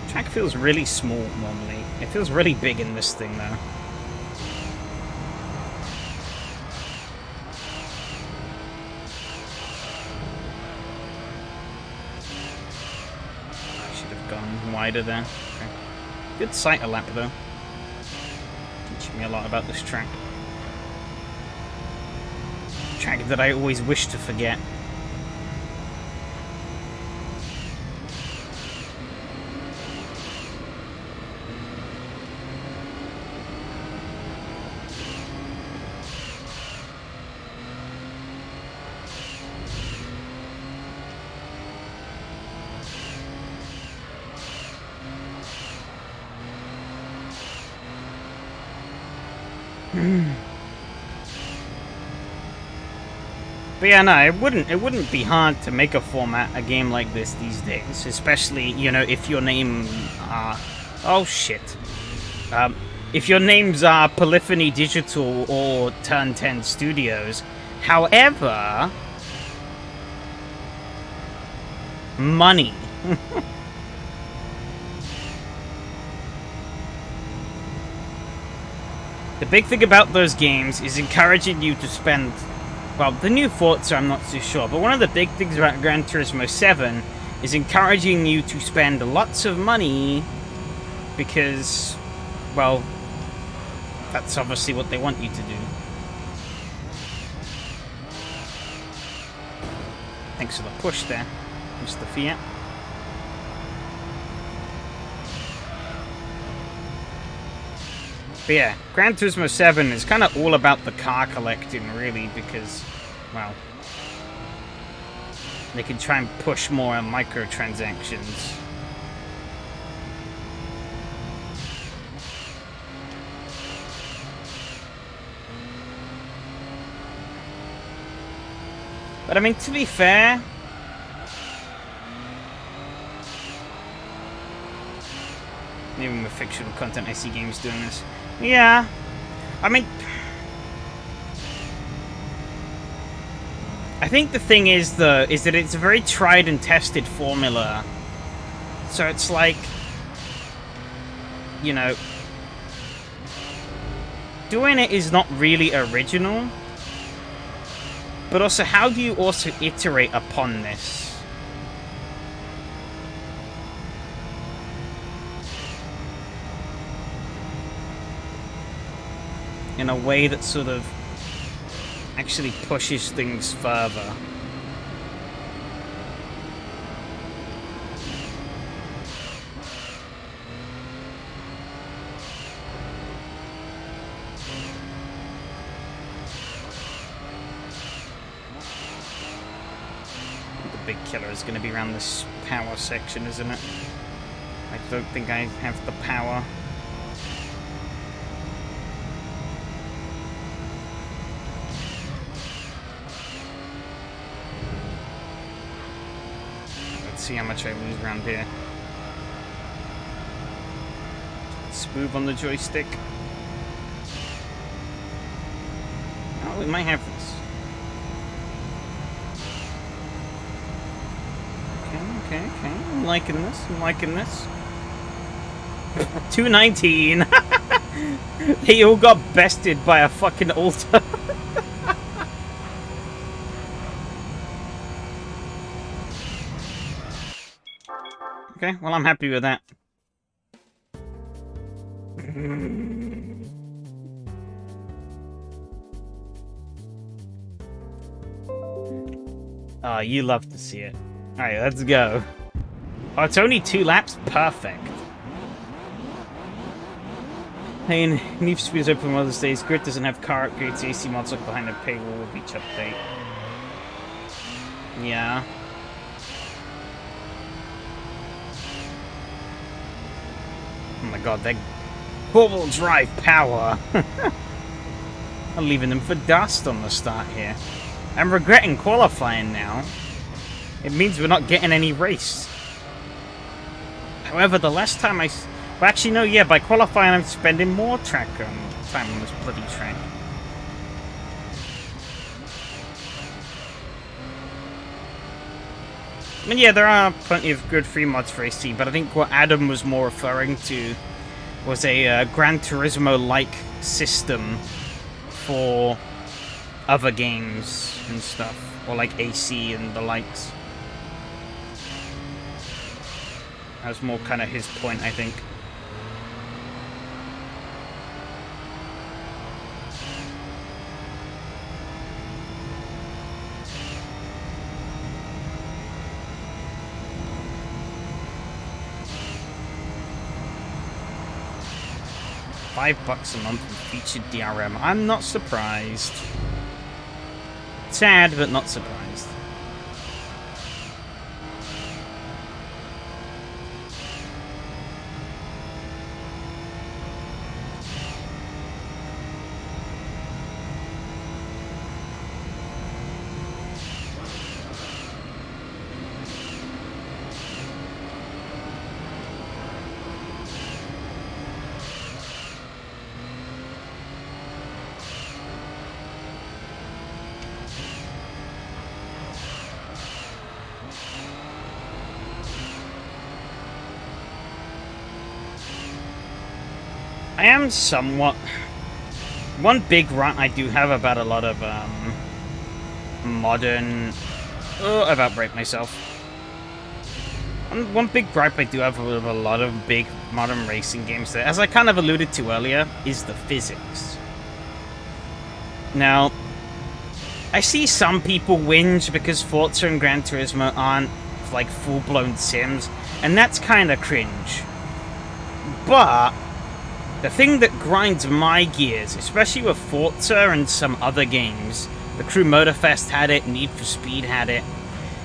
Track feels really small normally. It feels really big in this thing though. I should have gone wider there. Okay. Good sight lap though. Teaching me a lot about this track. Track that I always wish to forget. But yeah, no, it wouldn't be hard to make a game like this these days, especially, you know, if your name are... Oh, shit. If your names are Polyphony Digital or Turn 10 Studios. However... money. The big thing about those games is encouraging you to spend... Well, the new Forza, I'm not too sure, but one of the big things about Gran Turismo 7 is encouraging you to spend lots of money because, well, that's obviously what they want you to do. Thanks for the push there, Mr. Fiat. But yeah, Gran Turismo 7 is kind of all about the car collecting, really, because, well, they can try and push more on microtransactions. But I mean, to be fair... Even with fictional content, I see games doing this. Yeah. I mean... I think the thing is that it's a very tried and tested formula. So it's like... You know... Doing it is not really original. But also, how do you also iterate upon this? In a way that sort of actually pushes things further. The big killer is going to be around this power section, isn't it? I don't think I have the power. See how much I lose around here. Smooth on the joystick. Oh, we might have this. Okay. I'm liking this. 219! They all got bested by a fucking altar. Okay, well, I'm happy with that. Oh, you love to see it. Alright, let's go. Oh, it's only 2 laps? Perfect. Hey, Need for Speed is open Mother's Day. Grid doesn't have car upgrades. AC mods look behind the paywall with each update. Yeah. Oh my god, they're four-wheel drive power. I'm leaving them for dust on the start here. I'm regretting qualifying now. It means we're not getting any race. However, the last time I... Well, actually, no, yeah, by qualifying I'm spending more time on this bloody track. I mean, yeah, there are plenty of good free mods for AC, but I think what Adam was more referring to was a Gran Turismo-like system for other games and stuff, or like AC and the likes. That was more kind of his point, I think. $5 a month with featured DRM. I'm not surprised. Sad, but not surprised. I am somewhat... One big rant I do have about a lot of modern... Oh, I've outbraked myself. One big gripe I do have with a lot of big modern racing games, that, as I kind of alluded to earlier, is the physics. Now, I see some people whinge because Forza and Gran Turismo aren't like full-blown sims, and that's kind of cringe. But the thing that grinds my gears, especially with Forza and some other games, the Crew Motorfest had it, Need for Speed had it,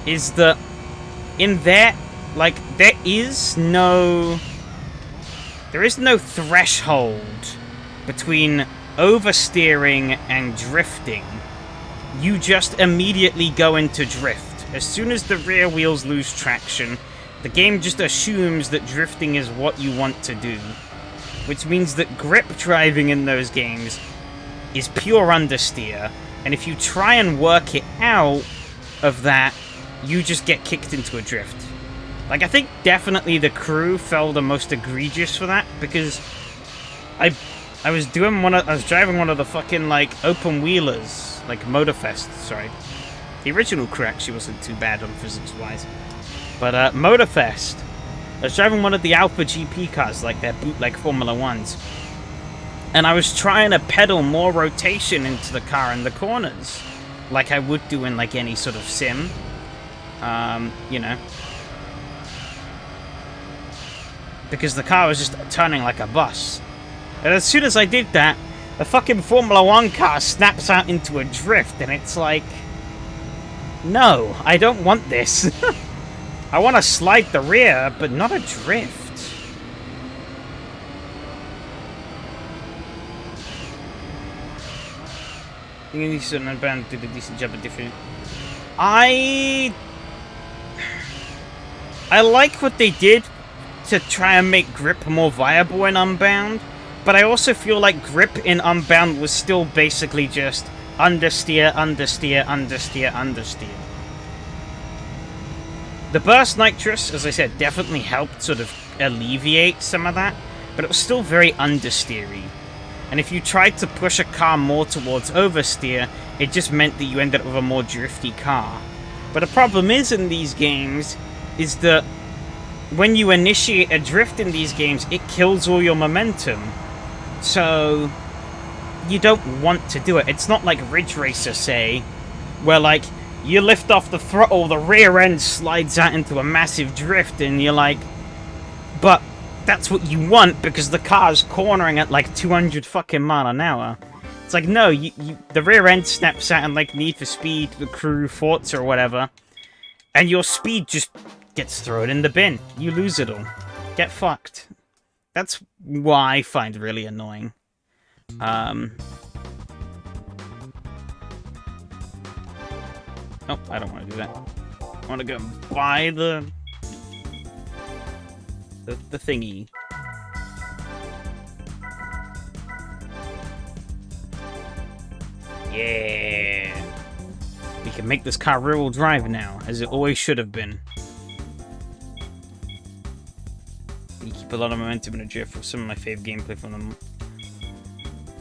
is that in that, like, there is no threshold between oversteering and drifting. You just immediately go into drift. As soon as the rear wheels lose traction, the game just assumes that drifting is what you want to do. Which means that grip driving in those games is pure understeer, and if you try and work it out of that, you just get kicked into a drift. Like, I think definitely the Crew fell the most egregious for that, because I was driving one of the fucking, like, open wheelers, like Motorfest, sorry. The original Crew actually wasn't too bad on physics-wise. But, Motorfest, I was driving one of the Alpha GP cars, like their bootleg Formula 1s. And I was trying to pedal more rotation into the car in the corners, like I would do in, like, any sort of sim. You know. Because the car was just turning like a bus. And as soon as I did that, the fucking Formula 1 car snaps out into a drift, and it's like... No, I don't want this. I want to slide the rear, but not a drift. You need to band did a decent job of different. I like what they did to try and make grip more viable in Unbound, but I also feel like grip in Unbound was still basically just understeer, understeer, understeer, understeer. The burst nitrous, as I said, definitely helped sort of alleviate some of that, but it was still very understeery. And if you tried to push a car more towards oversteer, it just meant that you ended up with a more drifty car. But the problem is in these games, is that when you initiate a drift in these games, it kills all your momentum. So, you don't want to do it. It's not like Ridge Racer, say, where, like, you lift off the throttle, the rear end slides out into a massive drift, and you're like, but that's what you want because the car's cornering at like 200 fucking mile an hour. It's like, no, the rear end snaps out in like Need for Speed, the Crew, Forza or whatever, and your speed just gets thrown in the bin. You lose it all. Get fucked. That's what I find really annoying. Oh, I don't want to do that. I want to go buy the thingy. Yeah! We can make this car rear-wheel drive now, as it always should have been. You keep a lot of momentum in a drift for some of my fave gameplay from them.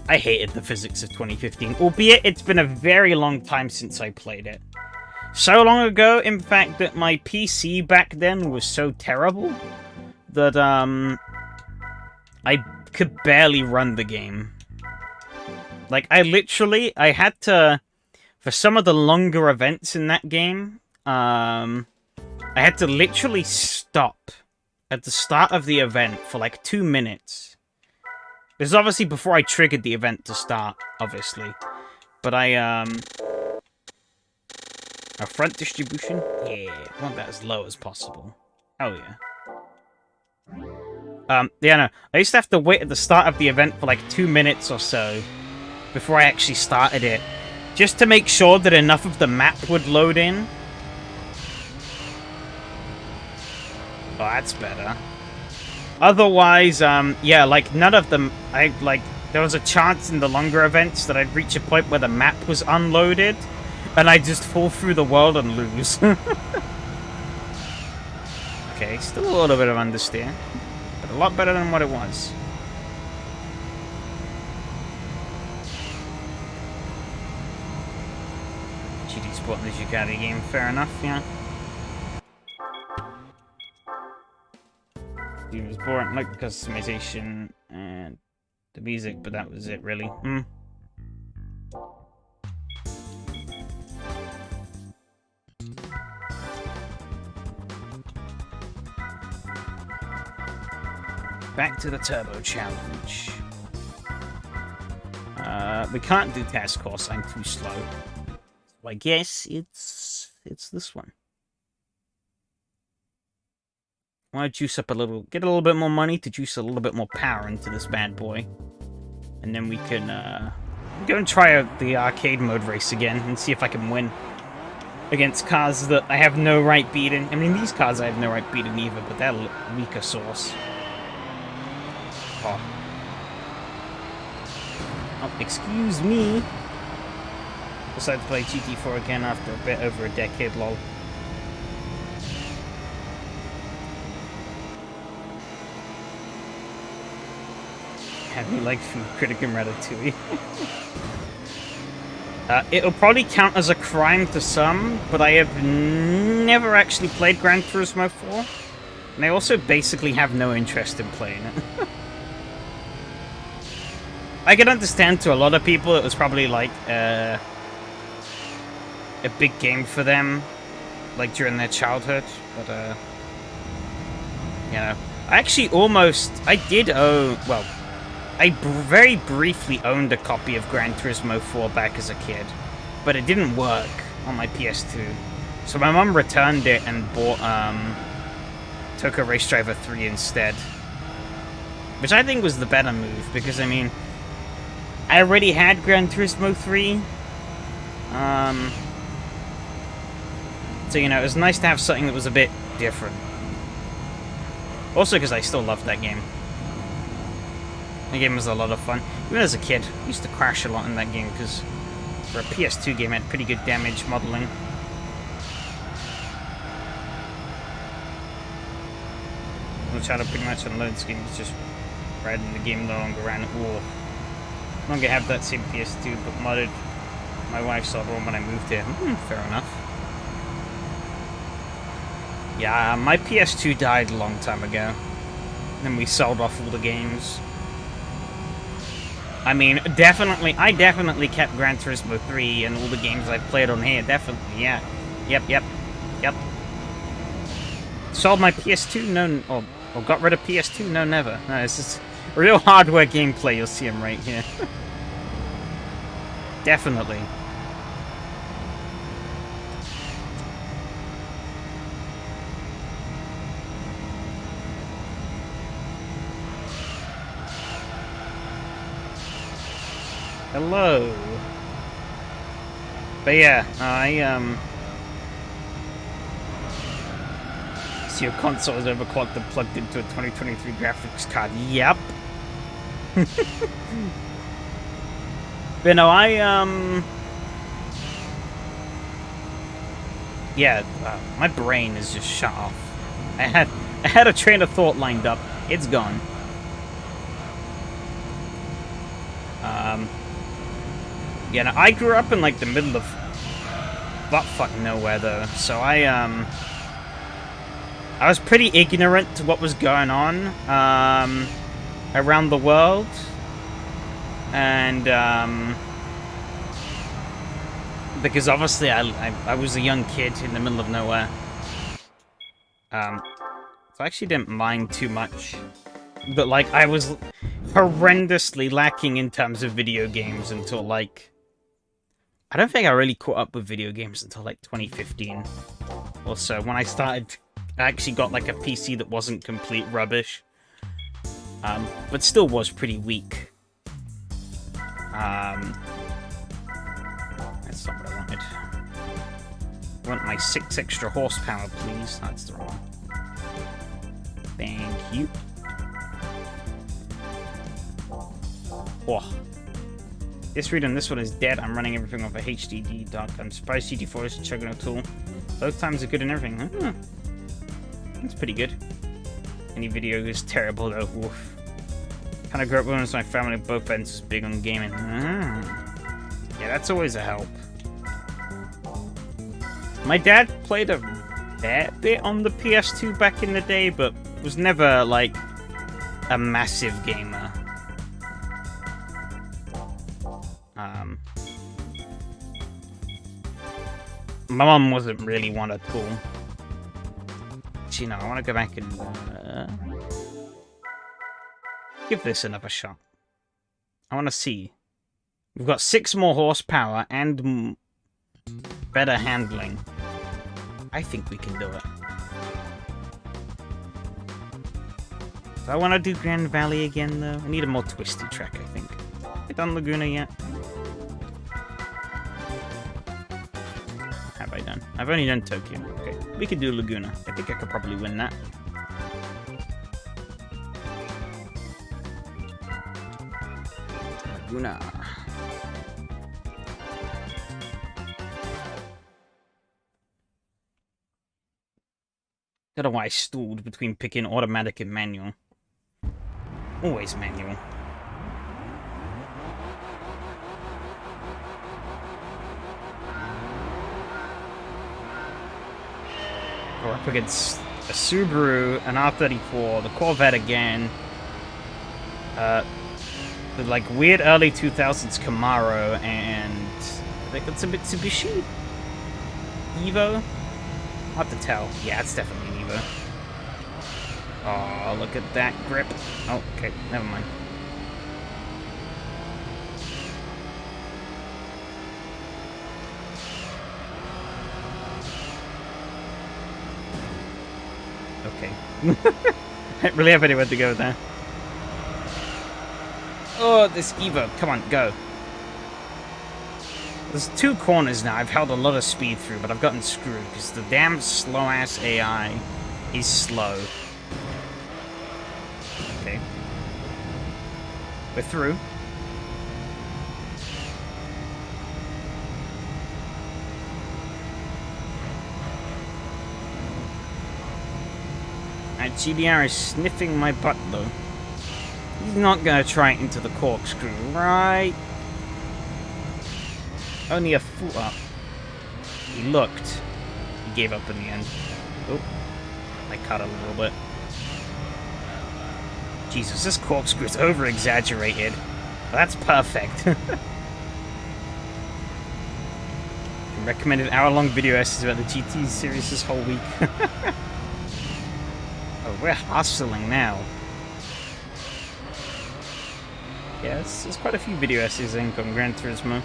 I hated the physics of 2015, albeit it's been a very long time since I played it. So long ago, in fact, that my PC back then was so terrible that, I could barely run the game. Like, I had to, for some of the longer events in that game, I had to literally stop at the start of the event for like 2 minutes. This is obviously before I triggered the event to start, obviously. But a front distribution? Yeah, I want that as low as possible. Oh yeah. Yeah, no. I used to have to wait at the start of the event for like 2 minutes or so before I actually started it, just to make sure that enough of the map would load in. Oh, that's better. Otherwise, yeah, like, none of them, there was a chance in the longer events that I'd reach a point where the map was unloaded, and I'd just fall through the world and lose. Okay, still a little bit of understeer, but a lot better than what it was. important as you get out of the game. Fair enough, yeah. It was boring, like the customization and the music, but that was it, really. Back to the Turbo Challenge. We can't do task course, I'm too slow. So I guess it's this one. I want to juice up a little, get a little bit more money to juice a little bit more power into this bad boy. And then we can go and try out the arcade mode race again and see if I can win against cars that I have no right beating. I mean, these cars I have no right beating either, but they're weaker source. Oh. Oh, excuse me. Decided to play GT4 again after a bit over a decade, lol. Have you liked Food Critic and Ratatouille? It'll probably count as a crime to some, but I have never actually played Gran Turismo 4. And I also basically have no interest in playing it. I can understand to a lot of people it was probably like a big game for them, like during their childhood, but you know, I did own, well, I very briefly owned a copy of Gran Turismo 4 back as a kid, but it didn't work on my PS2. So my mum returned it and bought Tokyo Race Driver 3 instead, which I think was the better move, because I mean, I already had Gran Turismo 3. So, you know, it was nice to have something that was a bit different. Also because I still loved that game. The game was a lot of fun. Even as a kid, I used to crash a lot in that game because for a PS2 game it had pretty good damage modeling. Which had a pretty much on load scheme, it's just riding the game no longer ran. No longer have that same PS2, but modded. My wife saw the one when I moved here. Fair enough. Yeah, my PS2 died a long time ago. Then we sold off all the games. I mean, I definitely kept Gran Turismo 3 and all the games I've played on here. Definitely, yeah. Yep. Sold my PS2? No, or got rid of PS2? No, never. No, this is real hardware gameplay. You'll see him right here. Definitely. Hello. But yeah, so your console is overclocked and plugged into a 2023 graphics card. Yep. But no, yeah, my brain is just shut off. I had a train of thought lined up. It's gone. Yeah, no, I grew up in like the middle of buttfuck nowhere though, so I was pretty ignorant to what was going on around the world, and because obviously I was a young kid in the middle of nowhere, so I actually didn't mind too much, but like I was horrendously lacking in terms of video games until like, I don't think I really caught up with video games until like 2015 or so, when I actually got like a PC that wasn't complete rubbish, but still was pretty weak. That's not what I wanted. I want my 6 extra horsepower, please. That's the wrong one. Thank you. Oh. This read on this one is dead. I'm running everything off a HDD dock. I'm surprised GT4 is chugging a tool. Both times are good and everything. Huh? That's pretty good. Any video is terrible though. Oof. Kind of grew up with my family at both ends is big on gaming. Yeah, that's always a help. My dad played a fair bit on the PS2 back in the day, but was never, like, a massive gamer. My mom wasn't really one at all. But, you know, I want to go back and give this another shot. I want to see. We've got 6 more horsepower and better handling. I think we can do it. Do I want to do Grand Valley again, though? I need a more twisty track, I think. Have I done Laguna yet? Have I done? I've only done Tokyo. Okay, we could do Laguna. I think I could probably win that. Laguna. Don't know why I stalled between picking automatic and manual. Always manual. We're up against a Subaru, an R34, the Corvette again, the like weird early 2000s Camaro, and I think it's a Mitsubishi Evo. I'll have to tell. Yeah, it's definitely an Evo. Oh, look at that grip. Oh, okay, never mind. Okay. I don't really have anywhere to go there. Oh, this Evo. Come on, go. There's 2 corners now I've held a lot of speed through, but I've gotten screwed because the damn slow-ass AI is slow. Okay. We're through. That GDR is sniffing my butt, though. He's not gonna try it into the corkscrew, right? Only a foot up. He looked. He gave up in the end. Oh, I cut a little bit. Jesus, this corkscrew is over-exaggerated. That's perfect. Recommended hour-long video essays about the GT series this whole week. Oh, we're hustling now. Yes, there's quite a few video essays I think on Gran Turismo.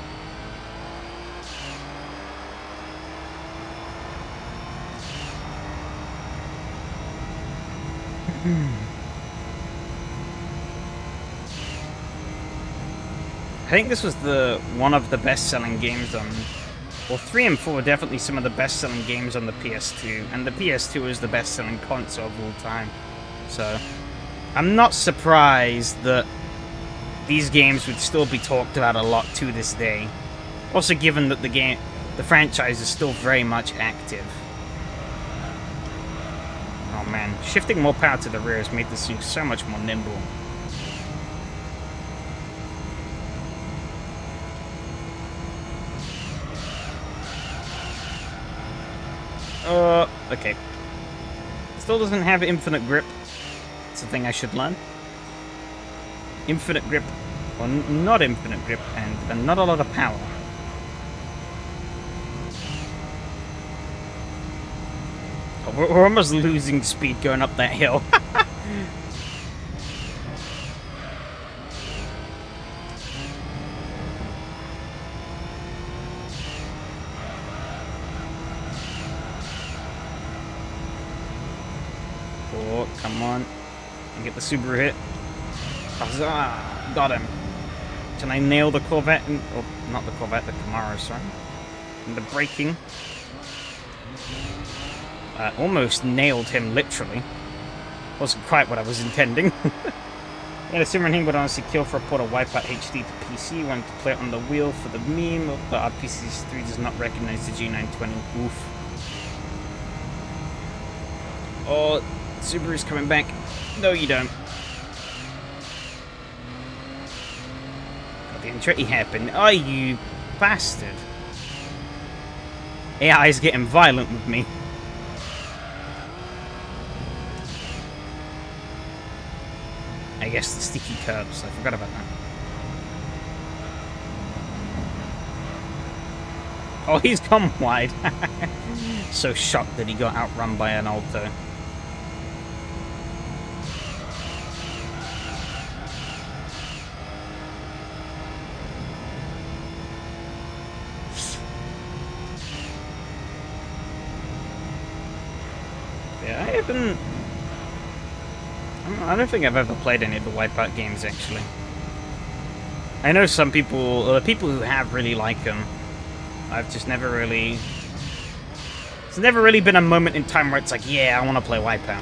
I think this was one of the best-selling games on... Well, 3 and 4 are definitely some of the best-selling games on the PS2, and the PS2 is the best-selling console of all time. So, I'm not surprised that these games would still be talked about a lot to this day. Also, given that the franchise is still very much active. Oh man, shifting more power to the rear has made this thing so much more nimble. Okay. Still doesn't have infinite grip. It's a thing I should learn. Infinite grip, or not infinite grip, and not a lot of power. Oh, we're almost losing speed going up that hill. Oh, come on. And get the Subaru hit. Huzzah! Got him. Can I nail the Corvette? Oh, not the Corvette, the Camaro, sorry. And the braking. Almost nailed him, literally. Wasn't quite what I was intending. Yeah, the SimRacing would honestly kill for a port of Wipeout HD to PC. Wanted to play it on the wheel for the meme, but our PC3 does not recognize the G920. Oof. Oh, Subaru's coming back. No, you don't. God, the injury happened. Oh, you bastard. AI is getting violent with me. I guess the sticky curbs. I forgot about that. Oh, he's gone wide. So shocked that he got outrun by an Alto. Yeah, I don't think I've ever played any of the Wipeout games, actually. I know some people, the people who have really like them. I've just never really... It's never really been a moment in time where it's like, yeah, I want to play Wipeout.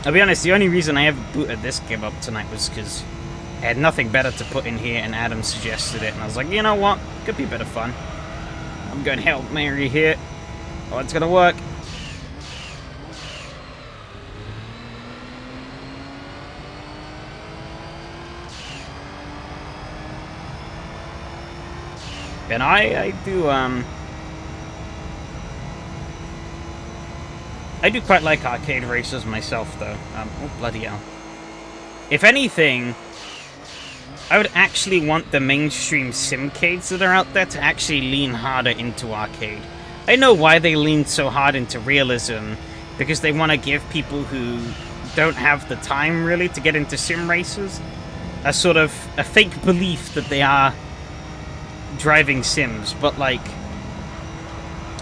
I'll be honest, the only reason I ever booted this game up tonight was because I had nothing better to put in here, and Adam suggested it, and I was like, you know what? Could be a bit of fun. I'm going Hail Mary here. Oh, it's gonna work. And I do quite like arcade races myself, though. Oh, bloody hell. If anything, I would actually want the mainstream simcades that are out there to actually lean harder into arcade. I know why they lean so hard into realism, because they want to give people who don't have the time, really, to get into sim races, a sort of a fake belief that they are driving sims. But, like,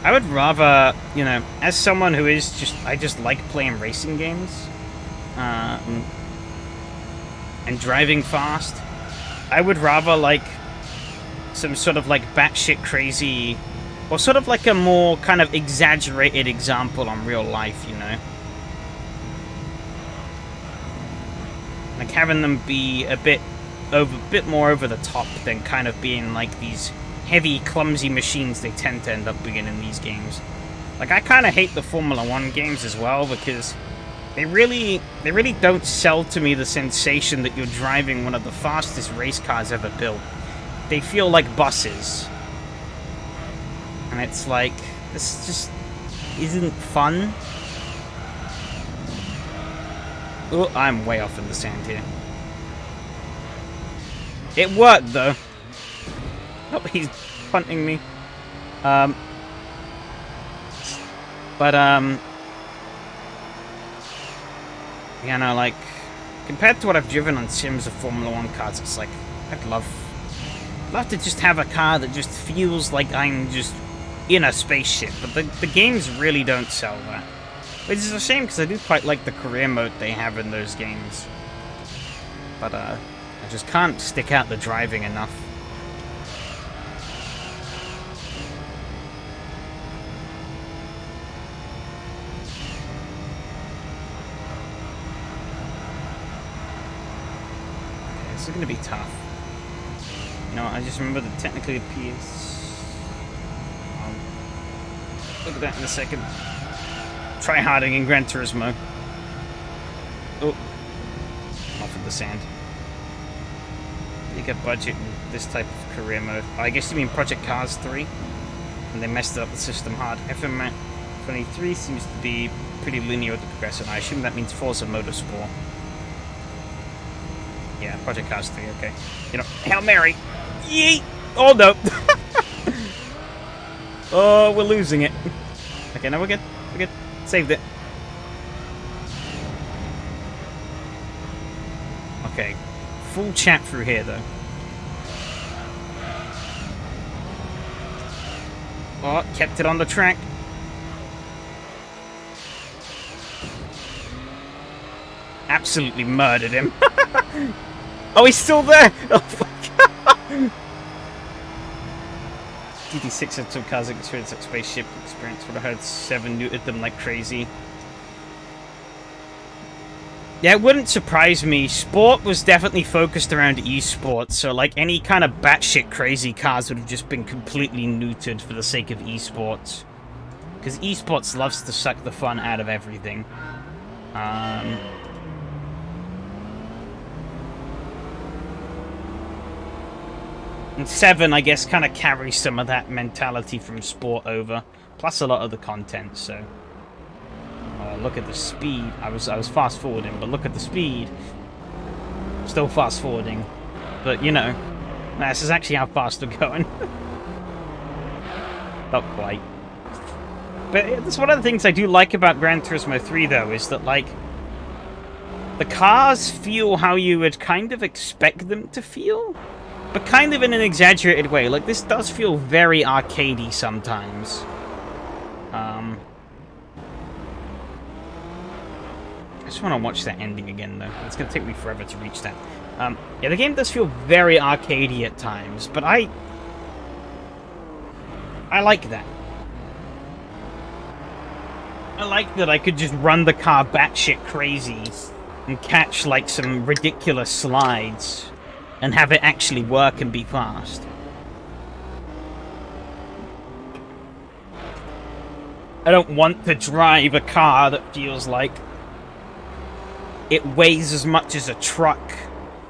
I would rather, you know, as someone who is just, I just like playing racing games, and driving fast, I would rather, like, some sort of, like, batshit crazy, or sort of like a more kind of exaggerated example on real life, you know? Like, having them be a bit more over the top than kind of being like these heavy, clumsy machines they tend to end up being in these games. Like, I kind of hate the Formula 1 games as well, because they really don't sell to me the sensation that you're driving one of the fastest race cars ever built. They feel like buses. And it's like, this just isn't fun. Oh, I'm way off in the sand here. It worked, though. Oh, he's punting me. You know, like, compared to what I've driven on sims of Formula 1 cars, it's like, I'd love to just have a car that just feels like I'm just in a spaceship, but the games really don't sell that. Which is a shame, because I do quite like the career mode they have in those games. But, I just can't stick out the driving enough. Okay, this is gonna be tough. You know, I just remember that technically the PS... Look at that in a second. Try-harding in Gran Turismo. Oh. Off of the sand. Bigger budget in this type of career mode. Oh, I guess you mean Project Cars 3? And they messed up the system hard. FM 23 seems to be pretty linear with the progression. I assume that means Forza Motorsport. Yeah, Project Cars 3, okay. You know, Hail Mary! Yeet! Oh, no! Oh, we're losing it. Okay, now we're good. We're good. Saved it. Okay. Full chat through here, though. Oh, kept it on the track. Absolutely murdered him. Oh, he's still there! Oh, my God! GT6 had some cars that experience like spaceship experience, but I heard 7 neutered them like crazy. Yeah, it wouldn't surprise me. Sport was definitely focused around esports, so like any kind of batshit crazy cars would have just been completely neutered for the sake of esports. Because esports loves to suck the fun out of everything. And 7, I guess, kind of carries some of that mentality from Sport over, plus a lot of the content, so... look at the speed. I was fast forwarding, but look at the speed. Still fast forwarding. But, you know, this is actually how fast we're going. Not quite. But that's one of the things I do like about Gran Turismo 3, though, is that, like, the cars feel how you would kind of expect them to feel, but kind of in an exaggerated way. Like, this does feel very arcadey sometimes. I just want to watch that ending again, though. It's going to take me forever to reach that. Yeah, the game does feel very arcadey at times, but I like that. I like that I could just run the car batshit crazy and catch, like, some ridiculous slides and have it actually work and be fast. I don't want to drive a car that feels like it weighs as much as a truck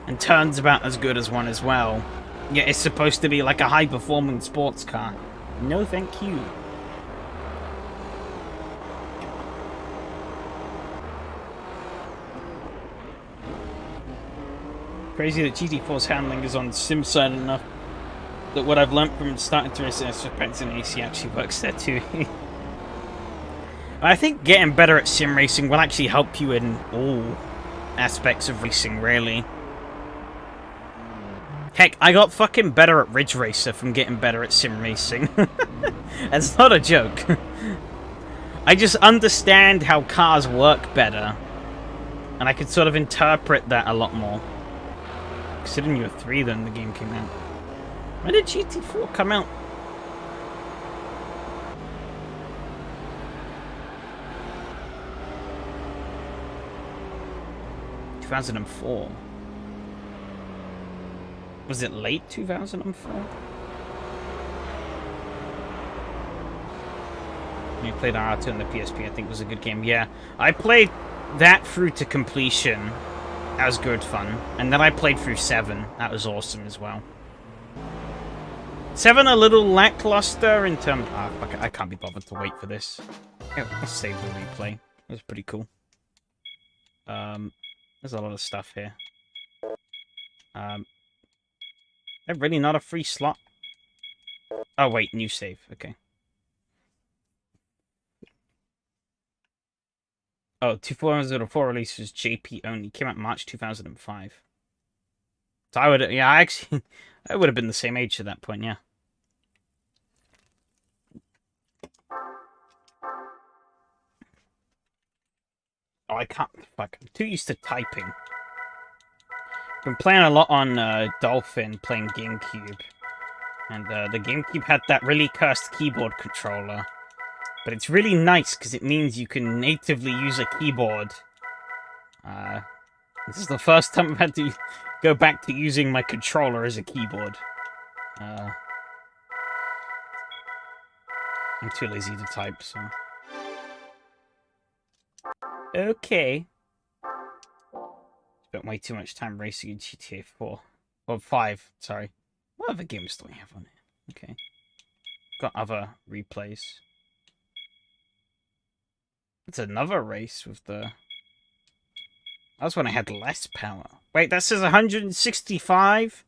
and turns about as good as one as well. Yeah, it's supposed to be like a high-performing sports car. No, thank you. Crazy that GT4's handling is on SimSide enough that what I've learnt from starting to race SRS and AC actually works there too. I think getting better at sim racing will actually help you in all aspects of racing, really. Heck, I got fucking better at Ridge Racer from getting better at sim racing. That's not a joke. I just understand how cars work better, and I could sort of interpret that a lot more. Considering you were 3 then the game came out. When did GT4 come out? ...2004. Was it late 2004? You played R2 on the PSP, I think was a good game. Yeah, I played that through to completion. That was good fun. And then I played through 7. That was awesome as well. 7 a little lackluster in terms... Ah, fuck it. I can't be bothered to wait for this. Yeah, let's save the replay. That was pretty cool. There's a lot of stuff here. They're really not a free slot. Oh, wait. New save. Okay. Oh, 2004 release was JP only. Came out March 2005. So I would... Yeah, I actually... I would have been the same age at that point, yeah. Oh, I can't... Fuck. I'm too used to typing. Been playing a lot on Dolphin, playing GameCube. And the GameCube had that really cursed keyboard controller. But it's really nice, because it means you can natively use a keyboard. This is the first time I've had to go back to using my controller as a keyboard. I'm too lazy to type, so... Okay. Spent way too much time racing in GTA 4. Or 5, sorry. What other games do I have on it? Okay. Got other replays. It's another race with the... That was when I had less power. Wait, that says 165?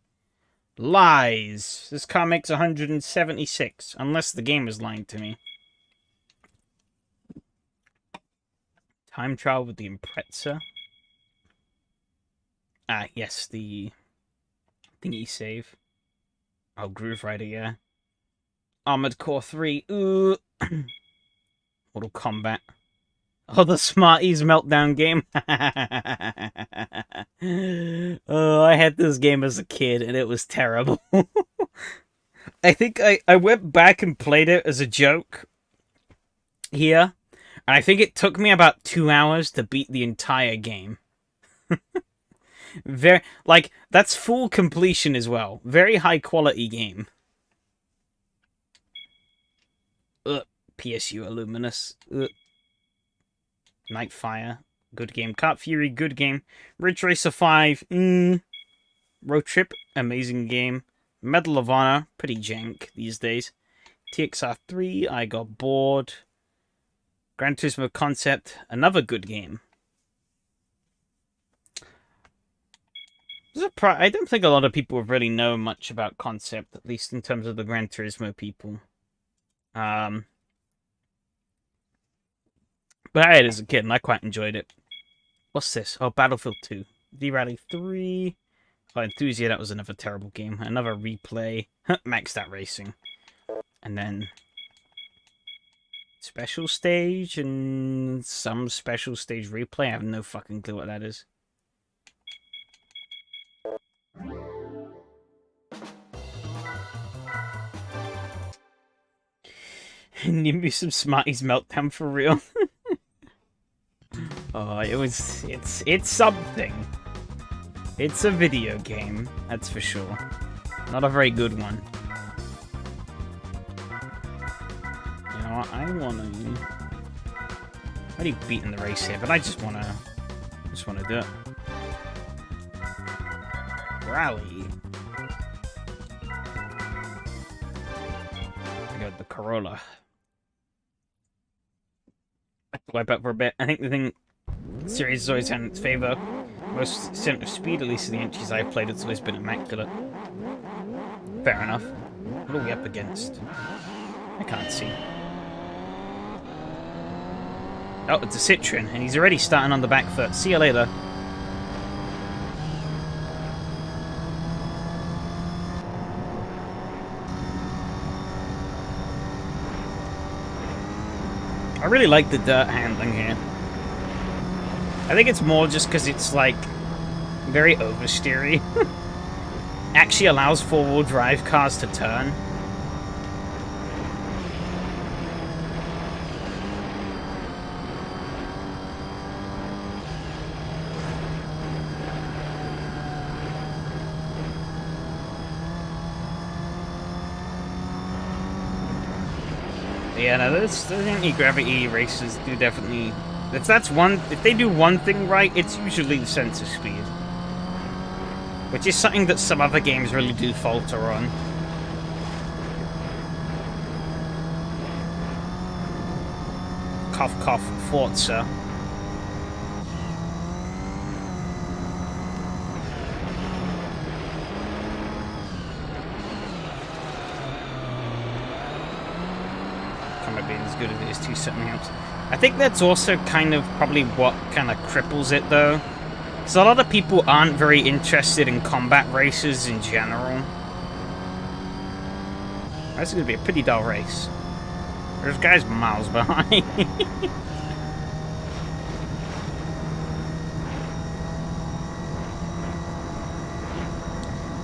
Lies. This car makes 176. Unless the game is lying to me. Time trial with the Impreza. Ah, yes, the thingy save. Oh, Groove Rider, yeah. Armored Core 3. Ooh. Mortal Kombat. Oh, the Smarties Meltdown game. Oh, I had this game as a kid, and it was terrible. I think I went back and played it as a joke here. And I think it took me about 2 hours to beat the entire game. Like, that's full completion as well. Very high quality game. PSU Illuminous. Nightfire, good game. Kart Fury, good game. Ridge Racer 5, Road Trip, amazing game. Medal of Honor, pretty jank these days. TXR3, I got bored. Gran Turismo Concept, another good game. I don't think a lot of people really know much about Concept, at least in terms of the Gran Turismo people. But I had it as a kid, and I quite enjoyed it. What's this? Oh, Battlefield 2. V-Rally 3. Oh, Enthusia, that was another terrible game. Another replay. Maxed Out Racing. And then... Special Stage and some Special Stage replay. I have no fucking clue what that is. Nimbus of Smarty's Meltdown for real. Oh, it's something. It's a video game, that's for sure. Not a very good one. You know what, I wanna... I've already beaten the race here, but I just wanna do it. Rally. I got the Corolla. Wipe out for a bit. I think the thing series has always had in its favour. Most center of speed, at least in the entries I've played, it's always been immaculate. Fair enough. What are we up against? I can't see. Oh, it's a Citroen, and he's already starting on the back foot. See you later. I really like the dirt handling here. I think it's more just because it's, like, very oversteery. Actually allows four-wheel drive cars to turn. Yeah, no, those anti-gravity races do definitely... If they do one thing right, it's usually the sense of speed. Which is something that some other games really do falter on. Cough, cough, Forza. Can't be as good as it is to something else. I think that's also kind of probably what kind of cripples it, though. Because a lot of people aren't very interested in combat races in general. That's going to be a pretty dull race. There's guys miles behind.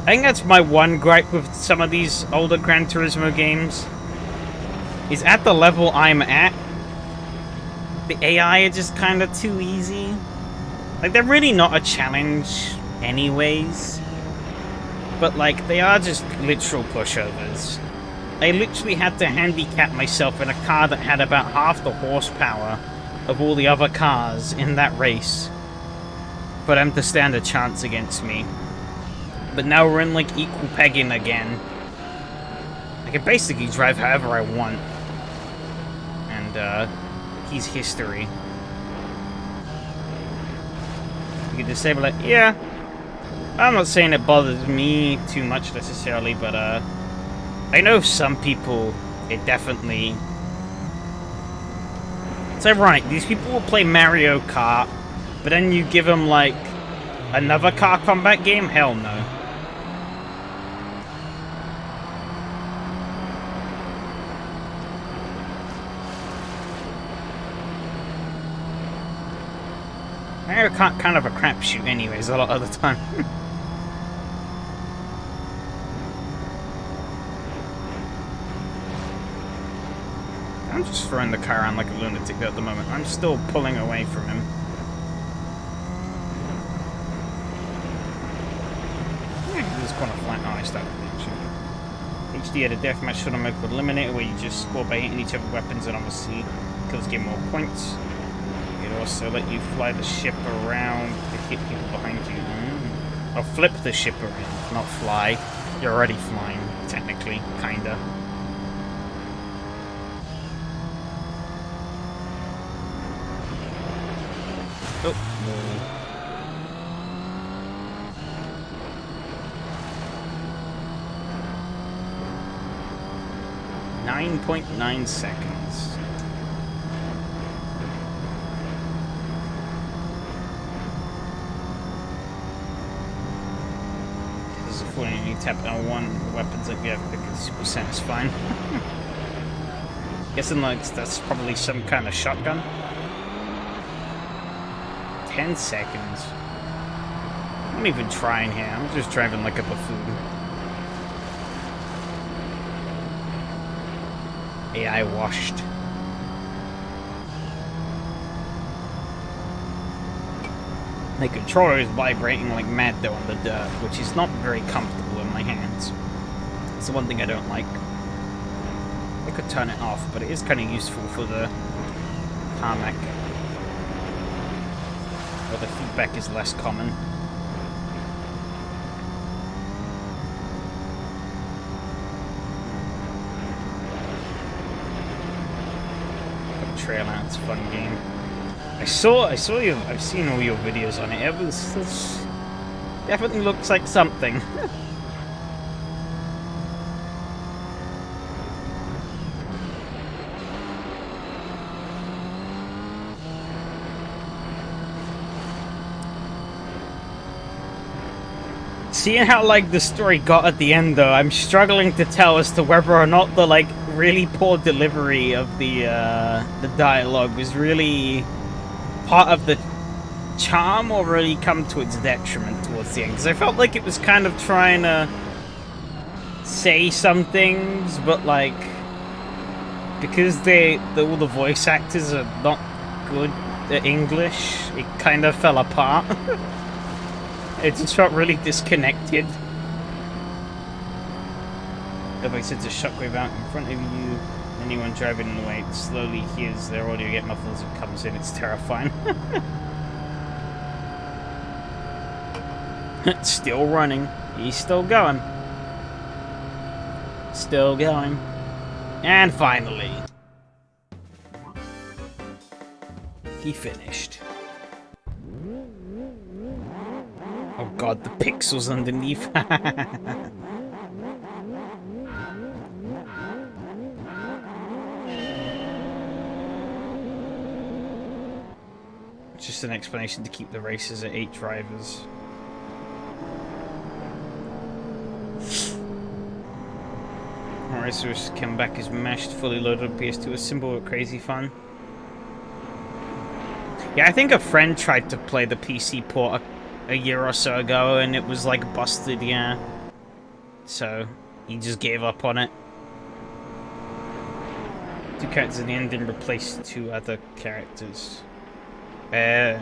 I think that's my one gripe with some of these older Gran Turismo games. Is at the level I'm at, the AI are just kind of too easy. Like, they're really not a challenge anyways. But, like, they are just literal pushovers. I literally had to handicap myself in a car that had about half the horsepower of all the other cars in that race for them to stand a chance against me. But now we're in, like, equal pegging again. I can basically drive however I want. And, he's history. You can disable it. Yeah. I'm not saying it bothers me too much necessarily, but I know some people it definitely... It's ironic. These people will play Mario Kart, but then you give them, like, another car combat game? Hell no. Mario Kart kind of a crapshoot anyways, a lot of the time. I'm just throwing the car around like a lunatic at the moment. I'm still pulling away from him. Yeah, this corner flat. Oh, I started the action. HD had a deathmatch tournament called Eliminator where you just score by hitting each other's weapons and obviously kills get more points. It also let you fly the ship around to hit people behind you. Or flip the ship around, not fly. You're already flying, technically, kinda. Oh, no. 9.9 seconds. This is a 40 tap L1 weapons that we have because super sense is fine. Guessing like that's probably some kind of shotgun. 10 seconds. I'm not even trying here. I'm just driving like a buffoon. AI washed. The controller is vibrating like mad though on the dirt, which is not very comfortable in my hands. It's the one thing I don't like. I could turn it off, but it is kind of useful for the tarmac. Where the feedback is less common. Trail out, it's a fun game. I've seen all your videos on it. It definitely looks like something. Seeing how like the story got at the end though, I'm struggling to tell as to whether or not the like really poor delivery of the dialogue was really part of the charm or really come to its detriment towards the end. Because I felt like it was kind of trying to say some things, but like because all the voice actors are not good at English, it kind of fell apart. It just felt really disconnected. If I send a shockwave out in front of you, anyone driving in the way slowly hears their audio get muffled as it comes in. It's terrifying. It's still running. He's still going. Still going. And finally, he finished. Oh god, the pixels underneath. Just an explanation to keep the races at 8 drivers. Racers came back as mashed, fully loaded on PS2, a simple but crazy fun. Yeah, I think a friend tried to play the PC port a year or so ago, and it was like busted, yeah. So, he just gave up on it. 2 characters in the end and replaced 2 other characters. I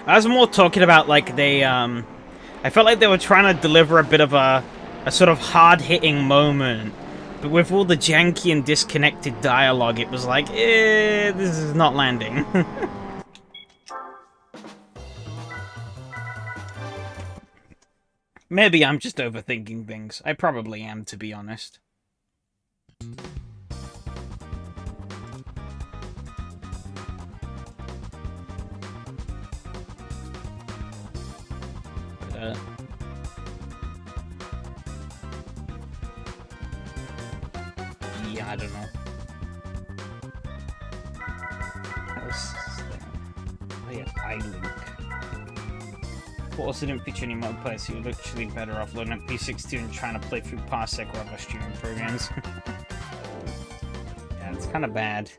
was more talking about like they I felt like they were trying to deliver a bit of a sort of hard-hitting moment, but with all the janky and disconnected dialogue, it was like, this is not landing. Maybe I'm just overthinking things. I probably am, to be honest. But, yeah, I don't know. What else is there? Oh yeah, iLink. But also didn't feature any multiplayer, so you're literally better off loading up P62 and trying to play through Parsec or other streaming programs. Yeah, it's kind of bad.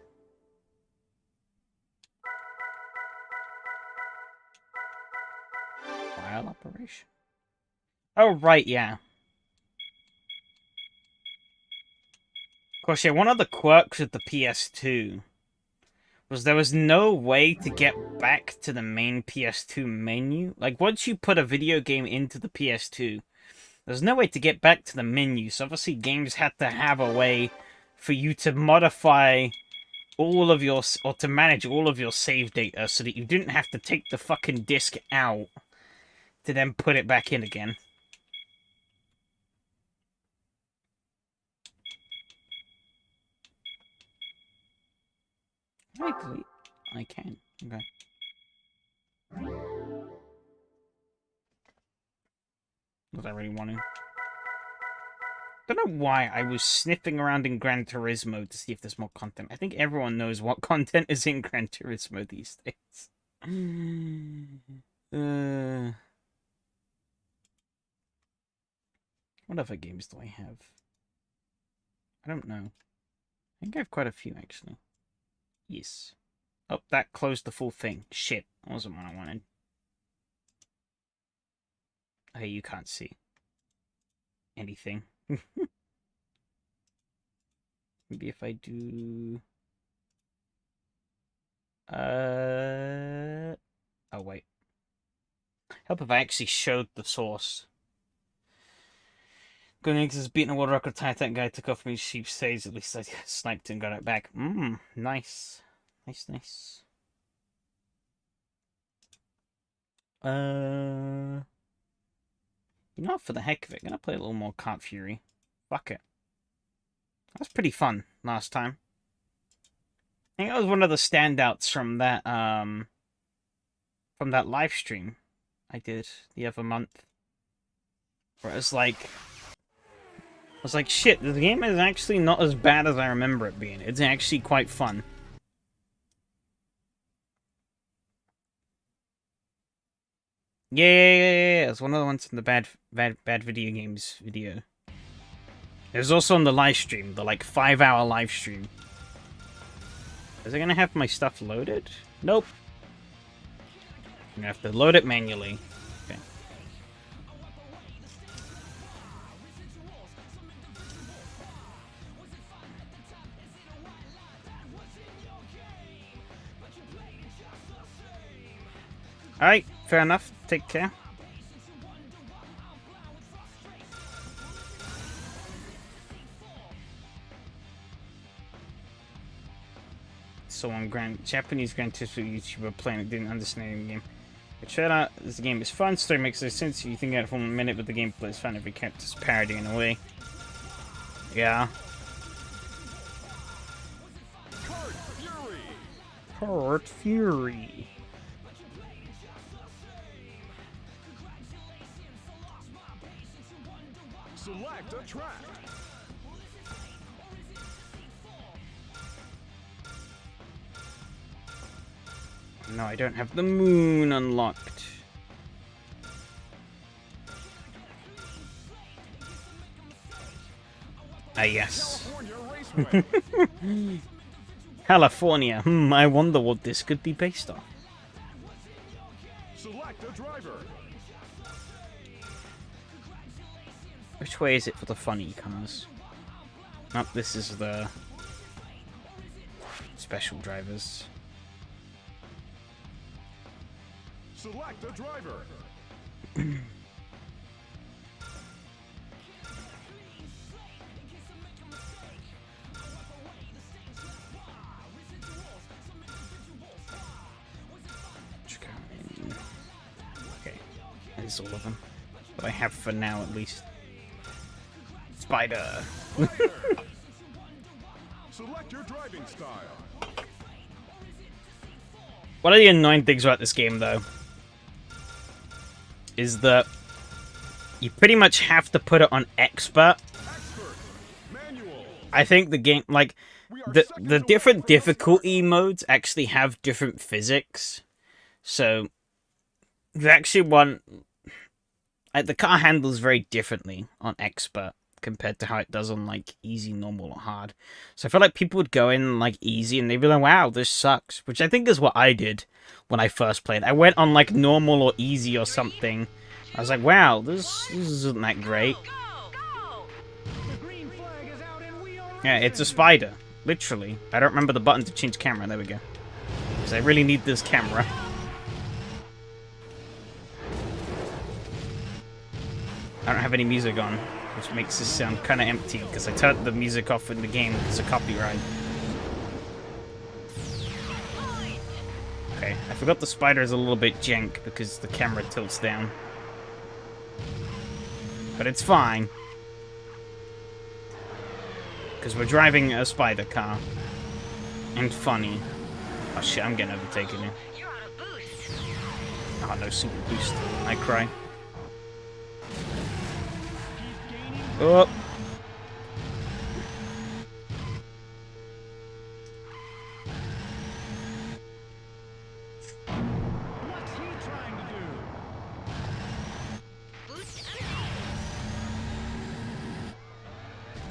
File operation. Oh, right, yeah. Of course, yeah, one of the quirks of the PS2 was there was no way to get back to the main PS2 menu. Like, once you put a video game into the PS2, there's no way to get back to the menu. So obviously games had to have a way for you to modify all of your, or to manage all of your save data so that you didn't have to take the fucking disk out to then put it back in again. Can I delete? I can. Okay. Was I really wanting? Don't know why I was sniffing around in Gran Turismo to see if there's more content. I think everyone knows what content is in Gran Turismo these days. What other games do I have? I don't know. I think I have quite a few, actually. Yes. Oh, that closed the full thing. Shit. That wasn't what I wanted. Hey, you can't see anything. Maybe if I do... Oh, wait. Help if I actually showed the source. Gunix has beaten a world record Titan guy, took off me sheep saves, at least I sniped and got it back. Nice. Nice. You know, for the heck of it, I'm gonna play a little more Kart Fury. Fuck it. That was pretty fun last time. I think that was one of the standouts from that live stream I did the other month. Where it was like, shit, the game is actually not as bad as I remember it being. It's actually quite fun. Yeah. It's one of the ones in the bad video games video. It was also on the live stream, the like 5-hour live stream. Is it gonna have my stuff loaded? Nope. I'm gonna have to load it manually. Okay. Alright, fair enough. Take care. Someone Japanese Gran Turismo YouTuber playing it didn't understand the game. But shut up, this game is fun, story makes no sense if you think about it for a minute, but the gameplay is fun every character's parody in a way. Yeah. Kart Fury.
Select a track.
No, I don't have the moon unlocked. Ah, yes. California. I wonder what this could be based on.
Select a driver.
Which way is it for the funny cars? Oh, this is the special drivers.
Select a driver.
Okay, that's all of them. But I have for now, at least. Spider.
Select your driving style.
One of the annoying things about this game, though, is that you pretty much have to put it on expert. I think the game, like, the different difficulty modes actually have different physics. So, there's actually one, like, the car handles very differently on expert compared to how it does on, like, easy, normal, or hard. So I feel like people would go in, like, easy, and they'd be like, wow, this sucks. Which I think is what I did when I first played. I went on, like, normal or easy or something. I was like, wow, this isn't that great. Yeah, it's a spider. Literally. I don't remember the button to change camera. There we go. Because I really need this camera. I don't have any music on, which makes this sound kind of empty, because I turned the music off in the game because of copyright. I forgot the spider is a little bit jank because the camera tilts down. But it's fine. Because we're driving a spider car. And funny. Oh shit, I'm getting overtaken here. Oh no, super boost. I cry. Oh!
What's he trying to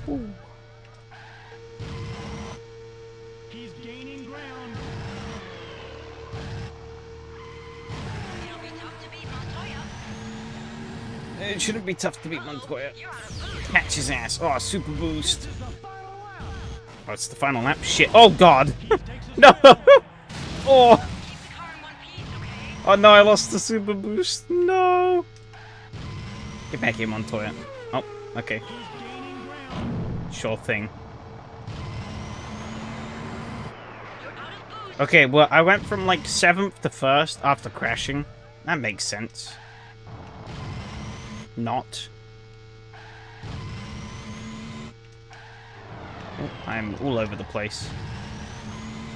do? He's gaining ground.
It shouldn't be tough to beat Montoya. Catch his ass. Oh, super boost. Oh, it's the final lap? Shit. Oh, God. No. Oh. Oh, no, I lost the super boost. No. Get back here, Montoya. Oh, okay. Sure thing. Okay, well, I went from, like, 7th to 1st after crashing. That makes sense. Not. Oh, I'm all over the place.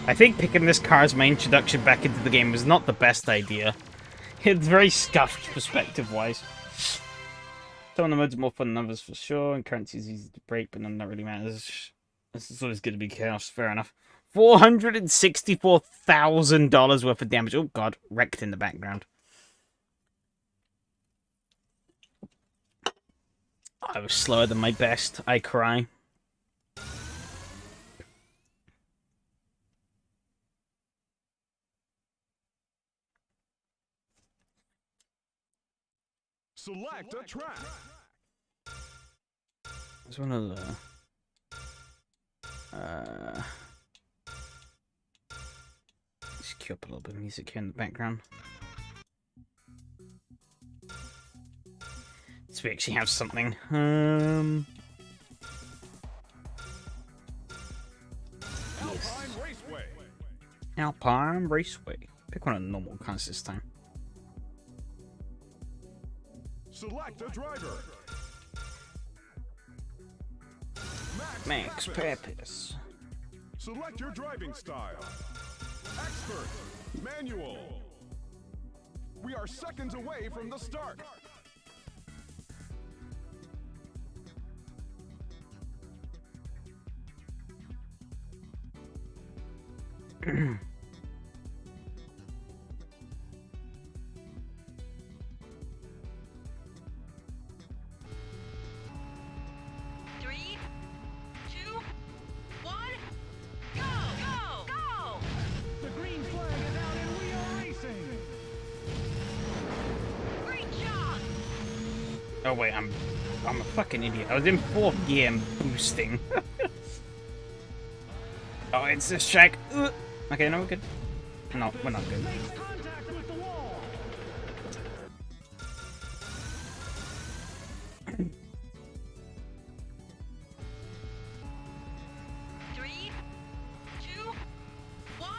I think picking this car as my introduction back into the game was not the best idea. It's very scuffed perspective-wise. Some of the modes are more fun than others for sure, and currency is easy to break, but none of that really matters. This is always going to be chaos, fair enough. $464,000 worth of damage. Oh god, wrecked in the background. I was slower than my best. I cry.
Select a track.
There's one of the... Just cue up a little bit of music here in the background. So we actually have something.
Alpine
Yes.
Raceway.
Alpine Raceway. Pick one of the normal cars this time.
Select a driver.
Max Purpose.
Select your driving style. Expert. Manual. We are seconds away from the start.
Three, two, one, go! Go! Go!
The green flag is out and we are racing.
Great job!
Oh wait, I'm a fucking idiot. I was in 4th gear and boosting. Oh, it's this track. Okay, no, we're good. No, we're not good.
Makes contact with the wall.
Three, two, one,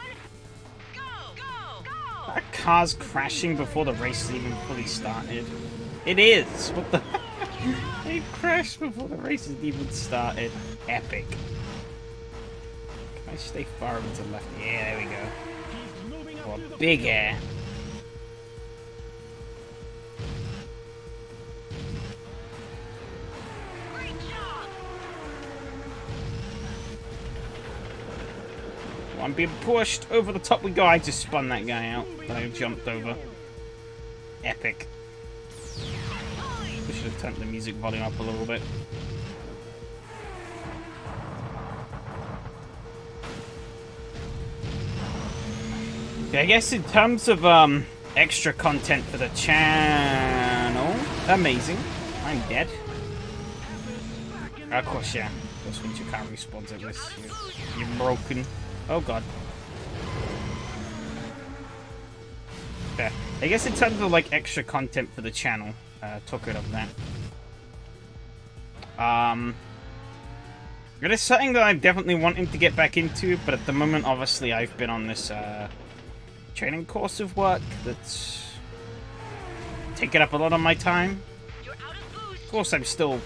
go! Go! Go!
That car's crashing before the race is even fully started. It is! What the? It crashed before the race has even started. Epic. Can I stay far over to the left? Yeah, there we go.
He's moving up
Oh,
through the
big
field.
air.
Great job!
Oh, I'm being pushed. Over the top we go. I just spun that guy out that I jumped over. Epic. We should have turned the music volume up a little bit. Okay, I guess in terms of extra content for the channel, amazing. I'm dead. Of course, yeah. Of course, once you can't respawn to this, you're broken. Oh god. Fair. I guess in terms of like extra content for the channel, took it of that. It is something that I'm definitely wanting to get back into, but at the moment, obviously, I've been on this training course of work that's taking up a lot of my time.
You're out of boost.
Of course, I'm still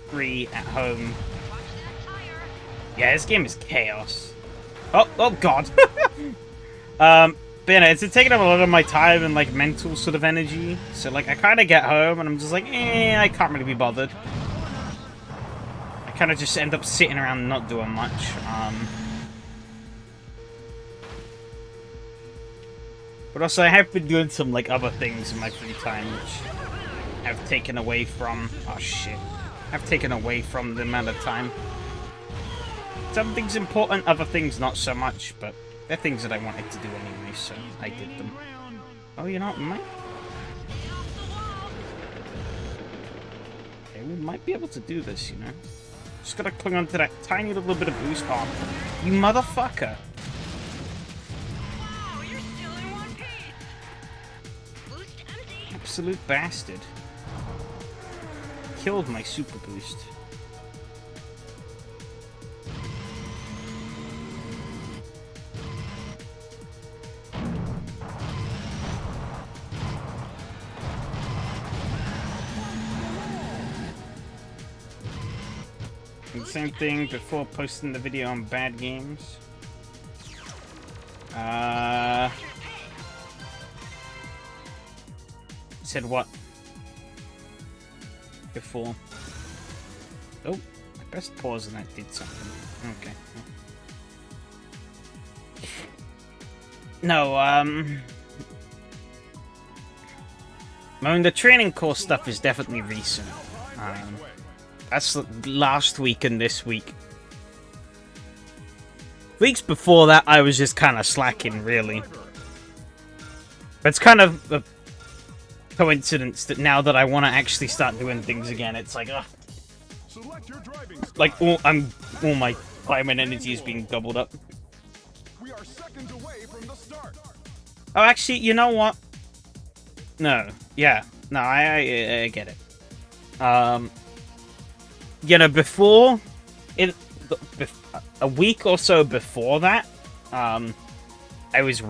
free at home.
Watch that tire.
Yeah, this game is chaos. Oh God. But yeah, it's taking up a lot of my time and like mental sort of energy. So like I kind of get home and I'm just like, I can't really be bothered. I kind of just end up sitting around and not doing much. But also I have been doing some like other things in my free time which have taken away from, oh shit, have taken away from the amount of time. Some things important, other things not so much, but they're things that I wanted to do anyway, so I did them. Oh, you know what, we might... Okay, we might be able to do this, you know? Just gotta cling on to that tiny little bit of boost. Oh, you motherfucker!
Wow, you're still in one piece. Boost empty.
Absolute bastard. Killed my super boost. Same thing before posting the video on bad games. Said what? Before. Oh, I pressed pause and that did something. Okay. No, I mean, the training course stuff is definitely recent. That's last week and this week. Weeks before that, I was just kind of slacking, really. But it's kind of a coincidence that now that I want to actually start doing things again, it's like, ugh.
Select your driving style.
Like, all my time and energy is being doubled up.
We are seconds away from the start.
Oh, actually, you know what? No. Yeah. No, I get it. You know, before... a week or so before that, I was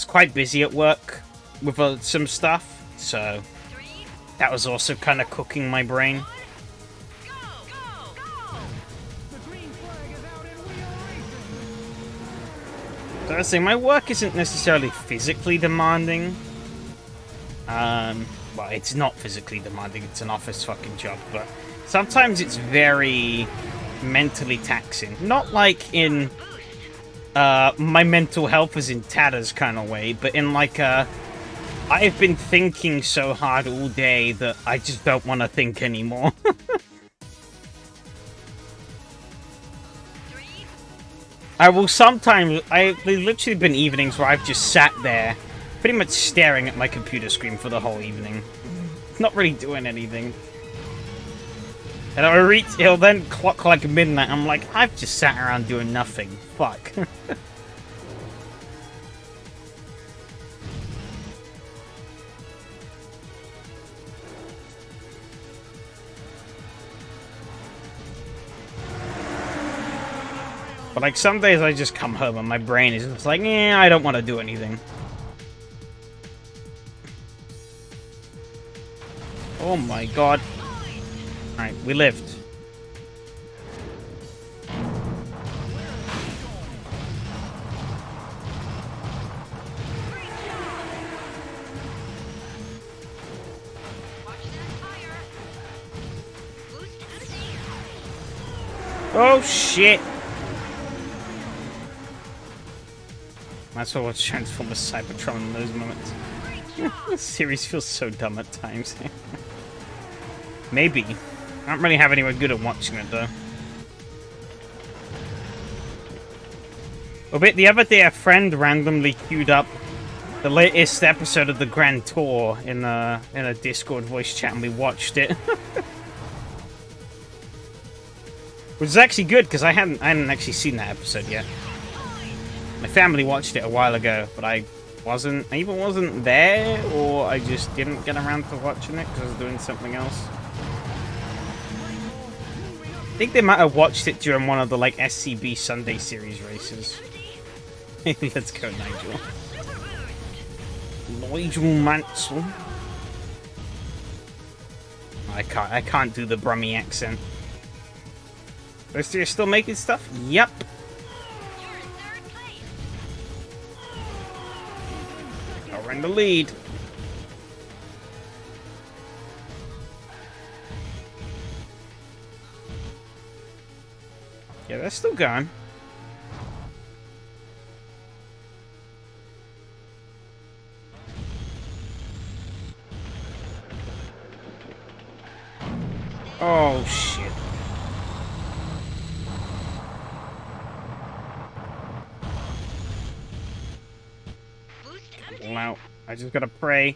quite busy at work with some stuff, so that was also kind of cooking my brain.
Go, go, go.
So I was saying, my work isn't necessarily physically demanding. Well, it's not physically demanding, it's an office fucking job, but sometimes it's very mentally taxing. Not like in my mental health is in tatters kind of way, but in like I've been thinking so hard all day that I just don't want to think anymore. I will sometimes... There's literally been evenings where I've just sat there, pretty much staring at my computer screen for the whole evening. Not really doing anything. And it'll then clock like midnight, I'm like, I've just sat around doing nothing. Fuck. But like some days I just come home and my brain is just like, I don't want to do anything. Oh my god. Alright, we lived. Oh shit! That's what I was transform as Cybertron in those moments. This series feels so dumb at times. Maybe. I don't really have anyone good at watching it, though. But the other day, a friend randomly queued up the latest episode of the Grand Tour in a Discord voice chat, and we watched it. Which is actually good, because I hadn't actually seen that episode yet. My family watched it a while ago, but I either wasn't there, or I just didn't get around to watching it, because I was doing something else. I think they might have watched it during one of the, like, SCB Sunday Series races. Let's go, Nigel. Nigel Mansell. I can't do the Brummy accent. Those two are still making stuff? Yep.
You're in third place.
Oh, we're in the lead. Yeah, they're still going. Oh, shit.
Boost empty.
Wow. I just gotta pray.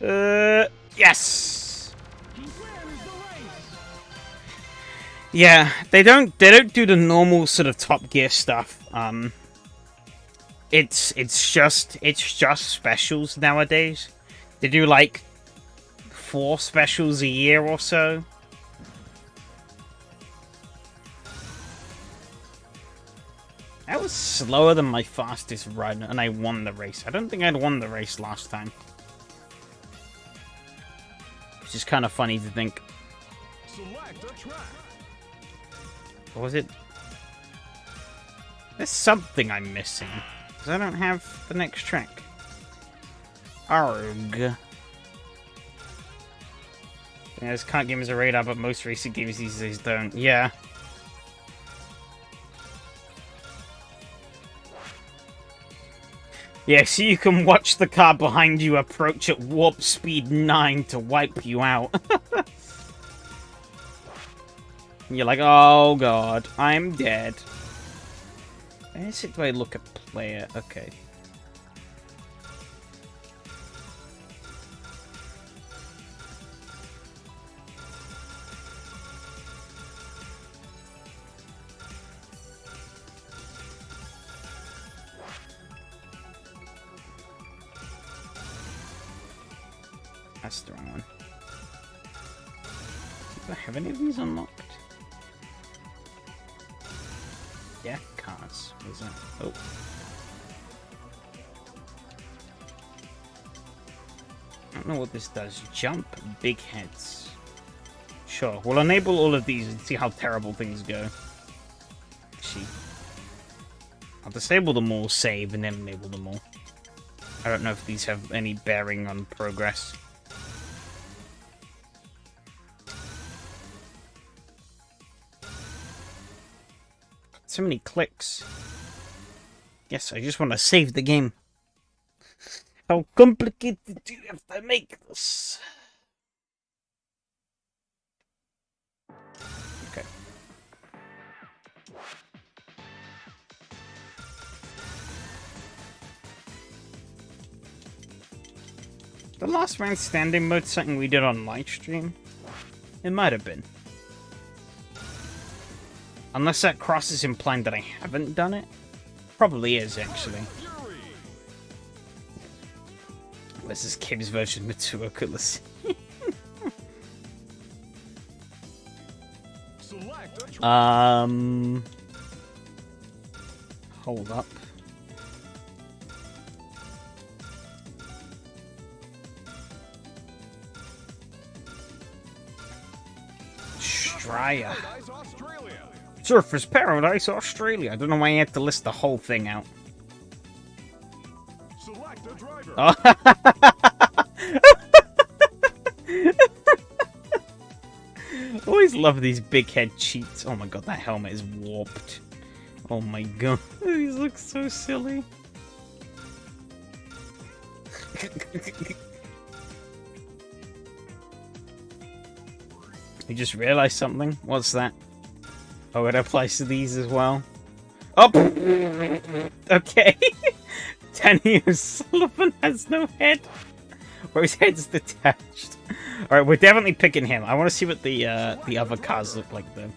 Yes! Yeah, they don't do the normal sort of Top Gear stuff. It's just specials nowadays. They do like 4 specials a year or so. That was slower than my fastest run, and I won the race. I don't think I'd won the race last time. Which is kind of funny to think.
Select a track.
What was it? There's something I'm missing. Because I don't have the next track. Arg. Yeah, this can't game as a radar, but most racing games these days don't. Yeah. Yeah, so you can watch the car behind you approach at warp speed 9 to wipe you out. You're like, oh god, I'm dead. Where is it? Do I look at player? Okay. That's the wrong one. Do I have any of these unlocked? Yeah, cars. What is that? Oh. I don't know what this does. Jump, big heads. Sure, we'll enable all of these and see how terrible things go. Actually, I'll disable them all, save, and then enable them all. I don't know if these have any bearing on progress. So many clicks. Yes, I just want to save the game. How complicated do you have to make this? Okay. The last man standing mode something we did on live stream? It might have been. Unless that cross is implying that I haven't done it. Probably is, actually. This is Kim's version of Matsuo Kulasi. Hold up. Straya. Surfers Paradise, Australia. I don't know why you had to list the whole thing out.
Select a driver.
Oh. Always love these big head cheats. Oh my god, that helmet is warped. Oh my god, these look so silly. You just realized something? What's that? Oh, it applies to these as well. Oh! Okay. Danny O'Sullivan has no head. Or his head's detached. Alright, we're definitely picking him. I want to see what the other cars look like, though.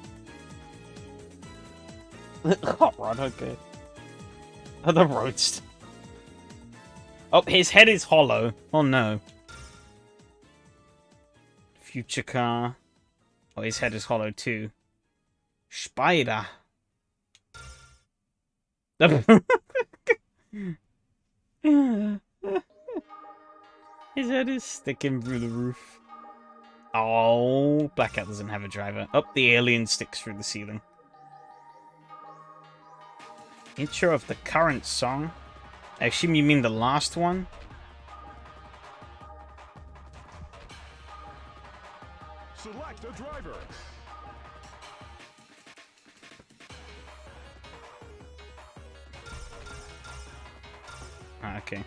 Hot Rod, okay. Oh, the Roadster. Oh, his head is hollow. Oh, no. Future car. Oh, his head is hollow, too. Spider. His head is sticking through the roof. Oh, Blackout doesn't have a driver. Oh, the alien sticks through the ceiling. Intro of the current song. I assume you mean the last one?
Select a driver.
Ah, okay.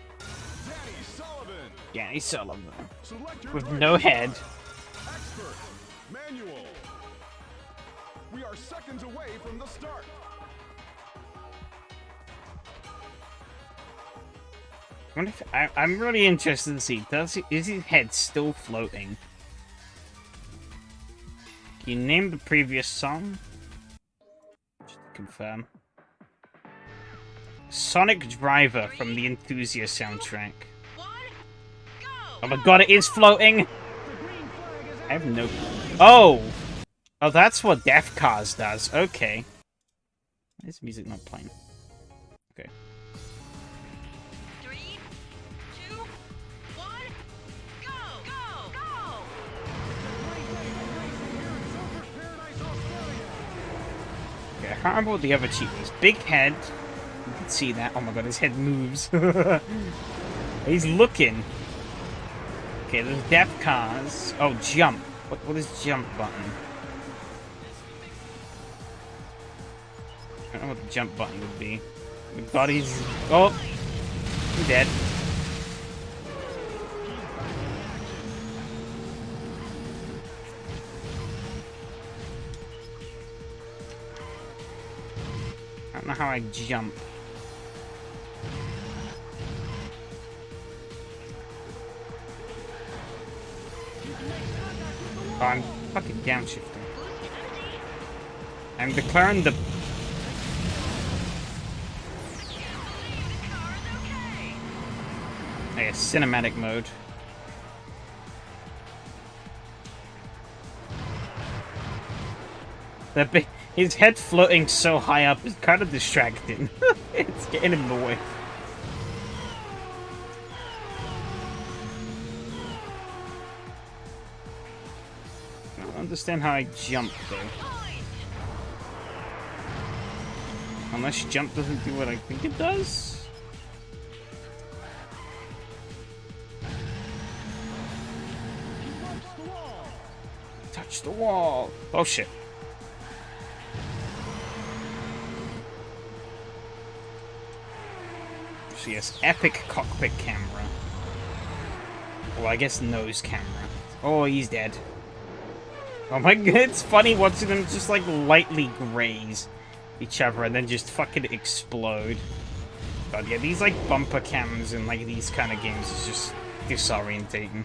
Danny Sullivan.
Danny Sullivan.
Select your
With
driver.
no head.
Expert. Manual. We are seconds away from the start.
I wonder if, I'm really interested to see. Is his head still floating? Can you name the previous song? Just to confirm. Sonic Driver from the Enthusiast soundtrack.
One, go!
Oh my god, it is floating! I have no... Oh! Oh, that's what Death Cars does. Okay. Why is music not playing? Okay.
3, 2, 1, go! Go! Go!
Okay, I can't remember what the other cheat was. Big head. You can see that. Oh my god, his head moves. He's looking. Okay, there's Death Cars. Oh, jump. What is jump button? I don't know what the jump button would be. The body's... Oh! I'm dead. I don't know how I jump. Oh, I'm fucking downshifting. I'm declaring the... Oh, yeah, cinematic mode. His head floating so high up is kind of distracting. It's getting in the way. I don't understand how I jump, though. Unless jump doesn't do what I think it does? Touch the wall! Oh shit. So yes, epic cockpit camera. Well, I guess nose camera. Oh, he's dead. Oh my god, it's funny watching them just like lightly graze each other and then just fucking explode. God, yeah, these like bumper cams and like these kind of games is just disorientating.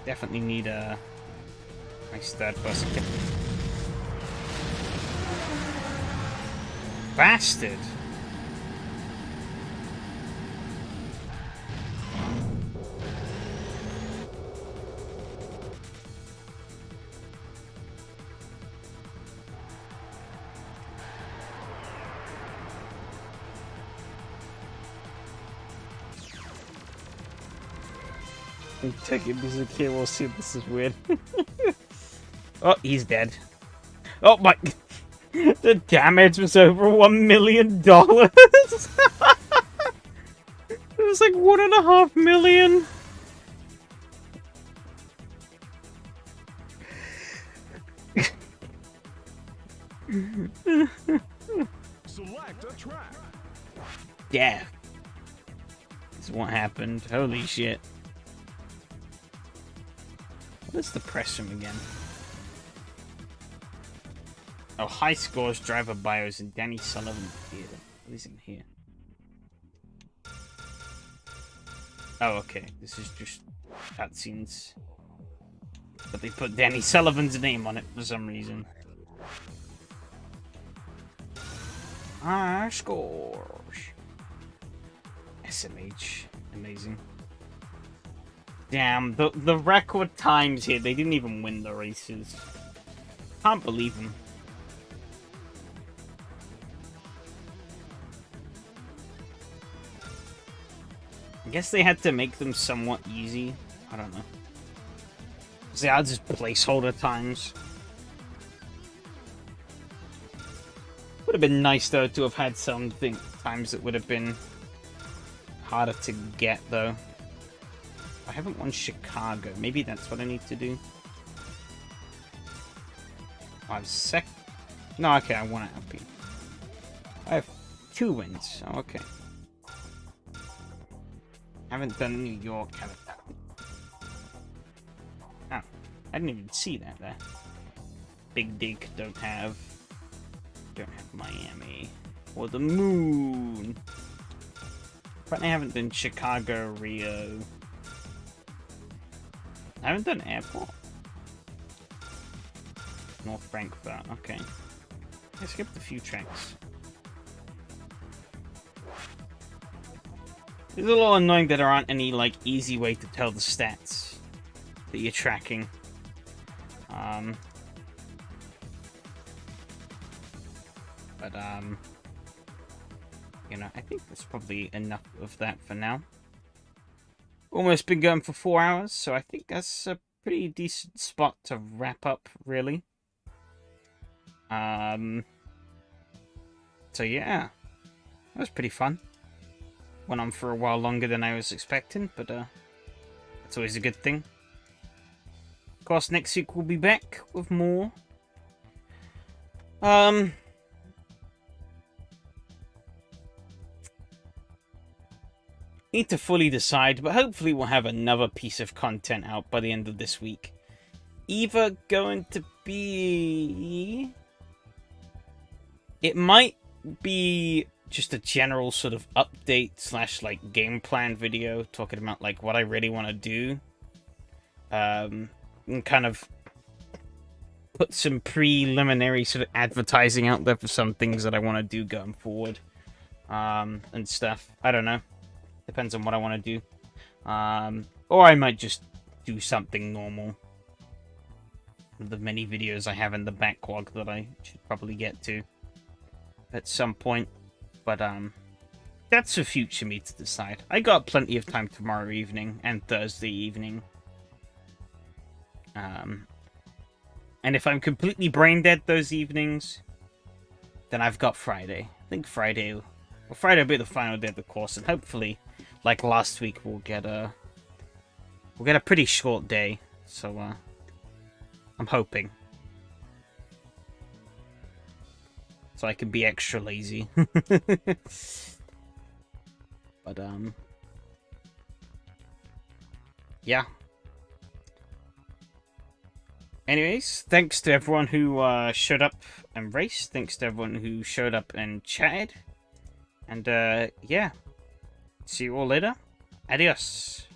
Definitely need a nice third person cam. Bastard! Take it music here, we'll see if this is weird. Oh, he's dead. Oh my... The damage was over $1 million! It was like 1.5 million!
Select a track.
Yeah. This is what happened. Holy shit. What is the press room again? Oh, high scores, driver bios, and Danny Sullivan theater. What is in here? Oh, okay. This is just cutscenes. But they put Danny Sullivan's name on it for some reason. High scores. SMH. Amazing. Damn, the record times here, they didn't even win the races. Can't believe them. I guess they had to make them somewhat easy. I don't know. They are just placeholder times. Would have been nice, though, to have had something times that would have been harder to get, though. I haven't won Chicago. Maybe that's what I need to do. I'm second. No, okay, I won it LP. I have 2 wins. Oh, okay. Haven't done New York, haven't done. Oh, I didn't even see that there. Big Dig don't have Miami or the moon. But I haven't done Chicago, Rio. I haven't done airport. North Frankfurt, okay. I skipped a few tracks. It's a little annoying that there aren't any, like, easy way to tell the stats that you're tracking. You know, I think that's probably enough of that for now. Almost been going for 4 hours, so I think that's a pretty decent spot to wrap up, really. So yeah, that was pretty fun. Went on for a while longer than I was expecting, but that's always a good thing. Of course, next week we'll be back with more. Need to fully decide, but hopefully we'll have another piece of content out by the end of this week. Either going to be... It might be just a general sort of update / like game plan video talking about like what I really want to do. And kind of put some preliminary sort of advertising out there for some things that I want to do going forward. And stuff. I don't know. Depends on what I want to do. Or I might just do something normal. The many videos I have in the backlog that I should probably get to at some point. But that's for future me to decide. I got plenty of time tomorrow evening and Thursday evening. And if I'm completely brain dead those evenings, then I've got Friday. I think Friday will be the final day of the course, and hopefully, like last week, we'll get a pretty short day. So I'm hoping. So I can be extra lazy. But yeah. Anyways, thanks to everyone who showed up and raced. Thanks to everyone who showed up and chatted. And yeah. See you all later. Adios.